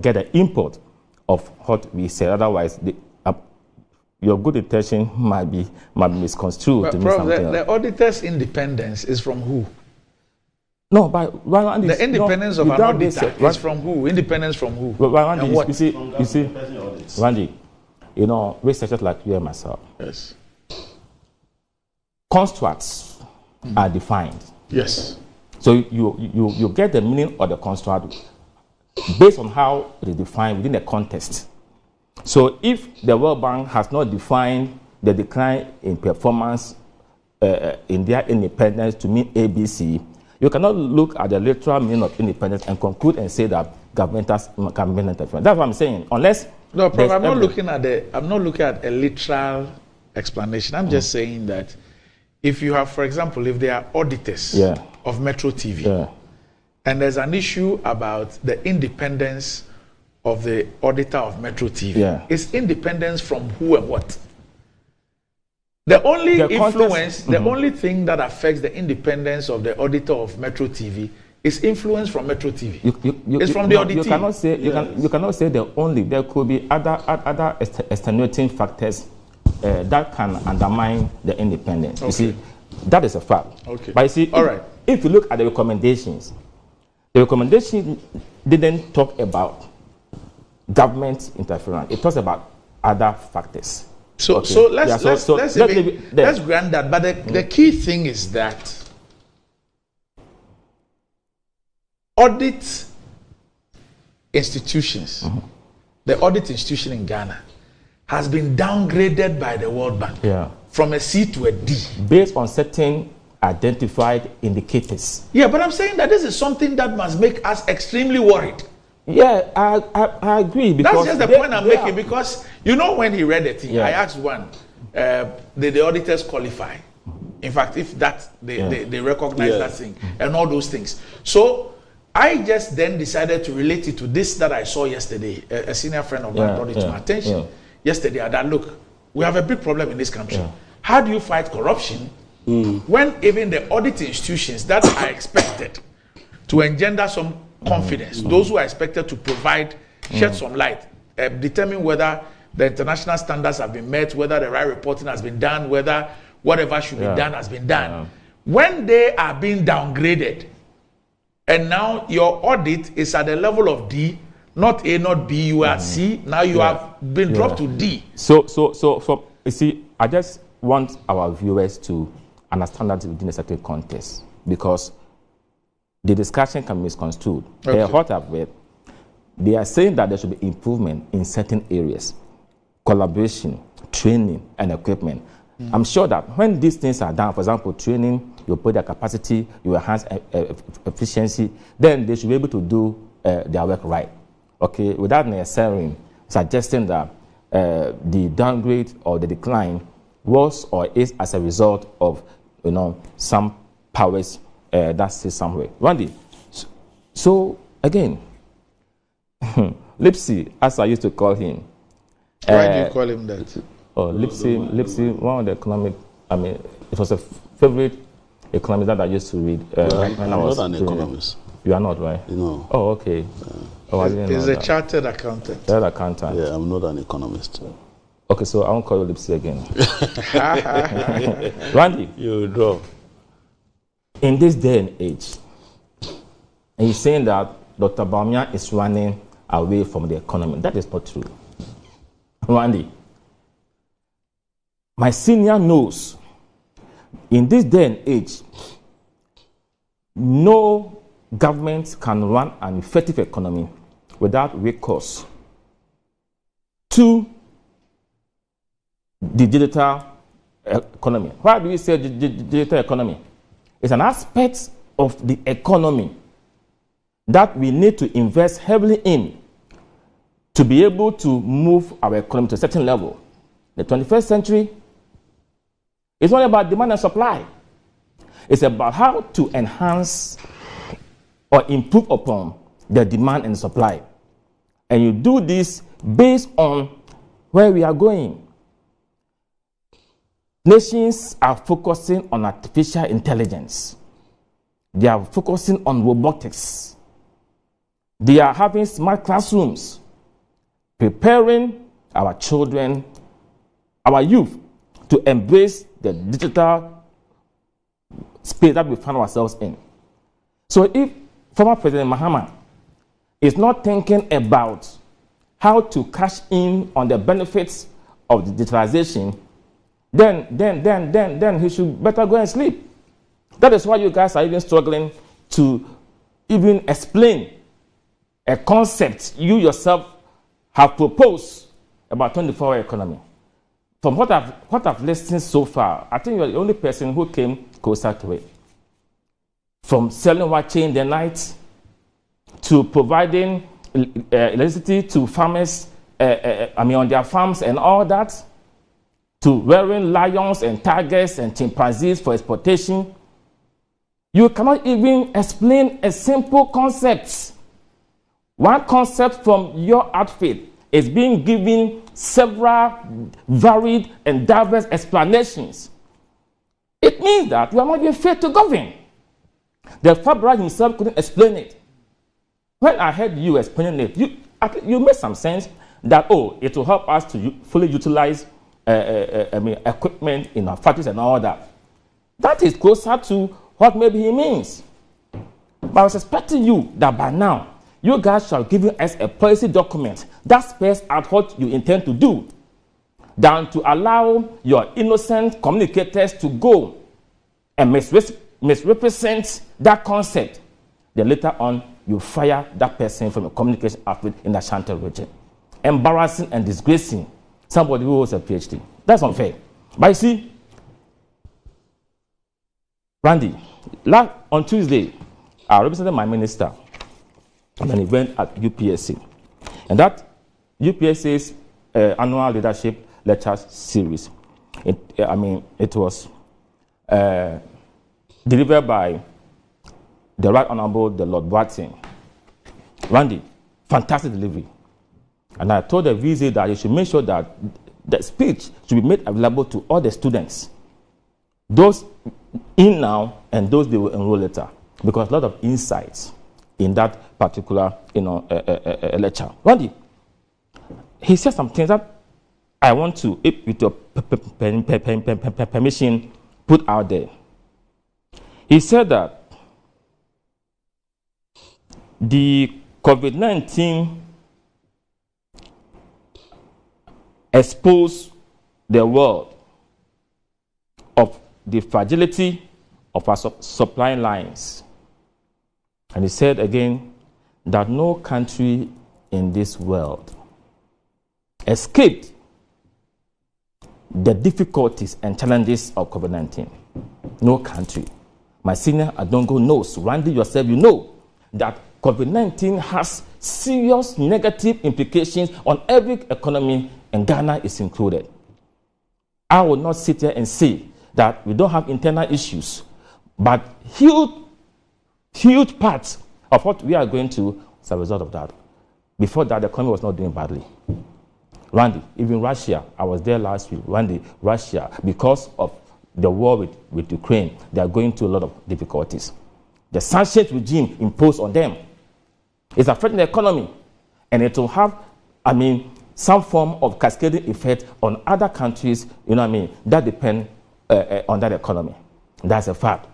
get an input of what we say. Otherwise, your good intention might be misconstrued. But to mean something the auditor's independence is from who? No, but the independence of an auditor is from who? Independence from who? Randy, and what? You see, Randy, researchers like you and myself. Yes. Constructs are defined. Yes. So you get the meaning of the construct based on how it is defined within the context. So if the World Bank has not defined the decline in performance in their independence to mean ABC, you cannot look at the literal meaning of independence and conclude and say that government interference. That's what I'm saying. Unless no, Prof, I'm not looking at a literal explanation. I'm just saying that if you have, for example, if there are auditors of Metro TV, and there's an issue about the independence of the auditor of Metro TV, it's independence from who and what? The only influence, the only thing that affects the independence of the auditor of Metro TV is influence from Metro TV. It's from the audit you team. Cannot say, you cannot say the only. There could be other extenuating factors that can undermine the independence. You see, that is a fact. Okay. But you see, if you look at the recommendations didn't talk about government interference. It talks about other factors. So let's grant that. But the key thing is that audit institutions, the audit institution in Ghana, has been downgraded by the World Bank from a C to a D. Based on certain identified indicators. Yeah, but I'm saying that this is something that must make us extremely worried. Yeah, I agree. Because that's just the point I'm making, because you know when he read the thing, I asked one, did the auditors qualify? In fact, if that they recognize that thing and all those things. So I just then decided to relate it to this that I saw yesterday. A senior friend of mine brought it to my attention yesterday. That look, we have a big problem in this country. How do you fight corruption when even the audit institutions that are expected to engender some confidence, those who are expected to provide, shed some light, determine whether the international standards have been met, whether the right reporting has been done, whether whatever should be done has been done. When they are being downgraded, and now your audit is at the level of D, not A, not B, you are C, now you have been dropped to D. So you see, I just want our viewers to understand that within a certain context, because the discussion can be misconstrued. What I've read, they are saying that there should be improvement in certain areas, collaboration, training, and equipment. I'm sure that when these things are done, for example, training, you put their capacity, you enhance efficiency, then they should be able to do their work right. Okay, without necessarily suggesting that the downgrade or the decline was or is as a result of, some powers that sit somewhere. Randy, so again, Lipsy, as I used to call him. Why do you call him that? Oh, Lipsy, one of the economic, it was a favorite economist that I used to read. I'm not an economist. You are not, right? No. Oh, okay. He's a chartered accountant. Chartered accountant. Yeah, I'm not an economist. Okay, so I won't call you Lipsy again. Randy. You draw. In this day and age, and he's saying that Dr. Bawumia is running away from the economy. That is not true. Randy, my senior knows in this day and age, no government can run an effective economy without recourse to the digital economy. Why do we say digital economy? It's an aspect of the economy that we need to invest heavily in to be able to move our economy to a certain level. The 21st century is not about demand and supply. It's about how to enhance or improve upon the demand and supply. And you do this based on where we are going. Nations are focusing on artificial intelligence. They are focusing on robotics. They are having smart classrooms, preparing our children, our youth, to embrace the digital space that we find ourselves in. So if former President Mahama is not thinking about how to cash in on the benefits of the digitalization, then he should better go and sleep. That is why you guys are even struggling to even explain a concept you yourself have proposed about 24-hour economy. From what I've listened so far, I think you're the only person who came closer to it. From selling watching in the night to providing electricity to farmers, on their farms and all that, to rearing lions and tigers and chimpanzees for exportation. You cannot even explain a simple concept. One concept from your outfit is being given several varied and diverse explanations. It means that you are not even fit to govern. The Fabra himself couldn't explain it. When I heard you explaining it, you made some sense that, it will help us to fully utilize equipment in our factories and all that. That is closer to what maybe he means. But I was expecting you that by now, you guys shall give us a policy document that spells out what you intend to do, than to allow your innocent communicators to go and misrepresent that concept. Then later on, you fire that person from a communication outfit in the Ashanti region. Embarrassing and disgracing somebody who holds a PhD. That's unfair. But you see, Randy, on Tuesday, I represented my minister at an event at UPSC. And that UPSC's annual leadership lecture series, it was delivered by the Right Honorable the Lord Watson. Randy, fantastic delivery. And I told the VC that you should make sure that the speech should be made available to all the students, those in now and those they will enroll later, because a lot of insights in that particular lecture. Randy, he said some things that I want to, with your permission, put out there. He said that the COVID-19 exposed the world of the fragility of our supply lines. And he said again that no country in this world escaped the difficulties and challenges of COVID-19. No country. My senior Adongo knows, Randy yourself, you know that COVID-19 has serious negative implications on every economy, and Ghana is included. I will not sit here and say that we don't have internal issues, but huge parts of what we are going to as a result of that. Before that, the economy was not doing badly. Randy, even Russia, I was there last week. Randy, Russia, because of the war with Ukraine, they are going through a lot of difficulties. The sanctions regime imposed on them is affecting the economy, and it will have, some form of cascading effect on other countries, that depend on that economy. That's a fact.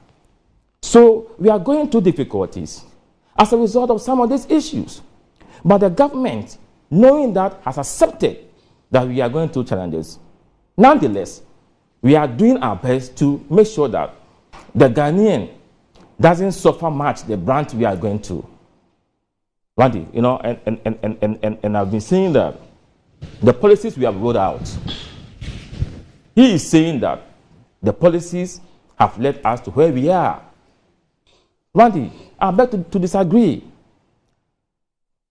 So we are going through difficulties as a result of some of these issues. But the government, knowing that, has accepted that we are going through challenges. Nonetheless, we are doing our best to make sure that the Ghanaian doesn't suffer much the brunt we are going through. Randy, and I've been saying that the policies we have rolled out, he is saying that the policies have led us to where we are. Randy, I beg to disagree.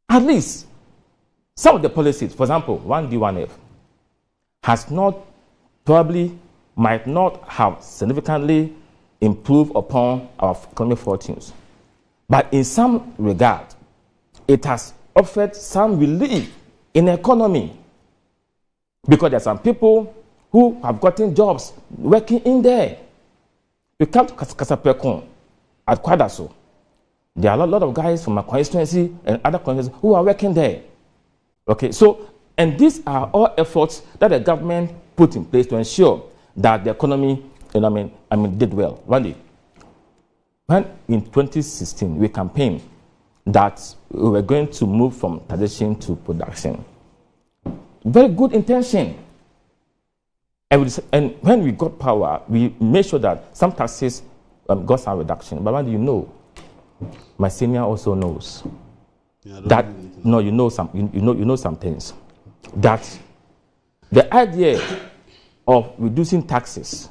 At least some of the policies, for example, 1D1F, might not have significantly improved upon our economic fortunes. But in some regard, it has offered some relief in the economy. Because there are some people who have gotten jobs working in there. You come to Kasapekon at Kwadaso. There are a lot of guys from my constituency and other constituencies who are working there. Okay, so, and these are all efforts that the government put in place to ensure that the economy, did well. Randy, when in 2016 we campaigned that we were going to move from tradition to production. Very good intention. And when we got power, we made sure that some taxes got some reduction. But Randy, my senior also knows that you know some things. That the idea of reducing taxes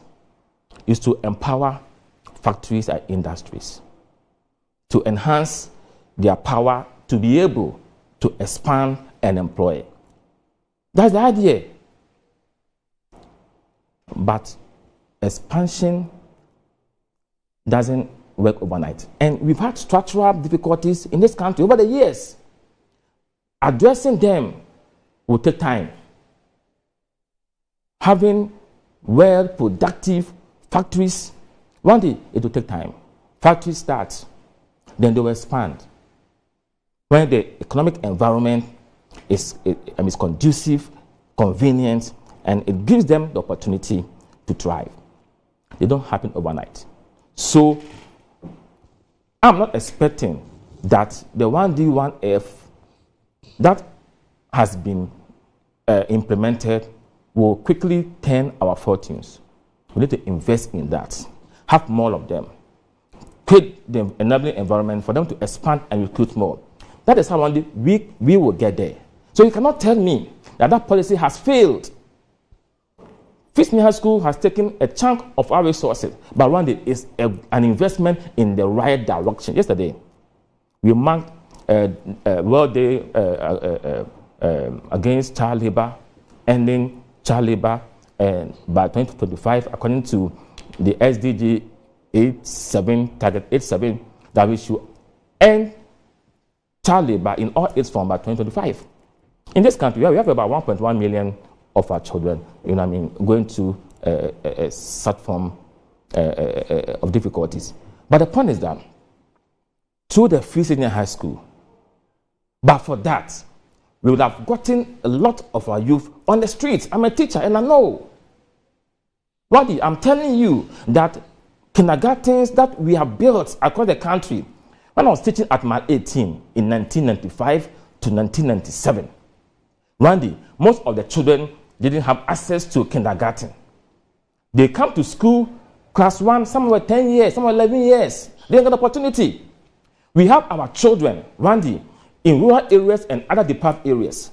is to empower factories and industries, to enhance their power to be able to expand and employ. That's the idea. But expansion doesn't work overnight. And we've had structural difficulties in this country over the years. Addressing them will take time. Having well productive factories, one day it will take time. factory starts, then they will expand. When the economic environment is conducive, convenient, and it gives them the opportunity to thrive. They don't happen overnight. So I'm not expecting that the 1D, 1F that has been implemented will quickly turn our fortunes. We need to invest in that, have more of them, create the enabling environment for them to expand and recruit more. That is how one day we will get there. So you cannot tell me that that policy has failed. Fiscal High School has taken a chunk of our resources, but one day is an investment in the right direction. Yesterday, we marked World Day against child labor, ending child labor by 2025, according to the SDG 87, target 87, that we should end child labor in all its forms by 2025. In this country, we have about 1.1 million of our children, going to such form of difficulties. But the point is that through the free senior high school, but for that, we would have gotten a lot of our youth on the streets. I'm a teacher and I know. Roddy, I'm telling you that kindergartens that we have built across the country, when I was teaching at my 18 in 1995 to 1997, Randy, most of the children didn't have access to kindergarten. They come to school, class 1, some were 10 years, some were 11 years. They didn't get opportunity. We have our children, Randy, in rural areas and other deprived areas.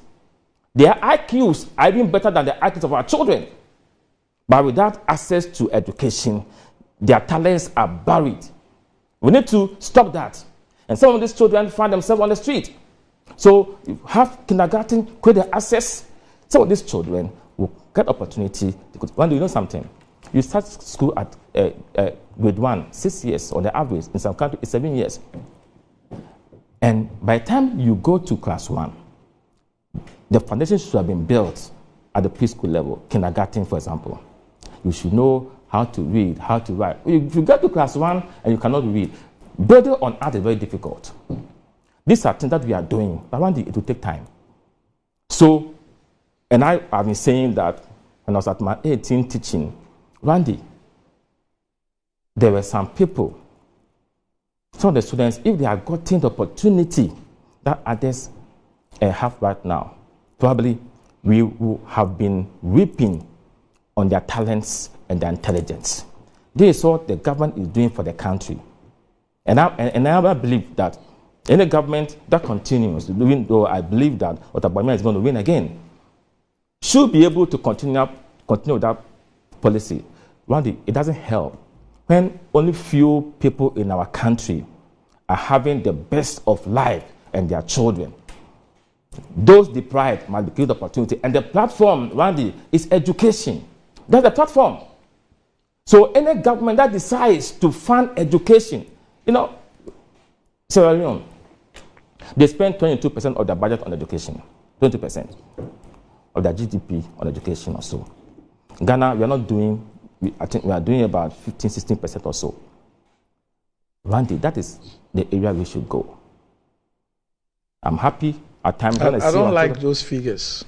Their IQs are even better than the IQs of our children. But without access to education, their talents are buried. We need to stop that. And some of these children find themselves on the street. So you have kindergarten, create the access. Some of these children will get opportunity. When do you know something? You start school at grade 1, 6 years on the average. In some countries, it's 7 years. And by the time you go to class 1, the foundation should have been built at the preschool level, kindergarten, for example. You should know how to read, how to write. If you get to class 1 and you cannot read, building on art is very difficult. These are things that we are doing, but one day it will take time. So, and I have been saying that when I was at my 18 teaching, Randy, there were some people, some of the students, if they had gotten the opportunity that others have right now, probably we would have been reaping on their talents and their intelligence. This is what the government is doing for the country. And I believe that any government that continues, even though I believe that Otabamia is going to win again, should be able to continue with that policy. Randy, it doesn't help when only few people in our country are having the best of life and their children. Those deprived must be given opportunity. And the platform, Randy, is education. That's the platform. So any government that decides to fund education, Sierra Leone, they spend 22% of their budget on education. 20% of their GDP on education or so. Ghana, we are not doing, I think we are doing about 15-16% or so. Randy, that is the area we should go. I'm happy at times. I don't like those figures.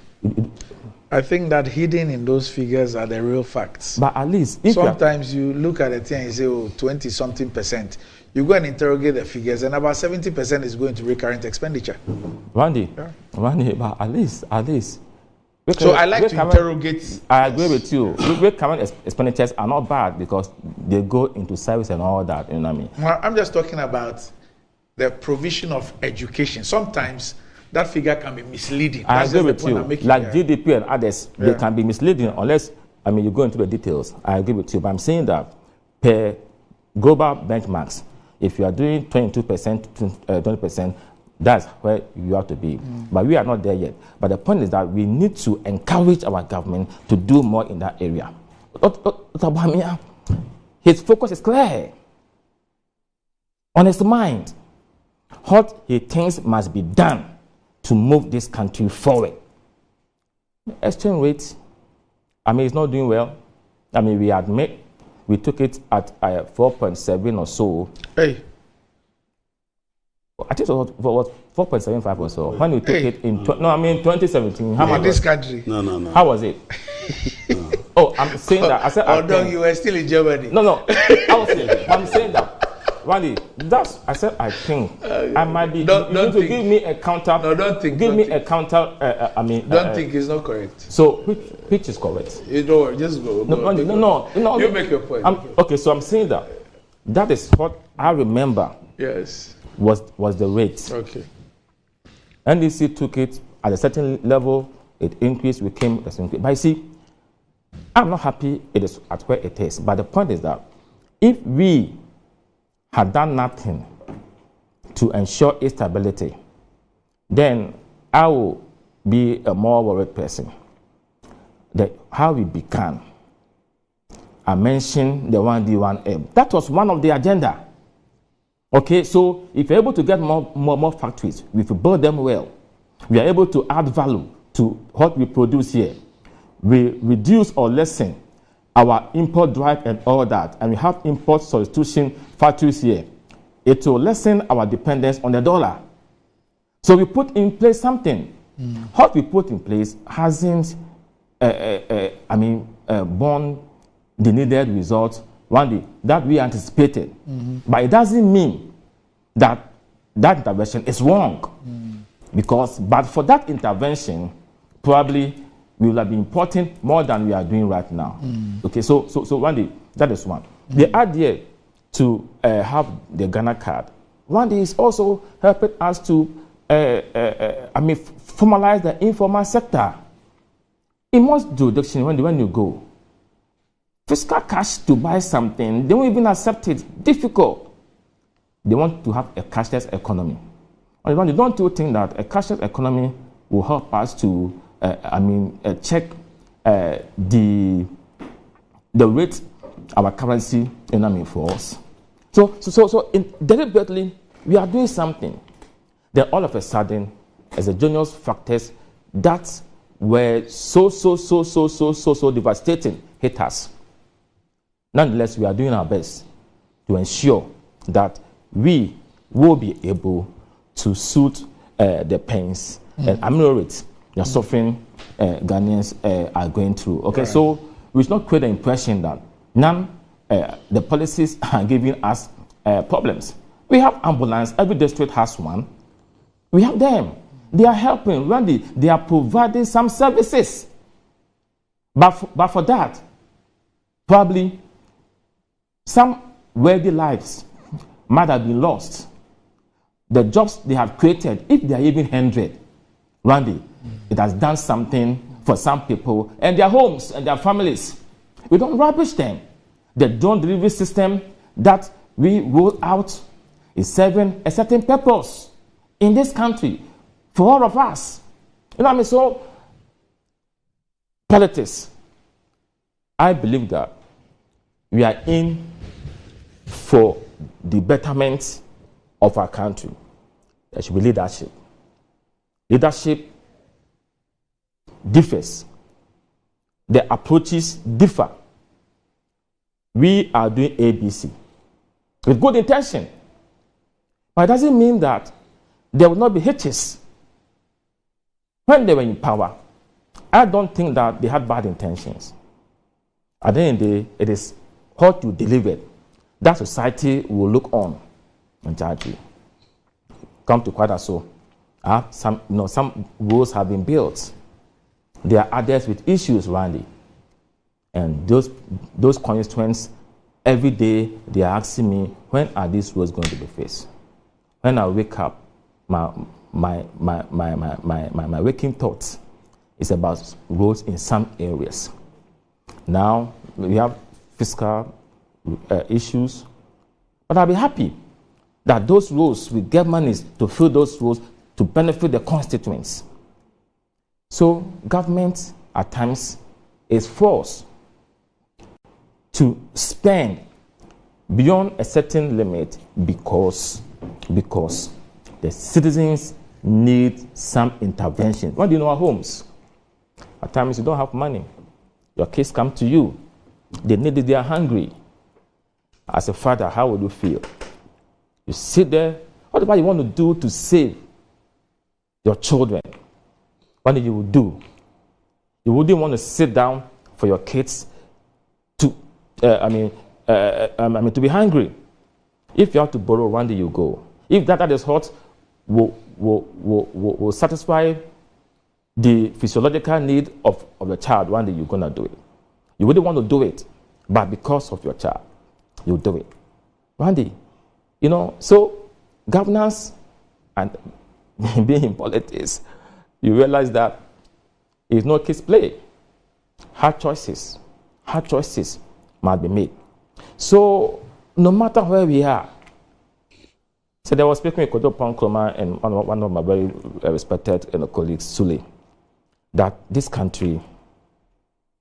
I think that hidden in those figures are the real facts. But at least, sometimes you look at it and you say, 20-something%. You go and interrogate the figures, and about 70% is going to recurrent expenditure. Randy, but at least. So I like to interrogate. I agree with you. Recurrent expenditures are not bad because they go into service and all that. You know what I mean? Well, I'm just talking about the provision of education. Sometimes that figure can be misleading. I agree with you. Like GDP and others, they can be misleading unless, you go into the details. I agree with you. But I'm saying that per global benchmarks, if you are doing 22%, 20%, that's where you have to be. But we are not there yet. But the point is that we need to encourage our government to do more in that area. His focus is clear on his mind. What he thinks must be done to move this country forward. Exchange rate, it's not doing well. We we took it at 4.7 or so. Hey. I think it was 4.75 or so. When we took it in 2017. How much? In this country? No. How was it? Oh, I'm saying that. I said, although you were still in Germany. No. I'm saying that. Randy, I said, I think I might be. Don't think. Give me a counter. No, don't think. Give me a counter. Don't think it's not correct. So which is correct? You don't worry. Just go. No. You make your point. Okay, so I'm saying that is what I remember. Yes. Was the rate. Okay. NDC took it at a certain level. It increased. We came. But you see, I'm not happy it is at where it is. But the point is that if we had done nothing to ensure its stability, then I will be a more worried person. How we began, I mentioned the 1D1M. That was one of the agenda. Okay, so if you're able to get more factories, if you build them well, we are able to add value to what we produce here. We reduce or lessen our import drive and all that, and we have import substitution factories here. It will lessen our dependence on the dollar. So we put in place something. What we put in place hasn't, borne the needed results that we anticipated. But it doesn't mean that intervention is wrong. But for that intervention, probably we will have been importing more than we are doing right now. Okay, so one day, that is one. The idea to have the Ghana card, one day is also helping us to formalize the informal sector. In most jurisdictions, when you go, fiscal cash to buy something, they won't even accept it. Difficult. They want to have a cashless economy. And don't you think that a cashless economy will help us to check the rate our currency for us. So deliberately we are doing something. Then all of a sudden, as a general factors that were so devastating hit us. Nonetheless, we are doing our best to ensure that we will be able to soothe the pains and ameliorate the suffering Ghanaians are going through. Okay, so we should not create the impression that the policies are giving us problems. We have ambulance. Every district has one. We have them. They are helping. They are providing some services. But for that, probably some worthy lives might have been lost. The jobs they have created, if they are even 100, Randy, it has done something for some people and their homes and their families. We don't rubbish them. The drone delivery system that we roll out is serving a certain purpose in this country for all of us. You know what I mean? So, politics, I believe that we are in for the betterment of our country. There should be leadership. Leadership differs. The approaches differ. We are doing ABC with good intention. But it doesn't mean that there will not be hitches. When they were in power, I don't think that they had bad intentions. At the end of the day, it is what you delivered that society will look on and judge you. Come to Kwadaso. Some roads have been built. There are others with issues, Randy. And those constituents, every day they are asking me, when are these roads going to be fixed? When I wake up, my waking thoughts is about roads in some areas. Now we have fiscal issues, but I'll be happy that those roads, we get money to fill those roads to benefit the constituents. So government at times is forced to spend beyond a certain limit because the citizens need some intervention. What do you know our homes? At times you don't have money. Your kids come to you. They need it, they are hungry. as a father, how would you feel? You sit there, whatever you want to do to save your children, what you would do? You wouldn't want to sit down for your kids to, to be hungry. If you have to borrow, one day you go. If that is hot, will satisfy the physiological need of the child, one day you're going to do it. You wouldn't want to do it, but because of your child, you do it. One day, so governance and being in politics, you realize that it's no kids play. Hard choices must be made. So no matter where we are, so there was speaking with Kodo Pankroma and one of my very respected colleagues, Sule, that this country,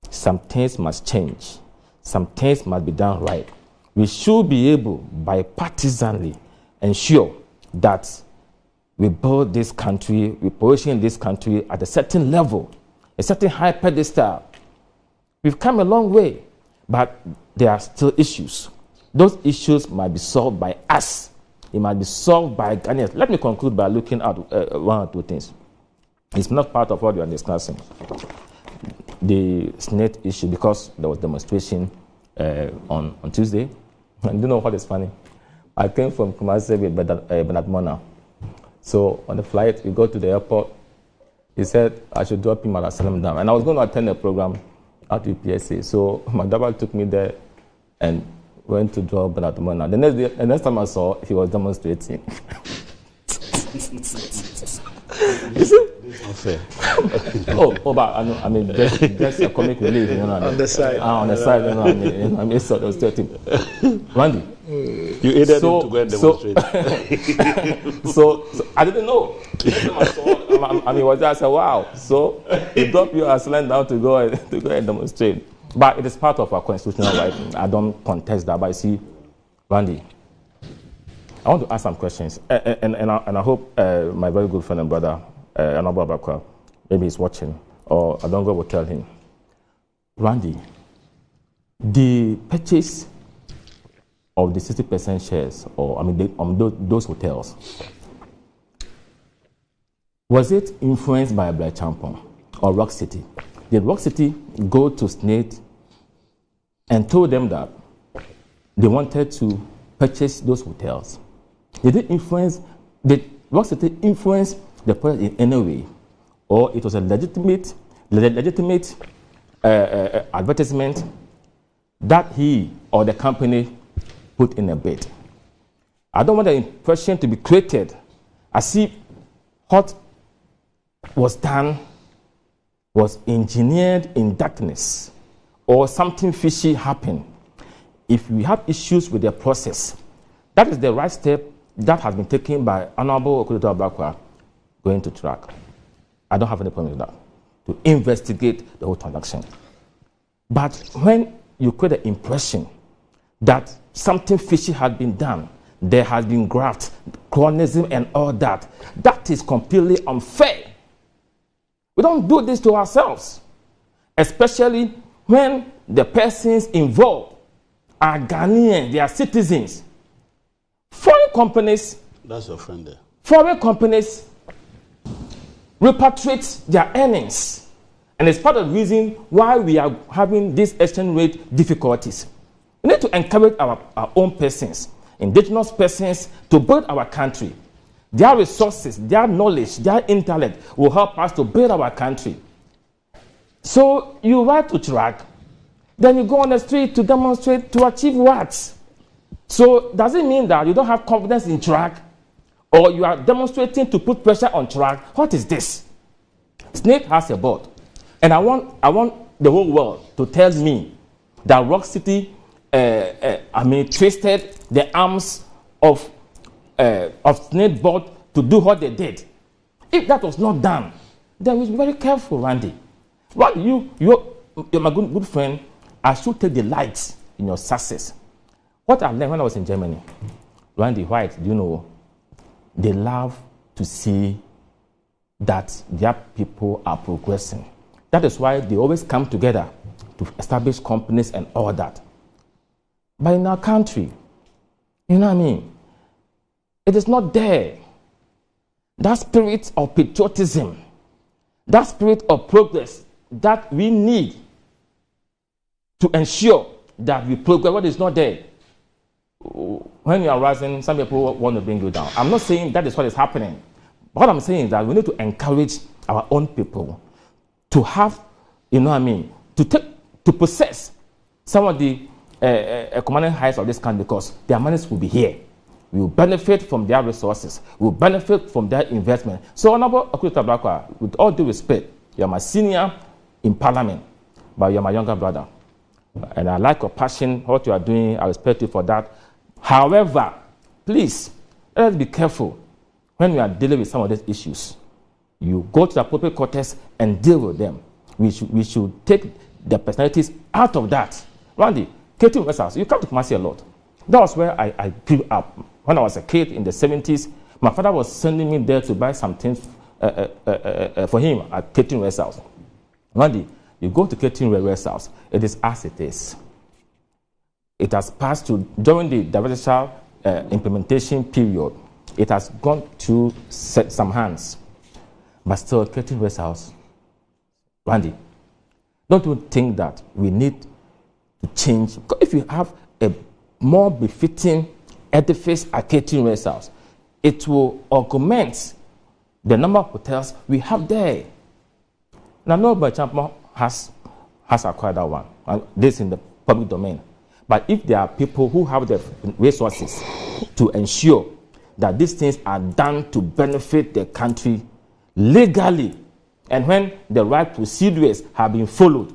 some things must change. Some things must be done right. We should be able, bipartisanly, ensure that we build this country, we position this country at a certain level, a certain high pedestal. We've come a long way, but there are still issues. Those issues might be solved by us. It might be solved by Ghanaians. Let me conclude by looking at one or two things. It's not part of what we are discussing. The Snit issue, because there was demonstration on Tuesday. And you know what is funny? I came from Kumasi with Bernard Mona. So on the flight, we go to the airport. He said I should drop him at Asalam Dam. And I was going to attend a program at BECE. So my daughter took me there and went to drop Bernard Mona. The next time I saw, he was demonstrating. You see? Unfair. But I mean, just a comic relief, On the side. On the side, it's sort of starting. Randy. You aided him to go and demonstrate. So I didn't know. I was there, I said, wow. So he dropped you as land down to go and demonstrate. But it is part of our constitutional right. I don't contest that. But you see, Randy, I want to ask some questions. And I hope my very good friend and brother, Anaba Bakwa, maybe he's watching, or Adongo will tell him. Randy, the purchase of the 60% shares, or those hotels, was it influenced by Black Champon or Rock City? Did Rock City go to Snit and told them that they wanted to purchase those hotels? Did Rock City influence the project in any way, or it was a legitimate advertisement that he or the company put in a bid? I don't want the impression to be created as if what was done was engineered in darkness or something fishy happened. If we have issues with the process, that is the right step that has been taken by Honorable Okudoto Abakwa going to track. I don't have any problem with that, to investigate the whole transaction. But when you create the impression that something fishy had been done, there has been graft, cronyism and all that, that is completely unfair. We don't do this to ourselves, especially when the persons involved are Ghanaians, they are citizens. Foreign companies, that's your friend there. Foreign companies repatriate their earnings, and it's part of the reason why we are having these exchange rate difficulties. We need to encourage our own persons, indigenous persons, to build our country. Their resources, their knowledge, their intellect will help us to build our country. So you ride to track, then you go on the street to demonstrate to achieve what? So does it mean that you don't have confidence in track, or you are demonstrating to put pressure on track? What is this? Snit has a board, and I want the whole world to tell me that Rock City twisted the arms of Snit board to do what they did. If that was not done, then we should be very careful, Randy. Well, you're my good friend. I should take delight in your success. What I learned when I was in Germany, Randy White, you know, they love to see that their people are progressing. That is why they always come together to establish companies and all that. But in our country, You know what I mean? It is not there. That spirit of patriotism, that spirit of progress that we need to ensure that we progress, what is not there. When you are rising, some people want to bring you down. I'm not saying that is what is happening. What I'm saying is that we need to encourage our own people to have, you know what I mean, to possess some of the commanding heights of this country, because their monies will be here. We will benefit from their resources. We will benefit from their investment. So, Honorable Okuta Blakwa, with all due respect, you are my senior in Parliament, but you are my younger brother. And I like your passion, what you are doing. I respect you for that. However, please, let us be careful when we are dealing with some of these issues. You go to the appropriate quarters and deal with them. We should take the personalities out of that. Randy, catering vessels, you come to Kumasi a lot. That was where I grew up. When I was a kid in the 70s, my father was sending me there to buy some things for him at catering vessels. Randy, you go to catering vessels, it is as it is. It has passed to, during the divestment implementation period, it has gone to some hands. But still, catering vessels, Randy, don't you think that we need to change? Because if you have a more befitting edifice at catering vessels, it will augment the number of hotels we have there. Now, nobody has acquired that one. And this in the public domain. But if there are people who have the resources to ensure that these things are done to benefit the country legally, and when the right procedures have been followed,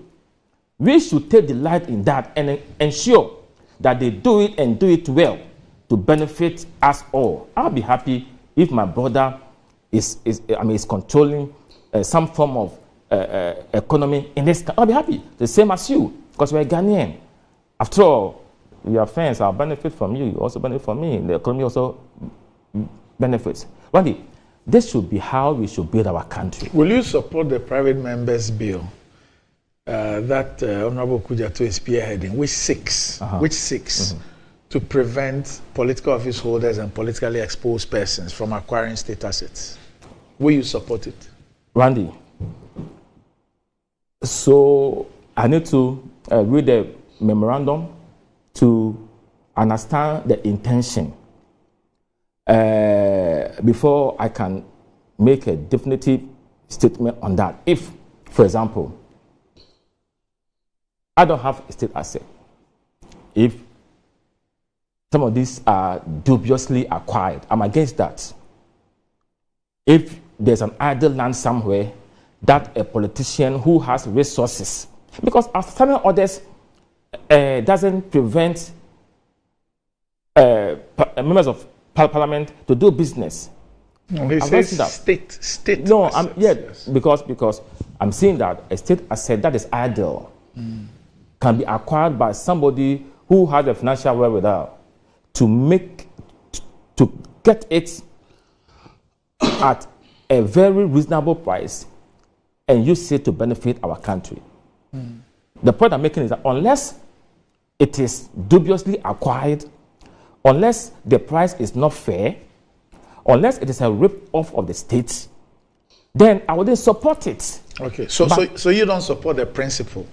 we should take delight in that and ensure that they do it and do it well to benefit us all. I'll be happy if my brother is controlling some form of economy in this country. I'll be happy, the same as you, because we're Ghanaian. After all, your friends, I'll benefit from you, you also benefit from me. The economy also benefits. Randy, this should be how we should build our country. Will you support the private members' bill that Honorable Kujato is spearheading, which seeks to prevent political office holders and politically exposed persons from acquiring state assets? Will you support it? Randy, so I need to read the memorandum to understand the intention before I can make a definitive statement on that. If, for example, I don't have a state asset, if some of these are dubiously acquired, I'm against that. If there's an idle land somewhere that a politician who has resources, because outstanding orders doesn't prevent members of parliament to do business. No, he says state. No, assets, yes. because I'm saying that a state asset that is idle can be acquired by somebody who has the financial wherewithal to get it at a very reasonable price and use it to benefit our country. The point I'm making is that unless it is dubiously acquired, unless the price is not fair, unless it is a rip-off of the state, then I wouldn't support it. Okay, so you don't support the principle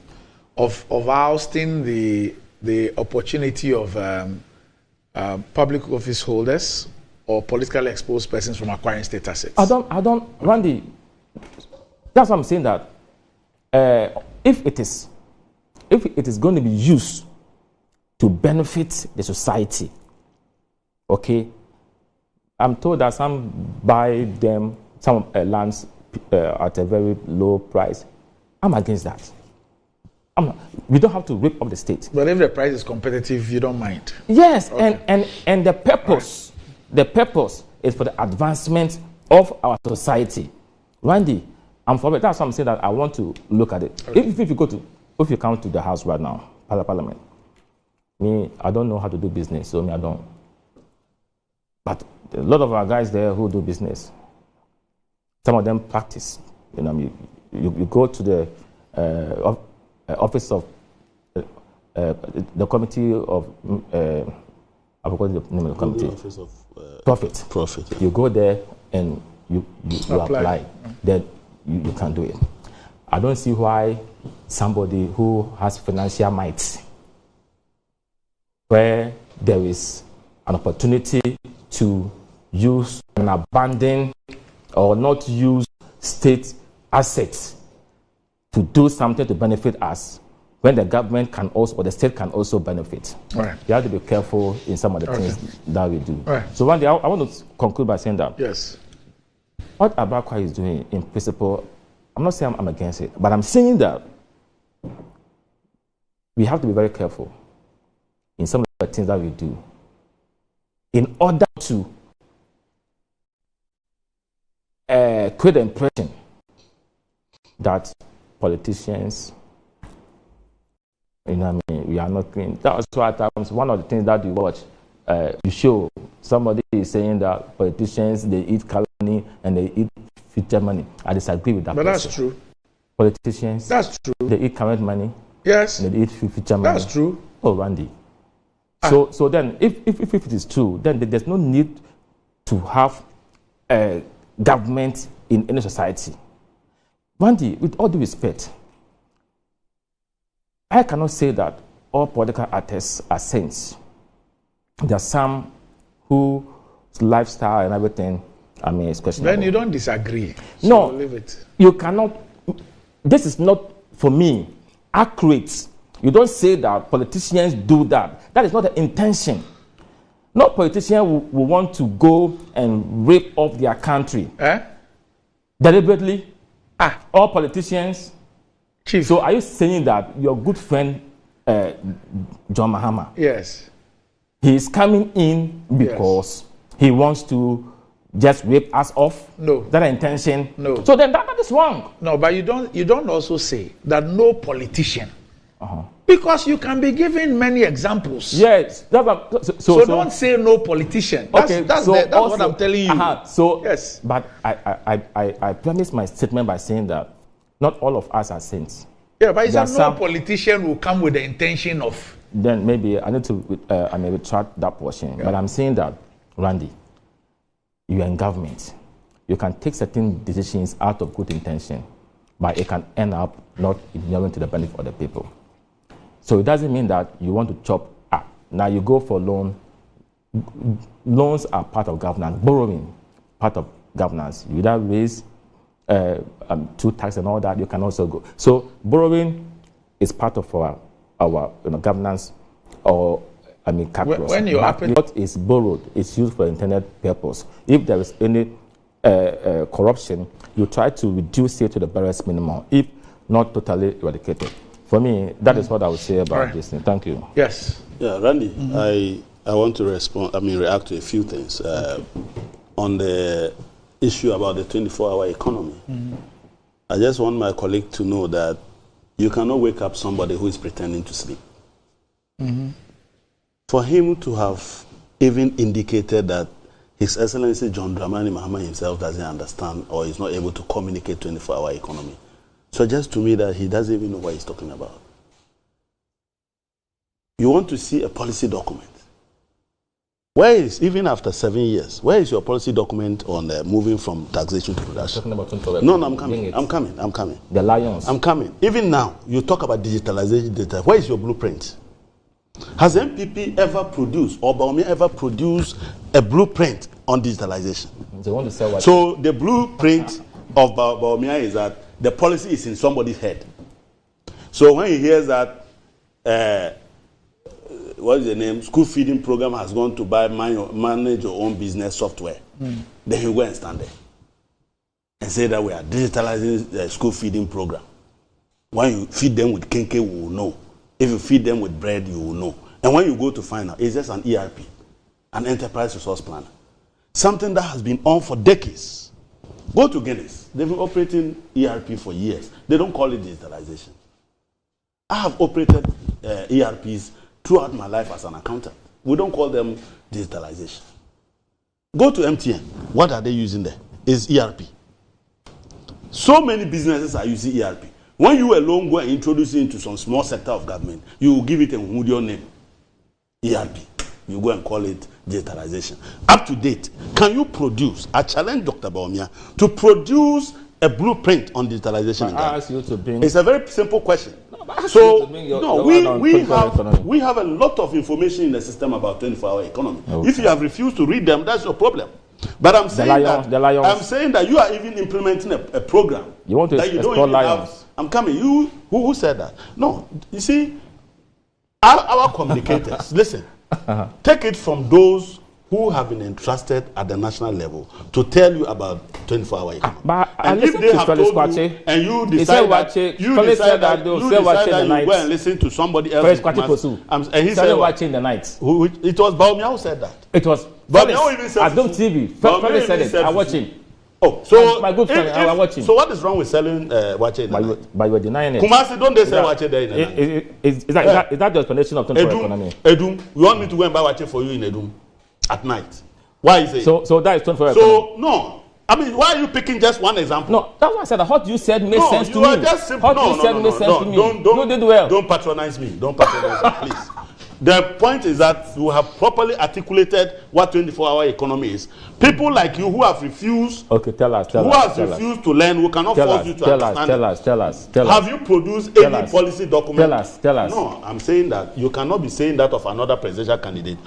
of ousting the opportunity of public office holders or politically exposed persons from acquiring state assets? I don't, Randy, that's what I'm saying, that if it is going to be used to benefit the society, okay, I'm told that some buy them, some lands at a very low price. I'm against that. We don't have to rip up the state. But if the price is competitive, you don't mind? Yes, okay. and the purpose, is for the advancement of our society. Randy, I'm for it. That's why I'm saying that I want to look at it. Okay. If you come to the house right now, Parliament, me, I don't know how to do business, so I don't. But a lot of our guys there who do business, some of them practice. You go to the office of the committee of I forgot the name of the committee. Office of Profit. Profit. You go there and you apply. Then you can do it. I don't see why somebody who has financial might, where there is an opportunity to use an abandoned or not use state assets to do something to benefit us, when the government can also, or the state can also benefit. Right. You have to be careful in some of the things that we do. Right. So one day, I want to conclude by saying that yes, what Abakwa is doing, in principle, I'm not saying I'm against it, but I'm saying that we have to be very careful in some of the things that we do in order to create the impression that politicians, you know what I mean, we are not clean. That's why at times one of the things that you watch, you show somebody is saying that politicians, they eat money and they eat future money. I disagree with that. But person. that's true. Politicians, that's true. They eat current money. Yes. And they eat future money. That's true. Oh, Randy. So then, if it is true, then there's no need to have a government in any society. Randy, with all due respect, I cannot say that all political actors are saints. There are some whose lifestyle and everything, I mean, is questionable. Then you don't disagree. So no, leave it. You cannot. This is not, for me, accurate. You don't say that politicians do that. That is not the intention. No politician will want to go and rape off their country. Deliberately. All politicians. Chief. So are you saying that your good friend, John Mahama? Yes. He is coming in because he wants to just rape us off? No. That intention? No. So then that is wrong. No, but you don't also say that no politician. Because you can be given many examples. Yes. So don't say no politician. That's what I'm telling you. So yes. But I premise my statement by saying that not all of us are saints. Yeah, but it's no politician will come with the intention of. Then maybe I need to retract that portion. Yeah. But I'm saying that, Randy, you are in government. You can take certain decisions out of good intention, but it can end up not ignoring to the benefit of the people. So it doesn't mean that you want to chop up. Now you go for loan. Loans are part of governance. Borrowing, part of governance. You either raise to tax and all that. You can also go. So borrowing is part of our governance, or capital. When you what is borrowed is used for intended purpose. If there is any corruption, you try to reduce it to the barest minimum, if not totally eradicated. For me, that is what I would say about this thing. Thank you. Yes. Yeah, Randy, I want to react to a few things on the issue about the 24-hour economy. I just want my colleague to know that you cannot wake up somebody who is pretending to sleep. For him to have even indicated that His Excellency John Dramani Mahama himself doesn't understand or is not able to communicate 24-hour economy suggests to me that he doesn't even know what he's talking about. You want to see a policy document. Where is, even after 7 years, where is your policy document on moving from taxation to production? No, I'm coming. The lions. I'm coming. Even now, you talk about digitalization data. Where is your blueprint? Has MPP ever produced, or Baumia ever produced, a blueprint on digitalization? They want to sell what? So the blueprint of Baumia is that the policy is in somebody's head. So when he hears that, what is the name? School feeding program has gone to buy manage your own business software. Then he will go and stand there and say that we are digitalizing the school feeding program. When you feed them with kenke, we will know. If you feed them with bread, you will know. And when you go to find out, it's just an ERP, an enterprise resource planner. Something that has been on for decades. Go to Guinness. They've been operating ERP for years. They don't call it digitalization. I have operated ERPs throughout my life as an accountant. We don't call them digitalization. Go to MTN. What are they using there? It's ERP. So many businesses are using ERP. When you alone go and introduce it into some small sector of government, you will give it a Mudio name. ERP. you go and call it digitalization. Up to date, can you produce? I challenge Dr. Baumia to produce a blueprint on digitalization. I ask you to bring. It's a very simple question. So we have a lot of information in the system about 24-hour economy. Okay. If you have refused to read them, that's your problem. But I'm saying that you are even implementing a program. You want to that you don't explore even lions? Have, I'm coming. Who said that? No. You see, our communicators. Listen. Take it from those who have been entrusted at the national level to tell you about 24-hour economy. But and if they have told you, and you decide that you go and listen to somebody else, and he said watching the night. It was Baumia who said that. It was Baumia even said Adult TV. Felix said it. I'm watching. Oh, so my good friend, I'm watching. So what is wrong with selling Wache? But you are denying it. Kumasi, don't they sell Wache there in the night? Is that the explanation of 24-hour economy? Edum, you want me to go and buy Wache for you in Edum at night? Why is it? So that is 24-hour economy. So no. I mean, why are you picking just one example? No, that's why I said that what you said made sense to me. What you said made sense to me. You did well. Don't patronize me. Don't patronize me, please. The point is that you have properly articulated what 24-hour economy is. People like you who have refused, tell us, refused to learn, who cannot force you to understand. Tell us. Have you produced any policy document? Tell us. No, I'm saying that you cannot be saying that of another presidential candidate.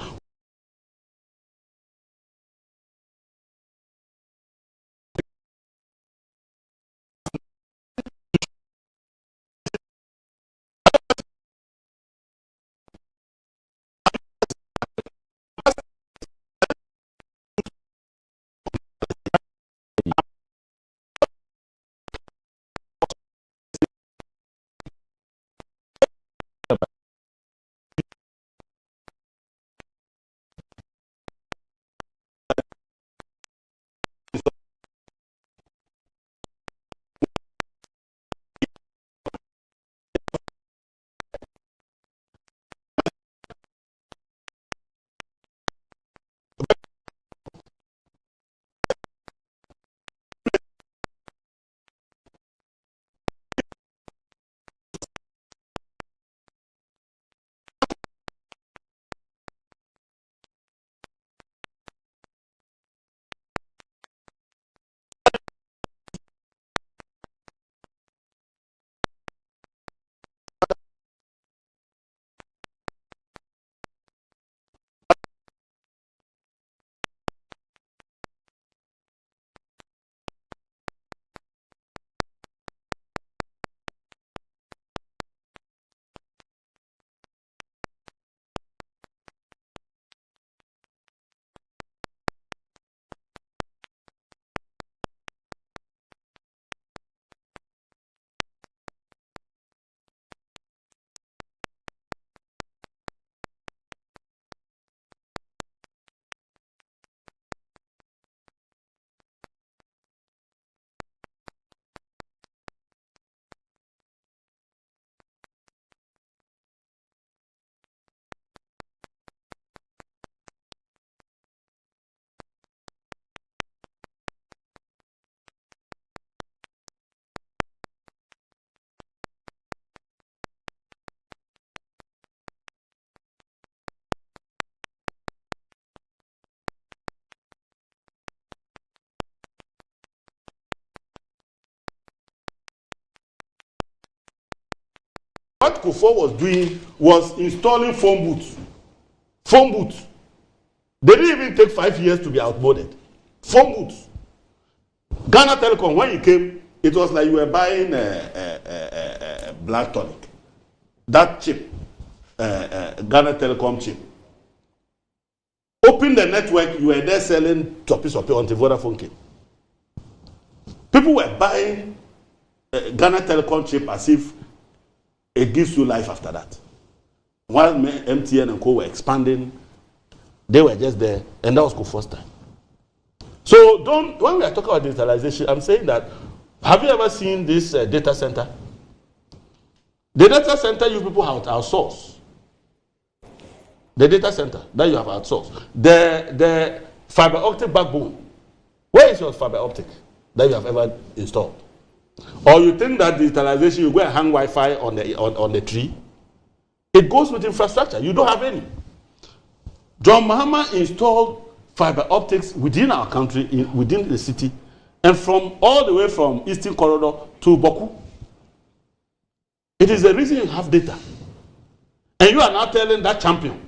What Kufuor was doing was installing phone booths. Phone booths. They didn't even take 5 years to be outmoded. Phone booths. Ghana Telecom, when you came, it was like you were buying a black tonic. That chip, Ghana Telecom chip. Open the network, you were there selling topics until Vodafone came. People were buying Ghana Telecom chip as if it gives you life after that. While MTN and Co were expanding, they were just there, and that was Kufuor's time. So when we are talking about digitalization, I'm saying that, have you ever seen this data center? The data center you people have outsourced. The data center that you have outsourced. The fiber optic backbone. Where is your fiber optic that you have ever installed? Or you think that digitalization, you go and hang Wi-Fi on the tree? It goes with infrastructure. You don't have any. John Mahama installed fiber optics within our country, within the city, and from all the way from Eastern Corridor to Boku. It is the reason you have data. And you are now telling that champion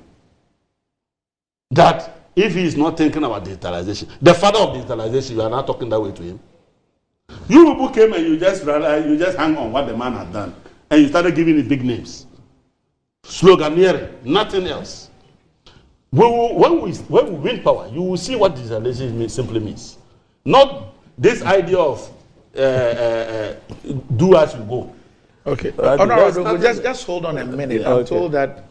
that if he is not thinking about digitalization, the father of digitalization, you are not talking that way to him. You people came and you just hang on what the man had done, and you started giving it big names. Sloganeering, nothing else. When we win power, you will see what digitalization simply means. Not this idea of do as you go. Okay. Just hold on a minute. I'm told that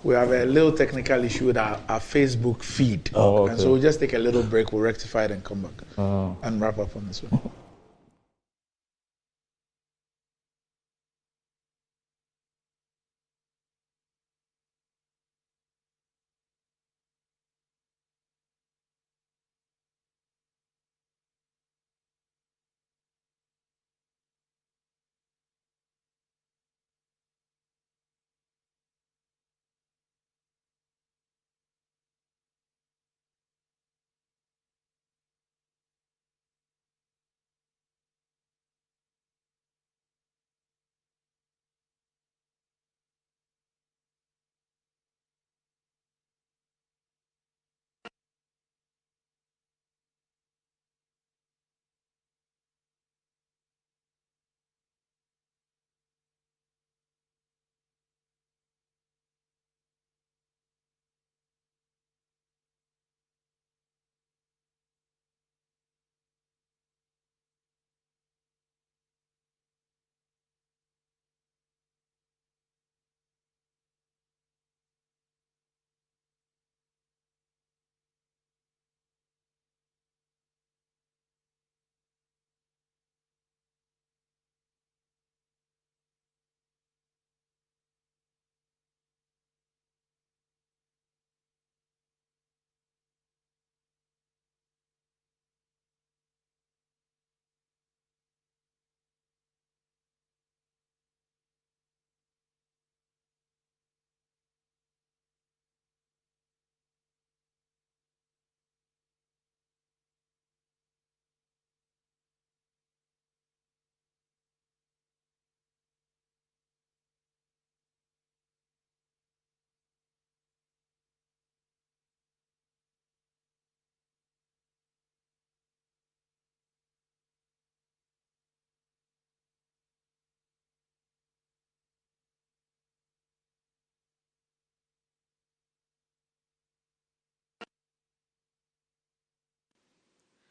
we have a little technical issue with our Facebook feed. And so we'll just take a little break, we'll rectify it and come back and wrap up on this one.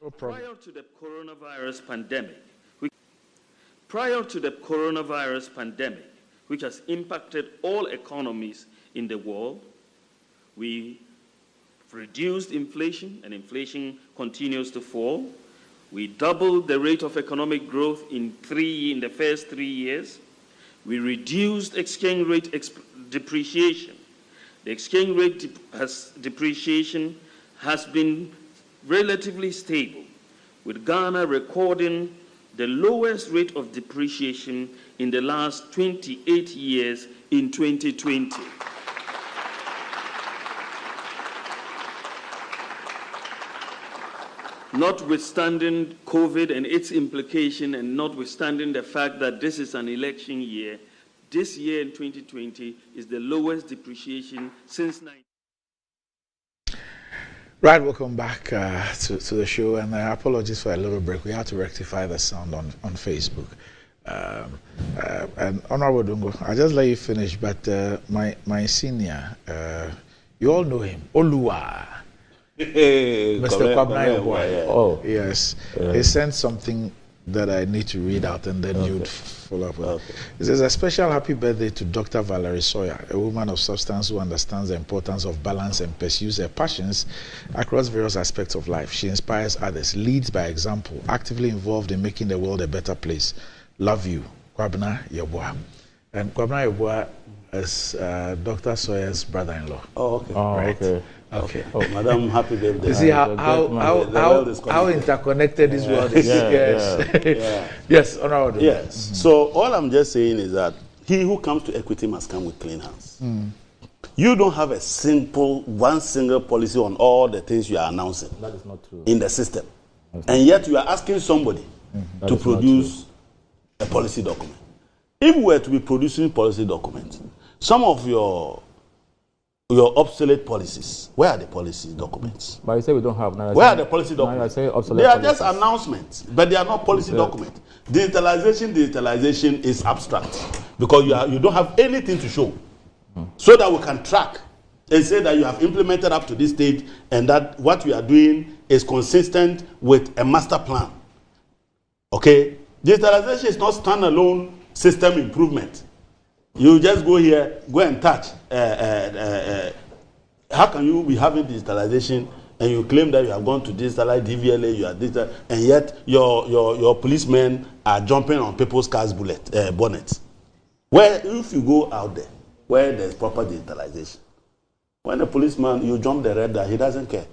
No problem. Prior to the coronavirus pandemic, which has impacted all economies in the world, we reduced inflation, and inflation continues to fall. We doubled the rate of economic growth in the first 3 years. We reduced exchange rate depreciation. The exchange rate depreciation has been relatively stable, with Ghana recording the lowest rate of depreciation in the last 28 years in 2020. Notwithstanding COVID and its implication, and notwithstanding the fact that this is an election year, this year in 2020 is the lowest depreciation since 19. Right, welcome back to the show, and apologies for a little break. We had to rectify the sound on Facebook. And Honorable Dungo, I'll just let you finish, but my senior, you all know him, Oluwa. Mr. Kwabena. Oh, yes. He sent something that I need to read out, and then you'd follow up with. It says, a special happy birthday to Dr. Valerie Sawyer, a woman of substance who understands the importance of balance and pursues her passions across various aspects of life. She inspires others, leads by example, actively involved in making the world a better place. Love you, Kwabena Yeboah. And Kwabena Yeboah is Dr. Sawyer's brother-in-law. Oh, okay. Oh, right? Okay. Okay. Oh, Madam, happy birthday. You see how interconnected this world is. Yes. Yes, Honorable. Yes. So all I'm just saying is that he who comes to equity must come with clean hands. You don't have one single policy on all the things you are announcing. That is not true. In the system. And yet you are asking somebody to produce a policy document. If we were to be producing policy documents, some of your obsolete policies, where are the policy documents? But you say we don't have. Where are the policy documents? They are just announcements, but they are not policy documents. Digitalization is abstract because you don't have anything to show, so that we can track and say that you have implemented up to this stage and that what you are doing is consistent with a master plan. Okay? Digitalization is not standalone system improvement. You just go here, go and touch. How can you be having digitalization and you claim that you have gone to digitalize DVLA, you are digital, and yet your policemen are jumping on people's cars' bonnets? Where if you go out there where there's proper digitalization, when the policeman, you jump the red light, he doesn't care.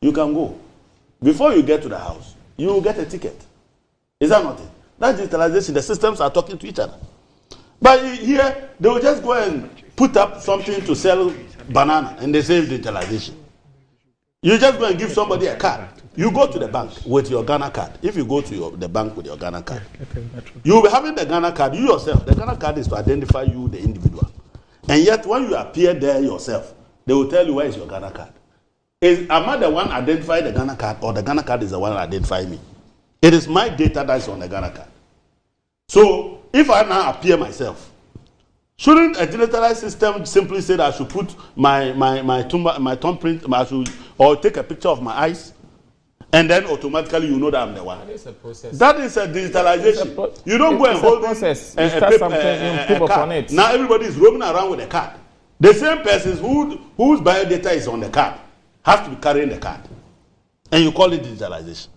You can go. Before you get to the house, you will get a ticket. Is that not it? That digitalization, the systems are talking to each other. But here, they will just go and put up something to sell banana, and they say digitalization. You just go and give somebody a card. You go to the bank with your Ghana card. If you go to the bank with your Ghana card, you will be having the Ghana card, you yourself. The Ghana card is to identify you, the individual. And yet, when you appear there yourself, they will tell you where is your Ghana card. Am I the one identifying the Ghana card, or the Ghana card is the one identifying me? It is my data that is on the Ghana card. So, if I now appear myself, shouldn't a digitalized system simply say that I should put my thumb print, or take a picture of my eyes, and then automatically you know that I'm the one? That is a process. That is a digitalization. You don't go and hold a card. Now everybody is roaming around with a card. The same person whose biodata is on the card has to be carrying the card. And you call it digitalization.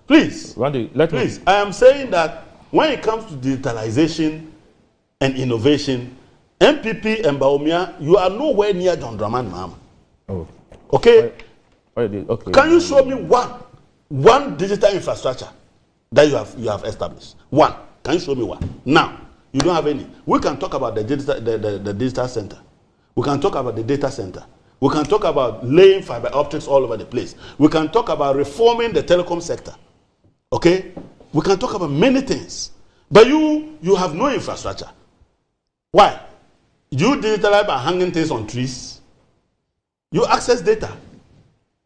Please, please, I am saying that when it comes to digitalization and innovation, MPP and Baumia, you are nowhere near John Dramani Mahama. Oh. Okay? Okay? Can you show me one digital infrastructure that you have established? One. Can you show me one? Now, you don't have any. We can talk about the digital center. We can talk about the data center. We can talk about laying fiber optics all over the place. We can talk about reforming the telecom sector. Okay? We can talk about many things. But you have no infrastructure. Why? You digitalize by hanging things on trees. You access data.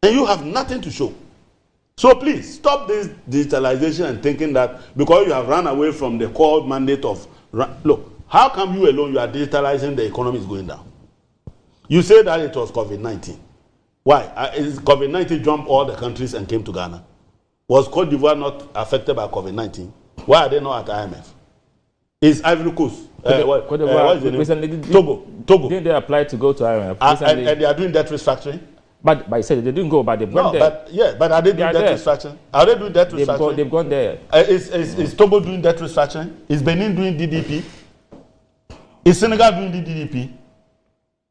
And you have nothing to show. So please, stop this digitalization and thinking that because you have run away from the core mandate of... Look, how come you alone, you are digitalizing, the economy is going down? You say that it was COVID-19. Why? Is COVID-19 jumped all the countries and came to Ghana? Was Cote d'Ivoire not affected by COVID-19? Why are they not at IMF? Is Ivory Coast? What is the name? Togo. Didn't they apply to go to IMF? And they are doing debt restructuring? But you said they didn't go, but they've gone there. But are they doing debt restructuring? Are they doing debt restructuring? They've gone there. Is Togo doing debt restructuring? Is Benin doing DDP? Is Senegal doing DDP?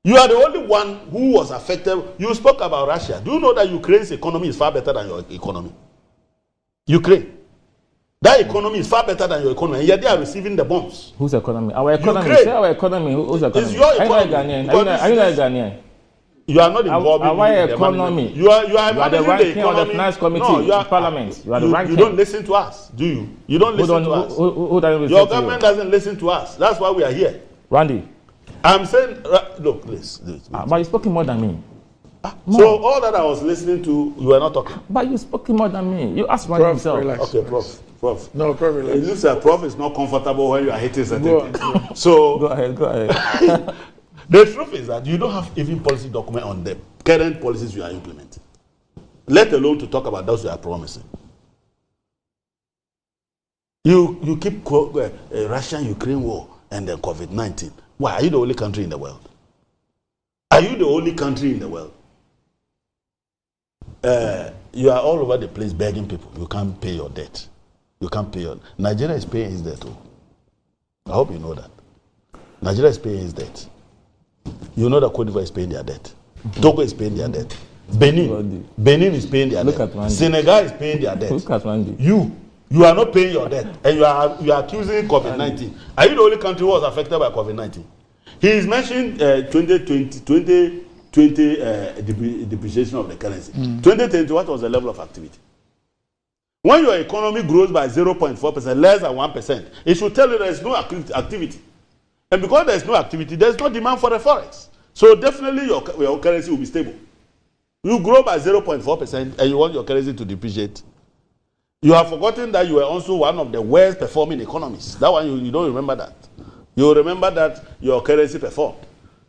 You are the only one who was affected. You spoke about Russia. Do you know that Ukraine's economy is far better than your economy? Ukraine. That economy is far better than your economy, and yet they are receiving the bombs. Whose economy? Our economy. Ukraine. Say our economy. Whose economy? It's your economy. Are you not Ghanaian? You are not involved in the economy. You are the ranking on the finance committee in parliament. You are the ranking. You don't listen to us, do you? You don't listen to us. Who doesn't listen your government doesn't listen to us. That's why we are here. Randy. I'm saying, look, please. But you spoke more than me. So all that I was listening to, you were not talking. But you spoke more than me. You asked Randy himself. Relax. Okay, Prof. No, Prof, relax. It looks like Prof is not comfortable when you are hitting certain things. So go ahead. The truth is that you don't have even policy document on the current policies you are implementing, let alone to talk about those you are promising. You keep Russia-Ukraine war and then COVID-19. Why? Are you the only country in the world? Are you the only country in the world? You are all over the place begging people. You can't pay your debt. You can't pay your... Nigeria is paying his debt too. I hope you know that. Nigeria is paying his debt. You know that Cote d'Ivoire is paying their debt. Togo is paying their debt. Benin is paying their debt. Senegal is paying their debt. Look at Randy. You are not paying your debt, and you are accusing COVID-19. Are you the only country who was affected by COVID-19? He is mentioning 2020 depreciation of the currency. 2020, what was the level of activity? When your economy grows by 0.4%, less than 1%, it should tell you there is no activity. And because there is no activity, there is no demand for the forex. So definitely your currency will be stable. You grow by 0.4% and you want your currency to depreciate. You have forgotten that you were also one of the worst performing economies. That one, you don't remember that. You remember that your currency performed.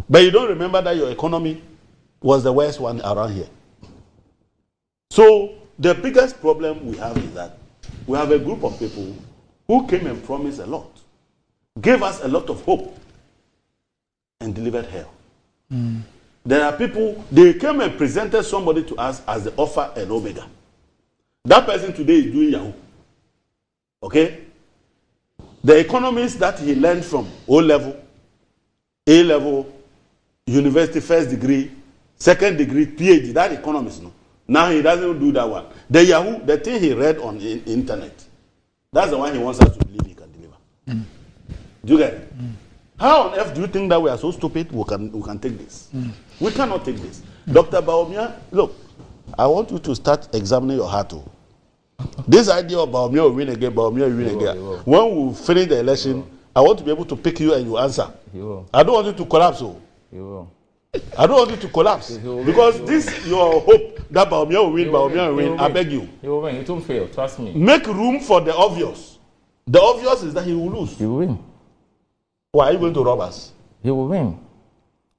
But you don't remember that your economy was the worst one around here. So the biggest problem we have is that we have a group of people who came and promised a lot, gave us a lot of hope, and delivered hell. There are people, they came and presented somebody to us as the Alpha and Omega. That person today is doing Yahoo. Okay? The economists that he learned from O-level, A-level, university first degree, second degree, PhD, that economist, no. Now he doesn't do that one. The Yahoo, the thing he read on the internet, that's the one he wants us to believe he can deliver. Do you get it? How on earth do you think that we are so stupid we can take this? We cannot take this. Dr. Baumia, look, I want you to start examining your heart. This idea of Baumia will win again, Baumia will win again. When we finish the election, I want to be able to pick you and you answer. I don't want you to collapse. I don't want you to collapse. Because this, your hope that Baumia will win, Baumia will win, I beg you. He will win, it won't fail, trust me. Make room for the obvious. The obvious is that he will lose. He will win. Why are you going to rob us? He will win.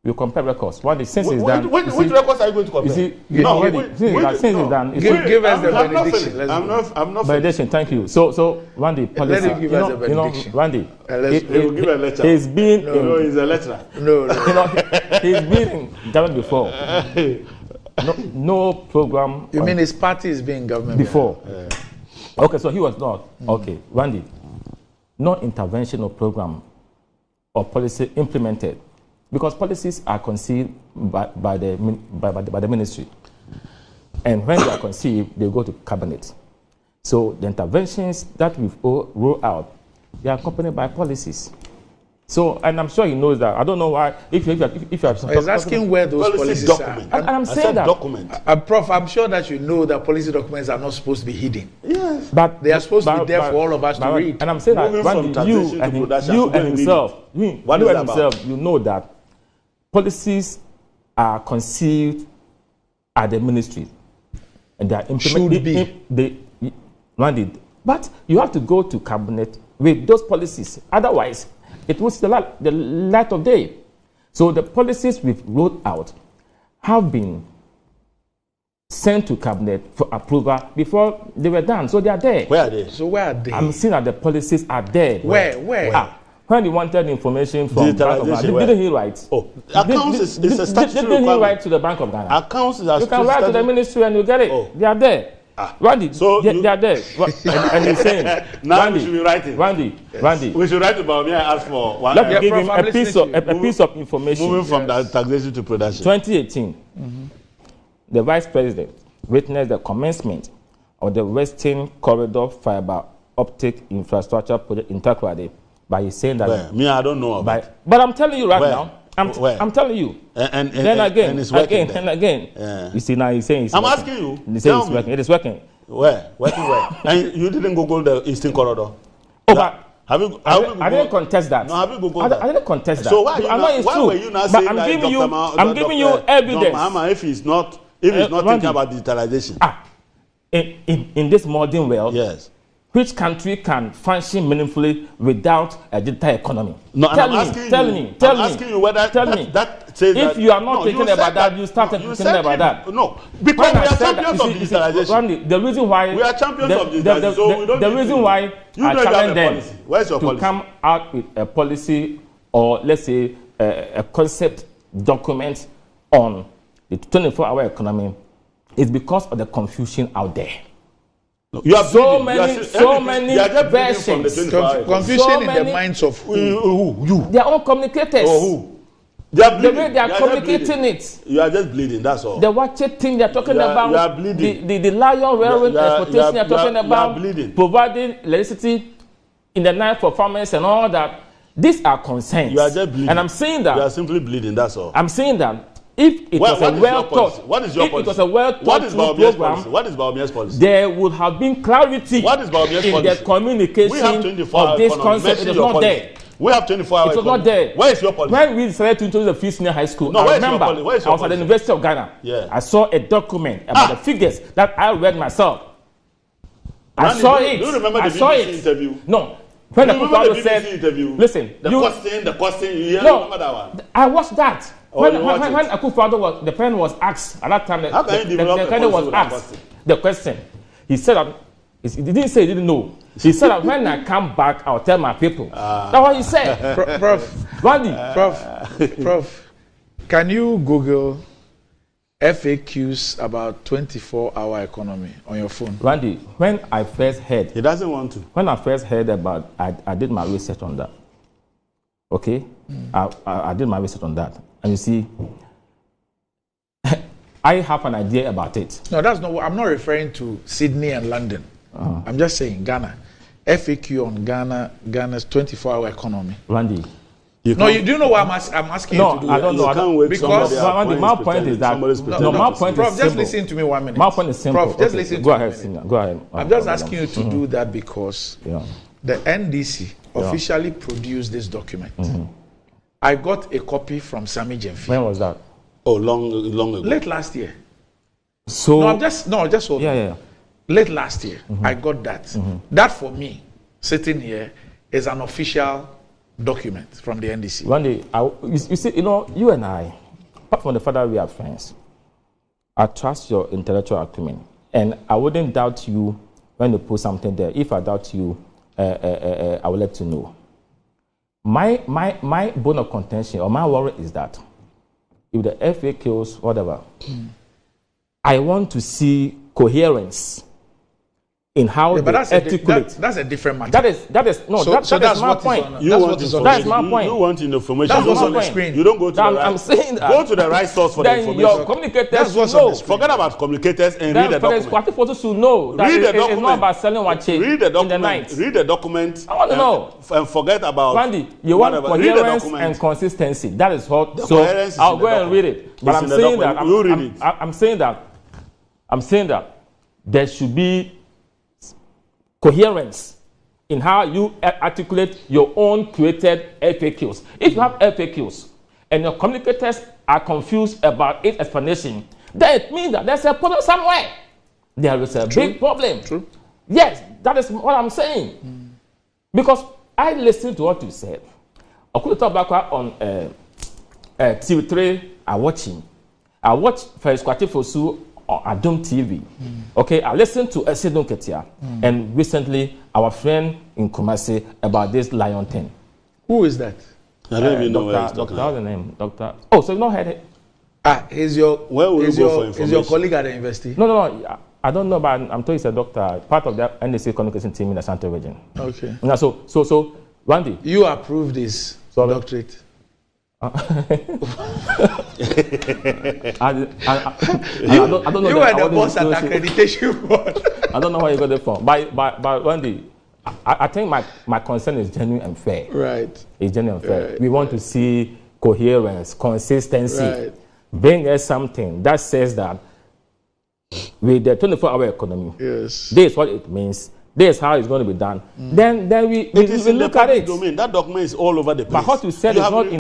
You compare records. What the since is done. Which records are you going to compare? Give us the benediction. I'm not. Benediction. Thank you. So Randy, policy. Let him give us a benediction. Randy. He will give a lecture. He's been. No, he's a lecturer. No. He's been in government before. No program. You mean his party is being government before? Okay, so he was not. Okay, Randy. No intervention or program or policy implemented. Because policies are conceived by the ministry. And when they are conceived, they go to cabinet. So the interventions that we've rolled out, they are accompanied by policies. So, and I'm sure he knows that. I don't know why. If you have some, he's asking where those policies are. And I'm saying that. Prof, I'm sure that you know that policy documents are not supposed to be hidden. Yes. But they are supposed to be there for all of us to read. And I'm saying that you and himself, you know that policies are conceived at the ministry and they are implemented. But you have to go to cabinet with those policies. Otherwise, it will see the light of day. So the policies we've rolled out have been sent to cabinet for approval before they were done. So they are there. Where are they? So where are they? I'm seeing that the policies are there. Where? When he wanted information from Bank of Ghana, didn't he write? Oh, accounts is a statutory Didn't he write to the Bank of Ghana? Accounts is a you can write to the ministry and you get it. They are there. Randy, so they are there. And he's saying, now Randy, we should be writing. Randy. We should write to Baumia and ask for one. Let me give him a piece of information. Moving from the taxation to production. 2018, the Vice President witnessed the commencement of the Western Corridor Fiber Optic Infrastructure Project in Takoradi by saying that. Where? I don't know about it. But I'm telling you right now. I'm telling you. And it's working and again. Yeah. You see, now he's saying it's I'm working. asking you. He's saying it's working. It is working. Where? Working where? And you didn't Google the Eastern Corridor? Oh, but I didn't contest that. No, have you Googled that? I didn't contest that. So why were you not saying that I'm giving you evidence. Mahama, if he's not thinking about digitalization. In this modern world, yes. Which country can function meaningfully without a digital economy? No, tell me asking you whether that says if you are not thinking about that, you start thinking about that. No, because we are champions of digitalization. The reason why we are champions of digitalization, so we don't. The reason why I challenge them Where's your to come out with a policy or let's say a concept document on the 24-hour economy is because of the confusion out there. No, you have so many versions. Confusion in the minds of who? Their own communicators. Oh, who? They are bleeding. The way they are communicating it. You are just bleeding, that's all. The watchet thing they are talking about. You are bleeding. The Lion Railway transportation they are talking about. You are bleeding. Providing electricity in the night for farmers and all that. These are concerns. You are just bleeding. And I'm saying that. You are simply bleeding, that's all. I'm saying that if it was a well thought, what is your policy? If it was a well thought program, what is Baumia's policy? There would have been clarity what is Baumia's in policy? the communication of this concept. It is not there. We have 24 hours. It was not there. Where is your policy? When we decided to introduce the fee senior high school, I remember I was at the University of Ghana. Yeah. I saw a document about the figures that I read myself. Randy, I saw it. Do you remember I the saw BBC it. interview? No. When do you remember the BBC said, interview? Listen, the question. You remember that one? I watched that. When Akufo-Addo was, the friend was asked at that time, the friend was asked the question. He said that he didn't say he didn't know. He said that when I come back, I'll tell my people. That's what he said. Prof, Randy. Prof, can you Google FAQs about 24-hour economy on your phone? Randy, when I first heard, he doesn't want to. When I first heard about, I did my research on that. Okay, I did my research on that, and you see, I have an idea about it. No, that's not. I'm not referring to Sydney and London. I'm just saying Ghana. FAQ on Ghana's 24-hour economy. Randy. Do you know why I'm asking you to do I don't know. I don't know. Because Randy, my point is that my point Prof, is just simple. listen to me 1 minute. My point is simple. Prof, just listen to me. Go ahead, Senior. Go ahead. I'm just asking you to do that because the NDC officially produced this document. I got a copy from Sami Jemfi. When was that? Oh, long ago. Late last year. So just hold on. Late last year, I got that. That for me, sitting here, is an official document from the NDC. One day, you see, you and I, apart from the fact that we are friends, I trust your intellectual acumen, and I wouldn't doubt you when you put something there. If I doubt you, I will let you know. My bone of contention or my worry is that if the FAQs, whatever, I want to see coherence in how they articulate. That's a different matter. That is my point. That's my point. You want information. That's what's on the screen. You don't go to the right. I'm saying that. Go to the right source for the information. Your communicators should know. Forget about communicators and read the document. The photos should know that read the document. It's not about selling one chain in the night. Read the document. I want to know. And forget about. Randy, you want coherence and consistency. That is what. So I'll go and read it. But I'm saying that. You read it. I'm saying that there should be coherence in how you articulate your own created FAQs. If you have FAQs and your communicators are confused about its explanation, then it means that there's a problem somewhere. There is a big problem. True. Yes, that is what I'm saying. Because I listened to what you said. I could talk back on TV3 I watch First Quarter Fosu on Adom TV. Okay, I listened to Esedon Ketia and recently our friend in Kumasi about this lion thing. Who is that? I don't even know where he's talking about. What's the name? Doctor. Oh, so you've not heard it? Is your colleague at the university? No. I don't know, but I'm told he's a doctor, part of the NDC communication team in the Ashanti region. Okay. Now, so Randy. You approve this doctorate? I don't know. You are the boss at accreditation board. I don't know where you got it from. But Randy, I think my concern is genuine and fair. Right. It's genuine and fair. We want to see coherence, consistency. Right. Bring us something that says that with the 24-hour economy, yes, this is what it means. This is how it's going to be done. Then we look at it. Domain. That document is all over the place. But what you said is not in.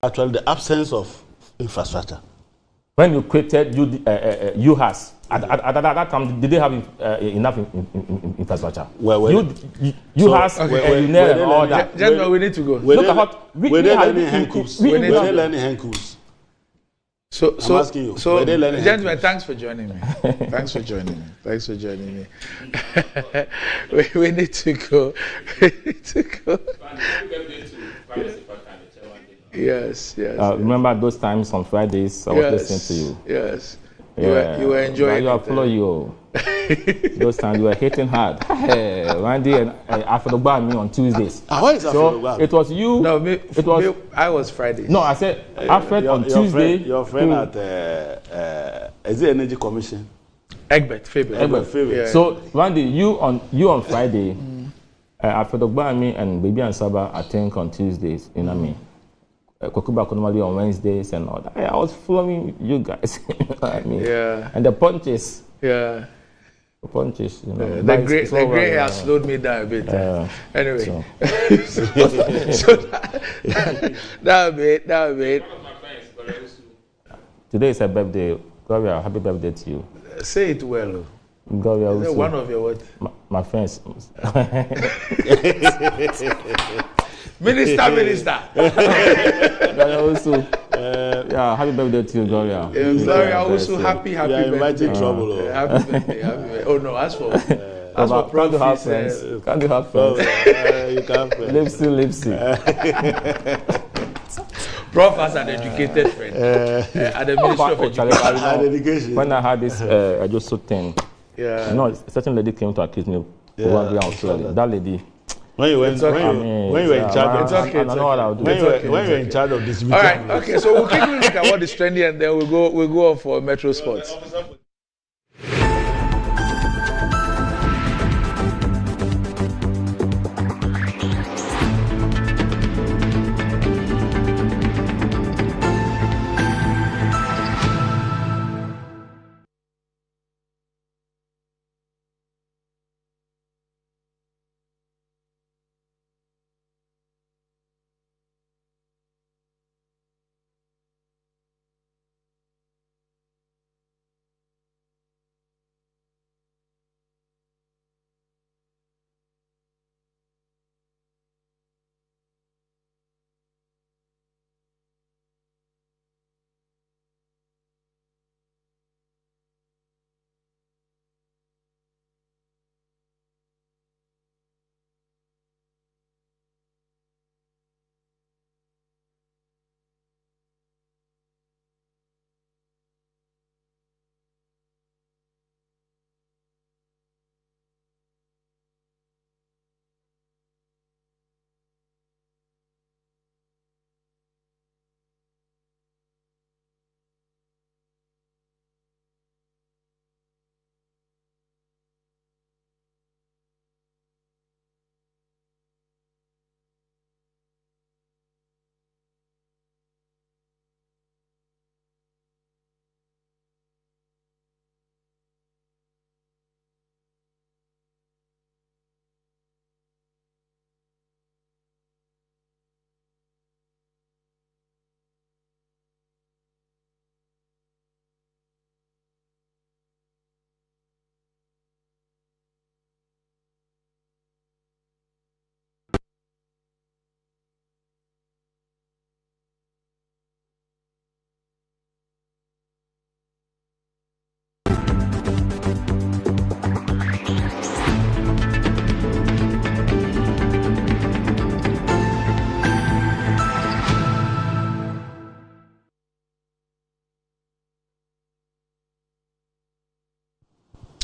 Actually, the absence of infrastructure. When you created UHAS, at that time, did they have enough infrastructure? UHAS, and all that. Gentlemen, we need to go. Were they learning handcuffs? So, I'm asking you. So, gentlemen, English? thanks for joining me. Thanks for joining me. Thanks for joining me. we need to go. We need to go. Yes. Remember those times on Fridays I was listening to you. Yes. Yeah. You were enjoying it. I follow you. Those times you were hitting hard. Randy and Afedogba me on Tuesdays. What is Afedogba? It was you. No, I was Friday. No, I said Afed on Tuesday. Your friend at is it Energy Commission? Egbert favorite. Yeah. So Randy, you on Friday. Afedogba me and Baby and Saba I think on Tuesdays. You know what I mean? Kokuba normally on Wednesdays and all that. I was following you guys. You know what I mean? Yeah. And the punches. Yeah. The punches, you know. The grey hair slowed me down a bit. Anyway. So that bit. Today is a birthday. Gloria, happy birthday to you. Say it well. Gloria, is one of your what? My friends. Minister. Gloria also. Happy birthday to you, Gloria. Gloria also happy birthday. Inviting trouble. Happy birthday. Oh no, as for can't you have friends? Can't you have friends? You can't have friends. Lipsy. Prof has an educated friend at the Ministry of Education. When I had this I just so thing. Yeah. You know, a certain lady came to accuse me of that lady. When you were in charge, I know what I'll do. When you were in charge of this meeting. All right, okay. So we'll quickly look at what is trending, and then we'll go on for Metro Sports.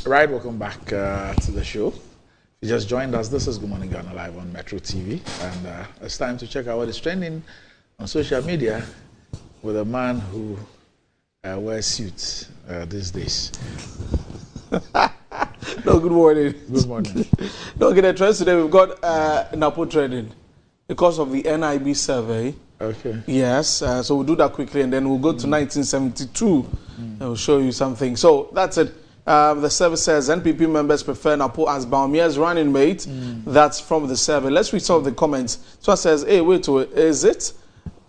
Right, welcome back to the show. If you just joined us, this is Good Morning Ghana live on Metro TV, and it's time to check out what is trending on social media with a man who wears suits these days. No, good morning. Good morning. Don't get a trend today. We've got Napo trending because of the NIB survey. Okay. Yes, so we'll do that quickly, and then we'll go to 1972 and we'll show you something. So that's it. The survey says NPP members prefer Napo as Baumia's running mate. That's from the survey. Let's read some of the comments. So it says, hey, wait, is it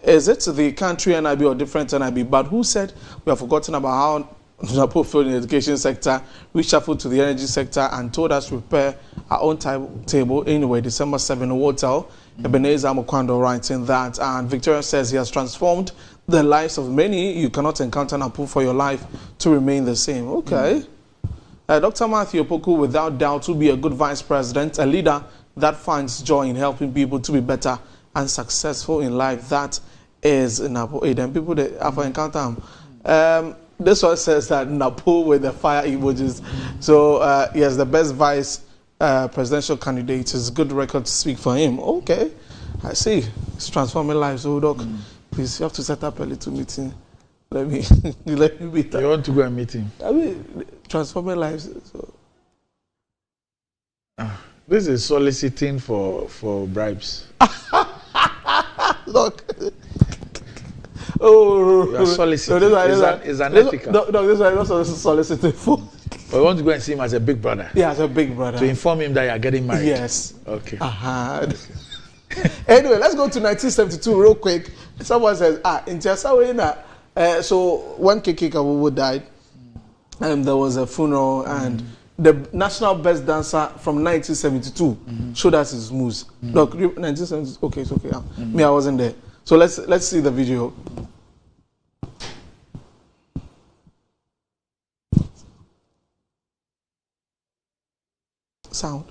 the country NIB or different NIB? But who said we have forgotten about how Napo failed in the education sector, reshuffled to the energy sector, and told us to prepare our own timetable anyway, December 7 hotel. Ebenezer Mukwando writing that. And Victoria says he has transformed the lives of many. You cannot encounter Napo for your life to remain the same. Okay. Dr. Matthew Opoku, without doubt, will be a good vice president, a leader that finds joy in helping people to be better and successful in life. That is Napo. Then people that have encountered him. This one says that Napo with the fire emojis. So yes, the best vice presidential candidate is good record to speak for him. Okay, I see. It's transforming lives. Oh, doc, please, you have to set up a little meeting. Let me meet him. You want to go and meet him? I mean, transforming lives. So. This is soliciting for bribes. Look. Oh, you are soliciting. It's unethical. No, this one is not soliciting for. But you want to go and see him as a big brother? Yeah, as a big brother. To inform him that you are getting married? Yes. Okay. Anyway, let's go to 1972 real quick. Someone says, in Tiasawe, so when Keke Kawowo died, there was a funeral, and the national best dancer from 1972 showed us his moves. Look, 1972, okay, it's okay. Me, I wasn't there. So let's see the video. Sound.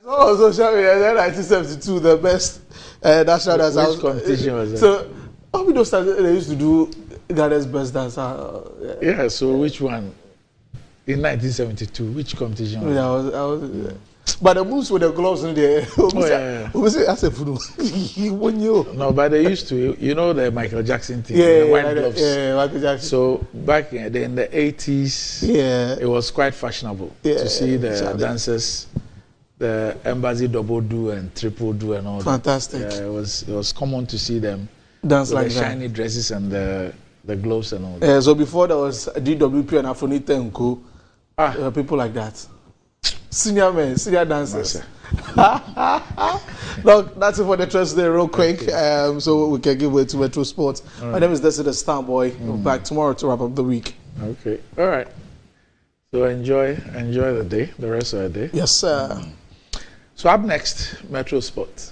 Oh, social media, 1972, the best national dancer. Which competition was that? So, all those times they used to do Ghana's best dancer. Yeah, so which one? In 1972, which competition was that? I was but the moves with the gloves in there. No, but they used to, you know, the Michael Jackson thing, the white gloves. Yeah, Michael Jackson. So back in the 80s, it was quite fashionable to see the dancers, the embassy double do and triple do and all that. Fantastic. It was common to see them dance with like the that. shiny dresses and the gloves and all that. So before there was DWP and Afonite and Co. People like that. Senior men, senior dancers. Look, that's it for the trust day real quick. So we can give way to Metro Sports. Right. My name is Desi the Star Boy. We're back tomorrow to wrap up the week. Okay. All right. So enjoy the day, the rest of the day. Yes, sir. So up next, Metro Sports.